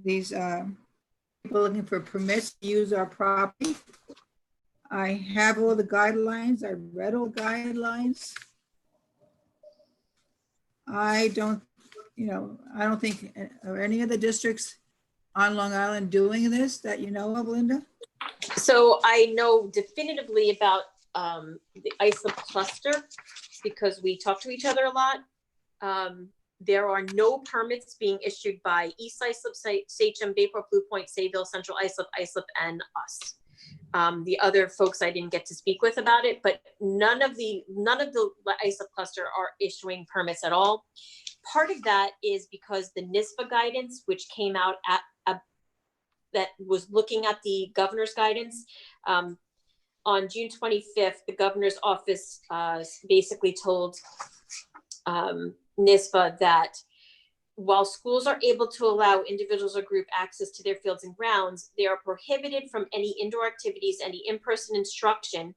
these people looking for permits to use our property. I have all the guidelines. I read all the guidelines. I don't think, are any of the districts on Long Island doing this that you know of, Linda? So I know definitively about the ISLIP cluster because we talk to each other a lot. There are no permits being issued by East ISLIP, Sachem, Bayport, Blue Point, Sayville, Central ISLIP, and us. The other folks I didn't get to speak with about it, but none of the ISLIP cluster are issuing permits at all. Part of that is because the NISBA guidance, which came out that was looking at the governor's guidance, on June 25th, the governor's office basically told NISBA that while schools are able to allow individuals or group access to their fields and grounds, they are prohibited from any indoor activities, any in-person instruction,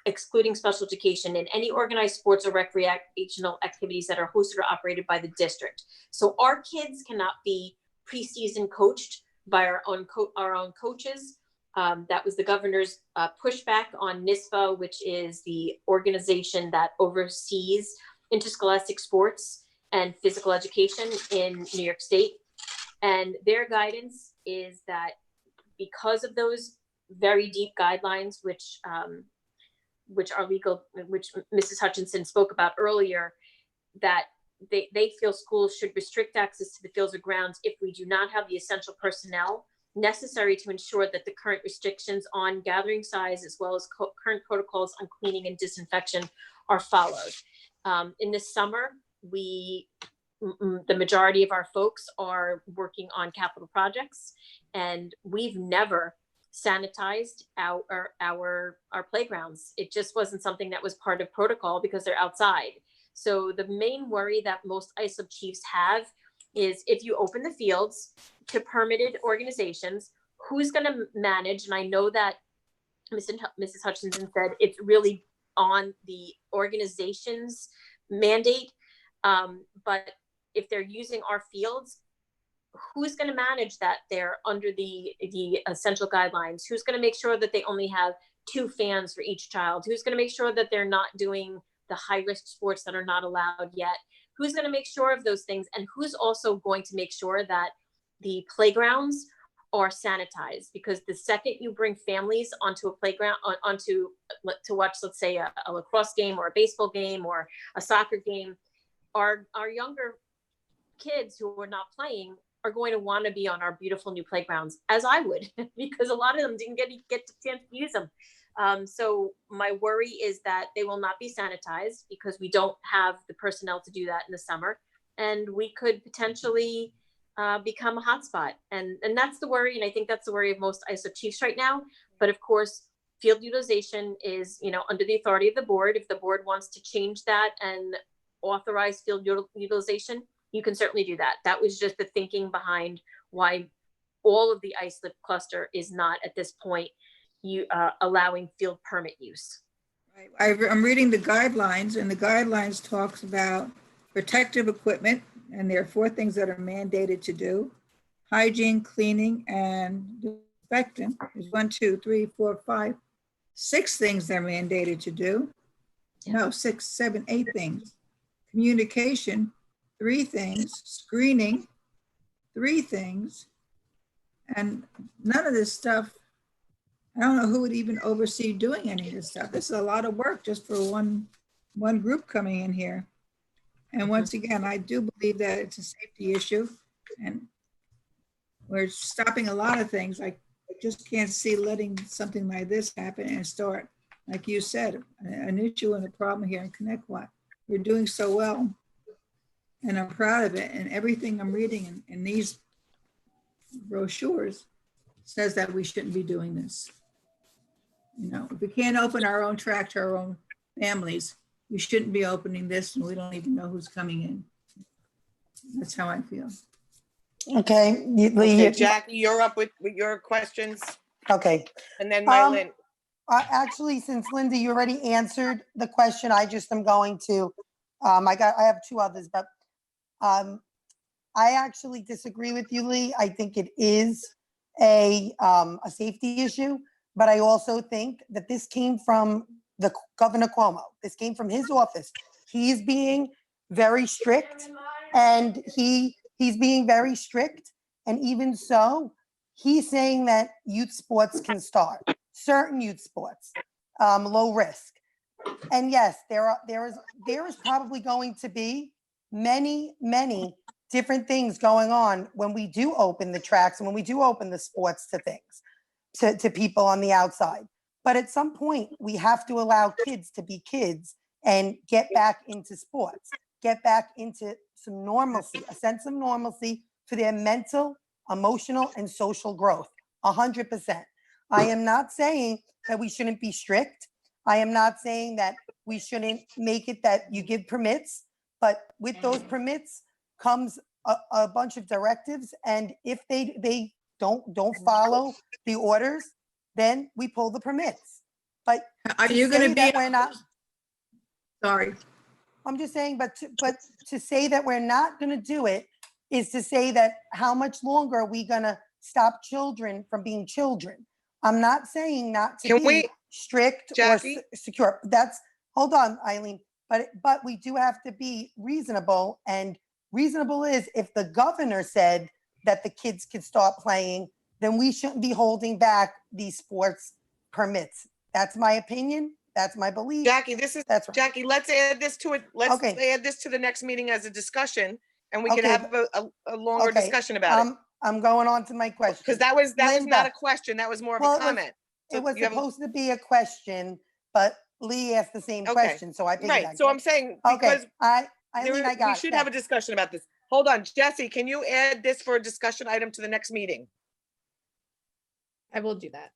excluding special education, and any organized sports or recreational activities that are hosted or operated by the district. So our kids cannot be preseason coached by our own coaches. That was the governor's pushback on NISBA, which is the organization that oversees interscholastic sports and physical education in New York State. And their guidance is that because of those very deep guidelines, which are legal, which Mrs. Hutchinson spoke about earlier, that they feel schools should restrict access to the fields or grounds if we do not have the essential personnel necessary to ensure that the current restrictions on gathering size as well as current protocols on cleaning and disinfection are followed. In this summer, the majority of our folks are working on capital projects, and we've never sanitized our playgrounds. It just wasn't something that was part of protocol because they're outside. So the main worry that most ISLIP chiefs have is if you open the fields to permitted organizations, who's going to manage? And I know that Mrs. Hutchinson said it's really on the organization's mandate. But if they're using our fields, who's going to manage that they're under the essential guidelines? Who's going to make sure that they only have 2 fans for each child? Who's going to make sure that they're not doing the high-risk sports that are not allowed yet? Who's going to make sure of those things? And who's also going to make sure that the playgrounds are sanitized, because the second you bring families onto a playground, to watch, let's say, a lacrosse game or a baseball game or a soccer game, our younger kids who are not playing are going to want to be on our beautiful new playgrounds, as I would, because a lot of them didn't get the chance to use them. So my worry is that they will not be sanitized, because we don't have the personnel to do that in the summer, and we could potentially become a hotspot. And that's the worry. And I think that's the worry of most ISO chiefs right now. But of course, field utilization is, under the authority of the board. If the board wants to change that and authorize field utilization, you can certainly do that. That was just the thinking behind why all of the iSlip cluster is not at this point allowing field permit use. I'm reading the guidelines, and the guidelines talks about protective equipment, and there are 4 things that are mandated to do: hygiene, cleaning, and disinfecting. There's 1, 2, 3, 4, 5, 6 things they're mandated to do. No, 6, 7, 8 things. Communication, 3 things. Screening, 3 things. And none of this stuff, I don't know who would even oversee doing any of this stuff. This is a lot of work just for one group coming in here. And once again, I do believe that it's a safety issue, and we're stopping a lot of things. I just can't see letting something like this happen and start, like you said, an issue and a problem here in Connecticut. We're doing so well, and I'm proud of it. And everything I'm reading in these brochures says that we shouldn't be doing this. If we can't open our own track to our own families, we shouldn't be opening this, and we don't even know who's coming in. That's how I feel. Okay. Okay, Jackie, you're up with your questions, Okay. and then Mylin. Actually, since Linda, you already answered the question, I just am going to, I have 2 others, but I actually disagree with you, Lee. I think it is a safety issue, but I also think that this came from the Governor Cuomo. This came from his office. He's being very strict, and he's being very strict. And even so, he's saying that youth sports can start, certain youth sports, low risk. And yes, there is probably going to be many different things going on when we do open the tracks and when we do open the sports to things, to people on the outside. But at some point, we have to allow kids to be kids and get back into sports, get back into some normalcy, a sense of normalcy for their mental, emotional, and social growth, 100%. I am not saying that we shouldn't be strict. I am not saying that we shouldn't make it that you give permits, but with those permits comes a bunch of directives. And if they don't follow the orders, then we pull the permits. But are you going to be? We're not. Sorry. I'm just saying, but to say that we're not going to do it is to say that how much longer are we going to stop children from being children? I'm not saying not to be strict Jackie? or secure. Hold on, Eileen. But we do have to be reasonable, and reasonable is if the governor said that the kids could start playing, then we shouldn't be holding back these sports permits. That's my opinion. That's my belief. Jackie, that's right. Jackie, let's add this to it. Let's add this to the next meeting as a discussion, and we can have a longer discussion about it. I'm going on to my question. Because that was not a question. That was more of a comment. It was supposed to be a question, but Lee asked the same question, so I piggybacked. Right. So I'm saying because Eileen, I got we should have a discussion about this. Hold on, Jesse, can you add this for a discussion item to the next meeting? I will do that.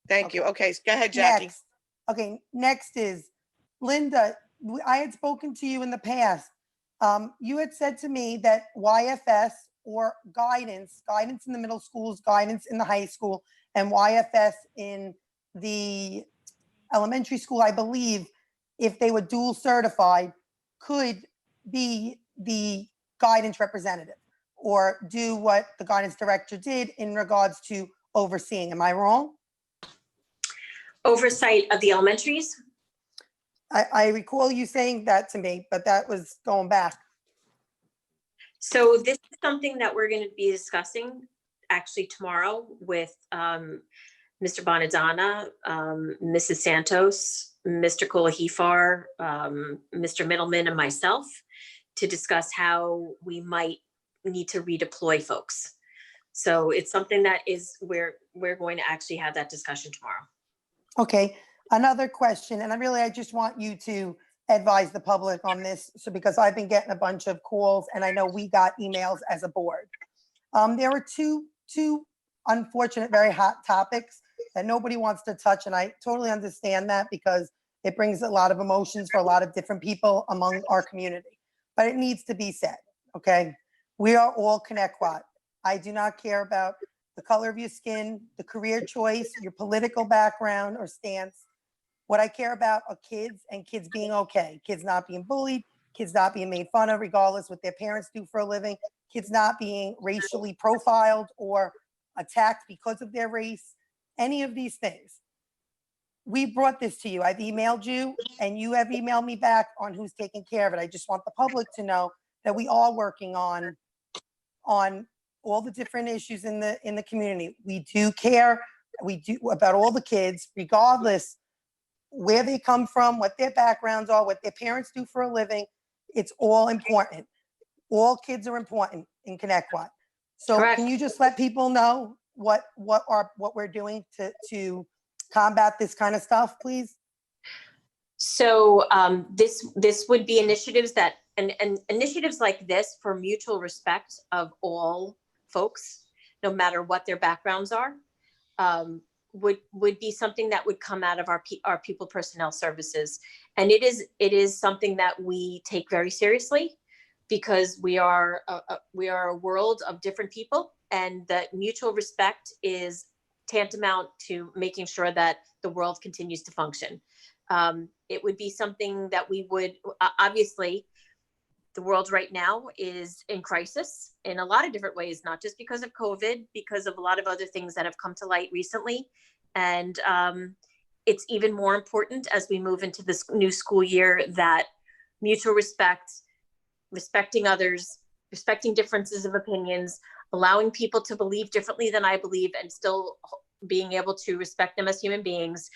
Thank you. Okay, go ahead, Jackie. Next is Linda. I had spoken to you in the past. You had said to me that YFS or guidance in the middle schools, guidance in the high school, and YFS in the elementary school, I believe, if they were dual certified, could be the guidance representative or do what the guidance director did in regards to overseeing. Am I wrong? Oversight of the elementaries? I recall you saying that to me, but that was going back. So this is something that we're going to be discussing actually tomorrow with Mr. Bonadonna, Mrs. Santos, Mr. Kolahifar, Mr. Middleman, and myself to discuss how we might need to redeploy folks. So it's something that we're going to actually have that discussion tomorrow. Okay, another question, and I just want you to advise the public on this. So because I've been getting a bunch of calls and I know we got emails as a board. There were two unfortunate, very hot topics that nobody wants to touch. And I totally understand that because it brings a lot of emotions for a lot of different people among our community, but it needs to be said, okay? We are all Connecticut. I do not care about the color of your skin, the career choice, your political background or stance. What I care about are kids and kids being okay, kids not being bullied, kids not being made fun of regardless what their parents do for a living, kids not being racially profiled or attacked because of their race, any of these things. We brought this to you. I've emailed you and you have emailed me back on who's taking care of it. I just want the public to know that we are working on all the different issues in the community. We do care, we do about all the kids, regardless where they come from, what their backgrounds are, what their parents do for a living. It's all important. All kids are important in Connecticut. So Correct. Can you just let people know what we're doing to combat this kind of stuff, please? So this would be initiatives that and initiatives like this for mutual respect of all folks, no matter what their backgrounds are, would be something that would come out of our people personnel services. And it is something that we take very seriously because we are a world of different people, and that mutual respect is tantamount to making sure that the world continues to function. It would be something that we would, obviously, the world right now is in crisis in a lot of different ways, not just because of COVID, because of a lot of other things that have come to light recently. And it's even more important as we move into this new school year that mutual respect, respecting others, respecting differences of opinions, allowing people to believe differently than I believe and still being able to respect them as human beings.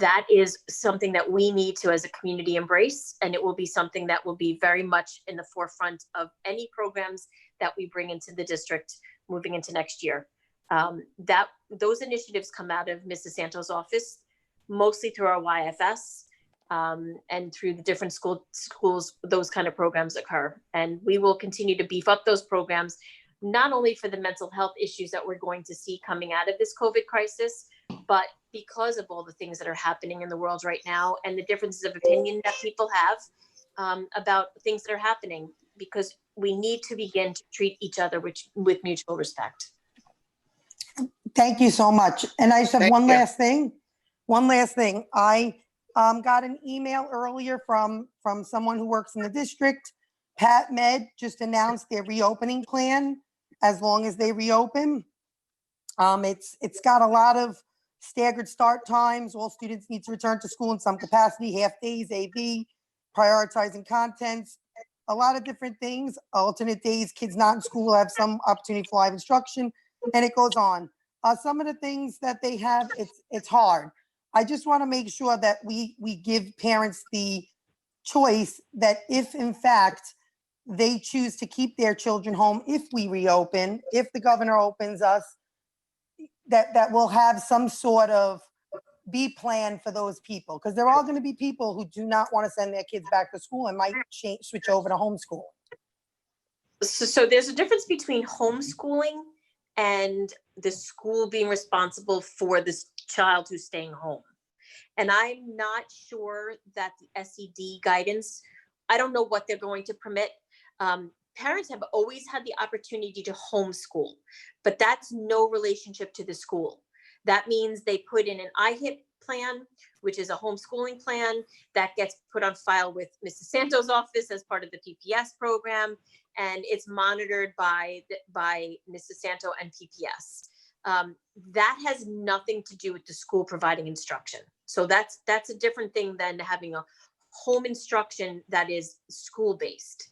That is something that we need to, as a community, embrace. And it will be something that will be very much in the forefront of any programs that we bring into the district moving into next year. Those initiatives come out of Mrs. Santos' office, mostly through our YFS and through the different schools, those kind of programs occur. And we will continue to beef up those programs, not only for the mental health issues that we're going to see coming out of this COVID crisis, but because of all the things that are happening in the world right now and the differences of opinion that people have about things that are happening, because we need to begin to treat each other with mutual respect. Thank you so much. And I just have one last thing. I got an email earlier from someone who works in the district. Pat Med just announced their reopening plan as long as they reopen. It's got a lot of staggered start times. All students need to return to school in some capacity, half days, AB, prioritizing contents, a lot of different things. Alternate days, kids not in school will have some opportunity for live instruction, and it goes on. Some of the things that they have, it's hard. I just want to make sure that we give parents the choice that if in fact they choose to keep their children home, if we reopen, if the governor opens us, that will have some sort of B plan for those people, because there are going to be people who do not want to send their kids back to school and might switch over to homeschool. So there's a difference between homeschooling and the school being responsible for this child who's staying home. And I'm not sure that the SED guidance, I don't know what they're going to permit. Parents have always had the opportunity to homeschool, but that's no relationship to the school. That means they put in an IHIP plan, which is a homeschooling plan that gets put on file with Mrs. Santos' office as part of the PPS program, and it's monitored by Mrs. Santo and PPS. That has nothing to do with the school providing instruction. So that's a different thing than having a home instruction that is school-based.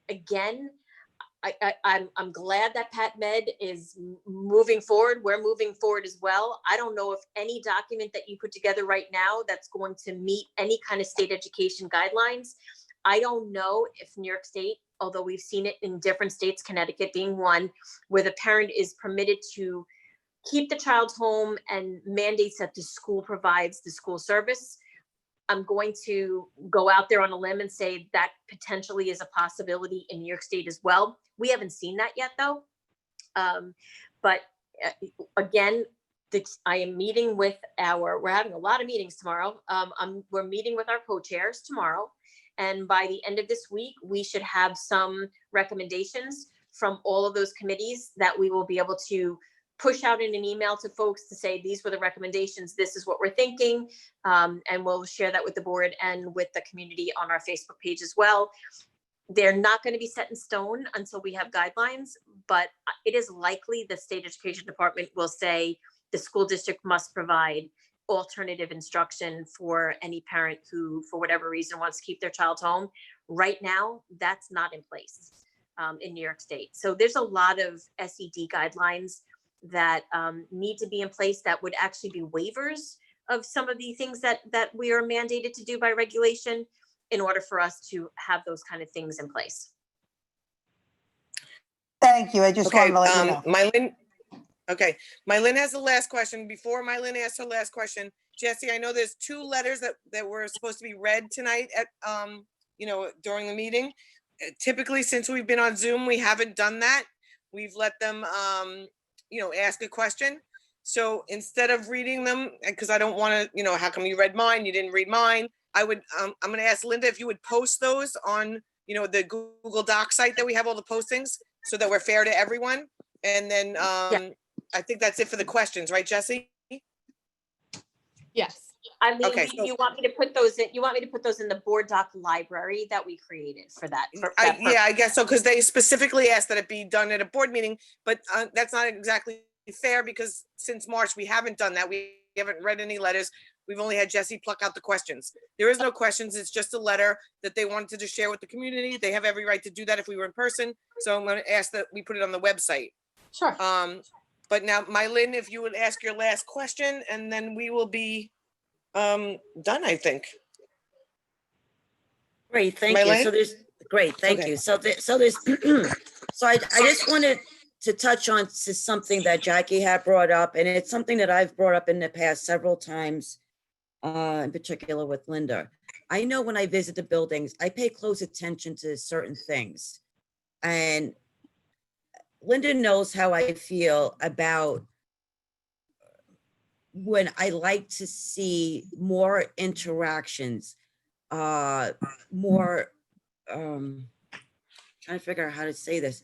Again, I'm glad that Pat Med is moving forward. We're moving forward as well. I don't know if any document that you put together right now that's going to meet any kind of state education guidelines. I don't know if New York State, although we've seen it in different states, Connecticut being one, where the parent is permitted to keep the child home and mandates that the school provides the school service. I'm going to go out there on a limb and say that potentially is a possibility in New York State as well. We haven't seen that yet, though. But again, I am meeting with we're having a lot of meetings tomorrow. We're meeting with our co-chairs tomorrow. And by the end of this week, we should have some recommendations from all of those committees that we will be able to push out in an email to folks to say, these were the recommendations, this is what we're thinking. And we'll share that with the board and with the community on our Facebook page as well. They're not going to be set in stone until we have guidelines, but it is likely the state education department will say the school district must provide alternative instruction for any parent who, for whatever reason, wants to keep their child home. Right now, that's not in place in New York State. So there's a lot of SED guidelines that need to be in place that would actually be waivers of some of the things that we are mandated to do by regulation in order for us to have those kind of things in place. Thank you. I just wanted to let you know. Mylyn has the last question. Before Mylyn asks her last question, Jesse, I know there's 2 letters that were supposed to be read tonight at during the meeting. Typically, since we've been on Zoom, we haven't done that. We've let them ask a question. So instead of reading them, because I don't want to, how come you read mine, you didn't read mine? I'm going to ask Linda if you would post those on, the Google Doc site that we have all the postings so that we're fair to everyone. And then Yeah. I think that's it for the questions, right, Jesse? Yes. I mean, Okay, so- you want me to put those in? You want me to put those in the board doc library that we created for that? Yeah, I guess so, because they specifically asked that it be done at a board meeting, but that's not exactly fair because since March, we haven't done that. We haven't read any letters. We've only had Jesse pluck out the questions. There is no questions. It's just a letter that they wanted to share with the community. They have every right to do that if we were in person. So I'm going to ask that we put it on the website. Sure. But now, Mylyn, if you would ask your last question, and then we will be done, I think. Great, thank you. Mylyn? So there's, great, thank Okay. you. So there's, so I just wanted to touch on to something that Jackie had brought up, and it's something that I've brought up in the past several times, in particular with Linda. I know when I visit the buildings, I pay close attention to certain things. And Linda knows how I feel about when I like to see more interactions, more, trying to figure out how to say this.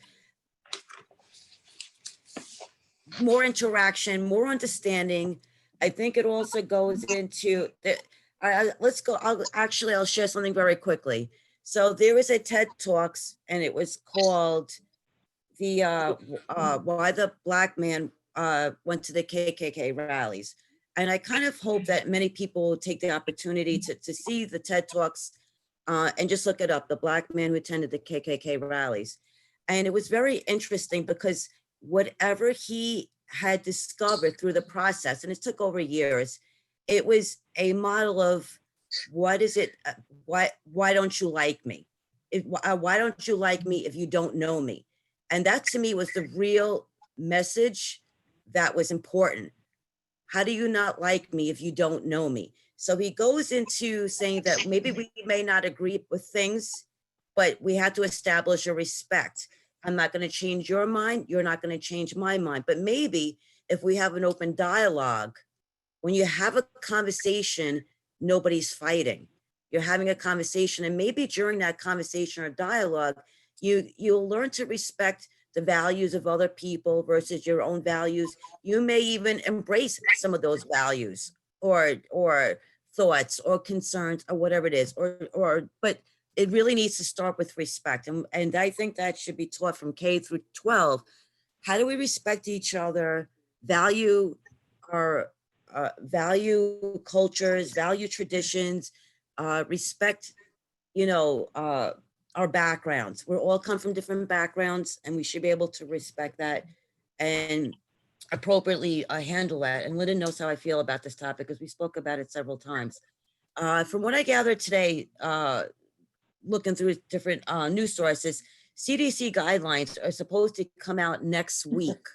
More interaction, more understanding. I think it also goes into the, let's go, I'll share something very quickly. So there was a TED Talks and it was called the, why the Black man went to the KKK rallies. And I kind of hope that many people will take the opportunity to see the TED Talks and just look it up, the Black man who attended the KKK rallies. And it was very interesting because whatever he had discovered through the process, and it took over years, it was a model of what is it, why don't you like me? Why don't you like me if you don't know me? And that to me was the real message that was important. How do you not like me if you don't know me? So he goes into saying that maybe we may not agree with things, but we have to establish a respect. I'm not going to change your mind. You're not going to change my mind. But maybe if we have an open dialogue, when you have a conversation, nobody's fighting. You're having a conversation, and maybe during that conversation or dialogue, you'll learn to respect the values of other people versus your own values. You may even embrace some of those values or thoughts or concerns or whatever it is, but it really needs to start with respect. And I think that should be taught from K through 12. How do we respect each other, value our value cultures, value traditions, respect, our backgrounds. We're all come from different backgrounds, and we should be able to respect that and appropriately handle that. And Linda knows how I feel about this topic because we spoke about it several times. From what I gathered today, looking through different news sources, CDC guidelines are supposed to come out next week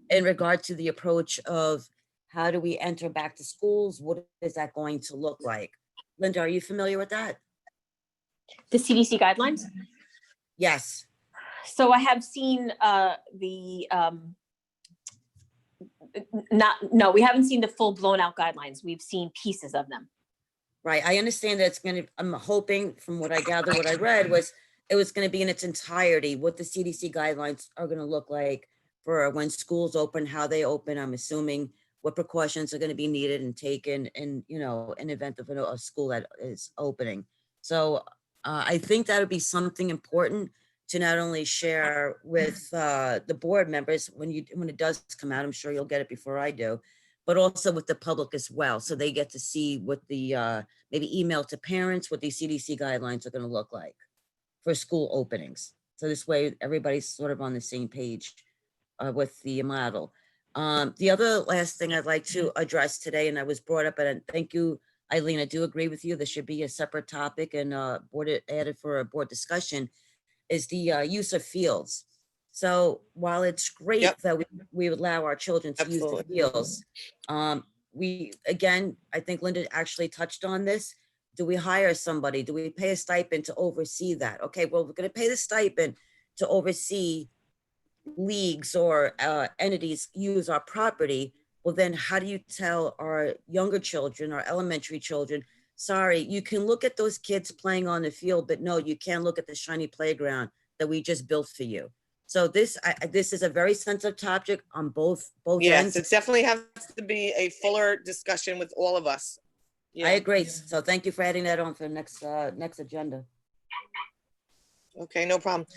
in regard to the approach of how do we enter back to schools? What is that going to look like? Linda, are you familiar with that? The CDC guidelines. Yes. So I have seen no, we haven't seen the full blown out guidelines. We've seen pieces of them. Right. I understand that it's going to, I'm hoping from what I gathered, what I read was it was going to be in its entirety, what the CDC guidelines are going to look like for when schools open, how they open. I'm assuming what precautions are going to be needed and taken in, you know, in event of a school that is opening. So I think that would be something important to not only share with the board members when it does come out. I'm sure you'll get it before I do, but also with the public as well. So they get to see what the, maybe email to parents, what these CDC guidelines are going to look like for school openings. So this way, everybody's sort of on the same page with the model. The other last thing I'd like to address today, and I was brought up, and thank you, Eileen, I do agree with you. There should be a separate topic and added for a board discussion, is the use of fields. So while it's great that we allow our children to use the fields, we, again, I think Linda actually touched on this. Do we hire somebody? Do we pay a stipend to oversee that? Okay, well, we're going to pay the stipend to oversee leagues or entities use our property. Well, then how do you tell our younger children, our elementary children, sorry, you can look at those kids playing on the field, but no, you can't look at the shiny playground that we just built for you. So this is a very sensitive topic on both Yes, ends. it definitely has to be a fuller discussion with all of us. I agree. So thank you for adding that on for the next agenda. Okay, no problem.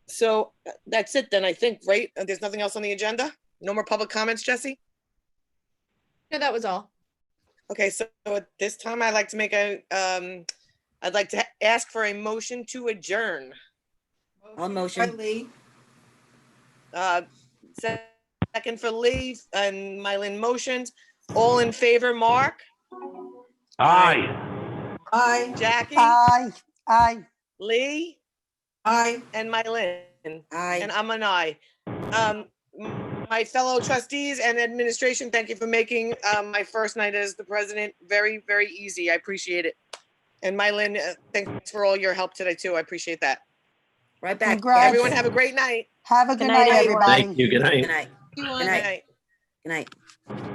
So that's it then, I think, right? There's nothing else on the agenda? No more public comments, Jesse? No, that was all. Okay, so at this time, I'd like to make I'd like to ask for a motion to adjourn. I'll motion. Lee. Second for Lee and Mylin motions. All in favor, Mark? Aye. Aye. Jackie? Aye. Lee? Aye. And Mylin? Aye. And I'm an aye. My fellow trustees and administration, thank you for making my first night as the president very, very easy. I appreciate it. And Mylin, thanks for all your help today too. I appreciate that. Right back. Congrats. Everyone have a great night. Have a good night, everybody. Thank you. Good night. Good night. You Good want- night. Good night. Good night.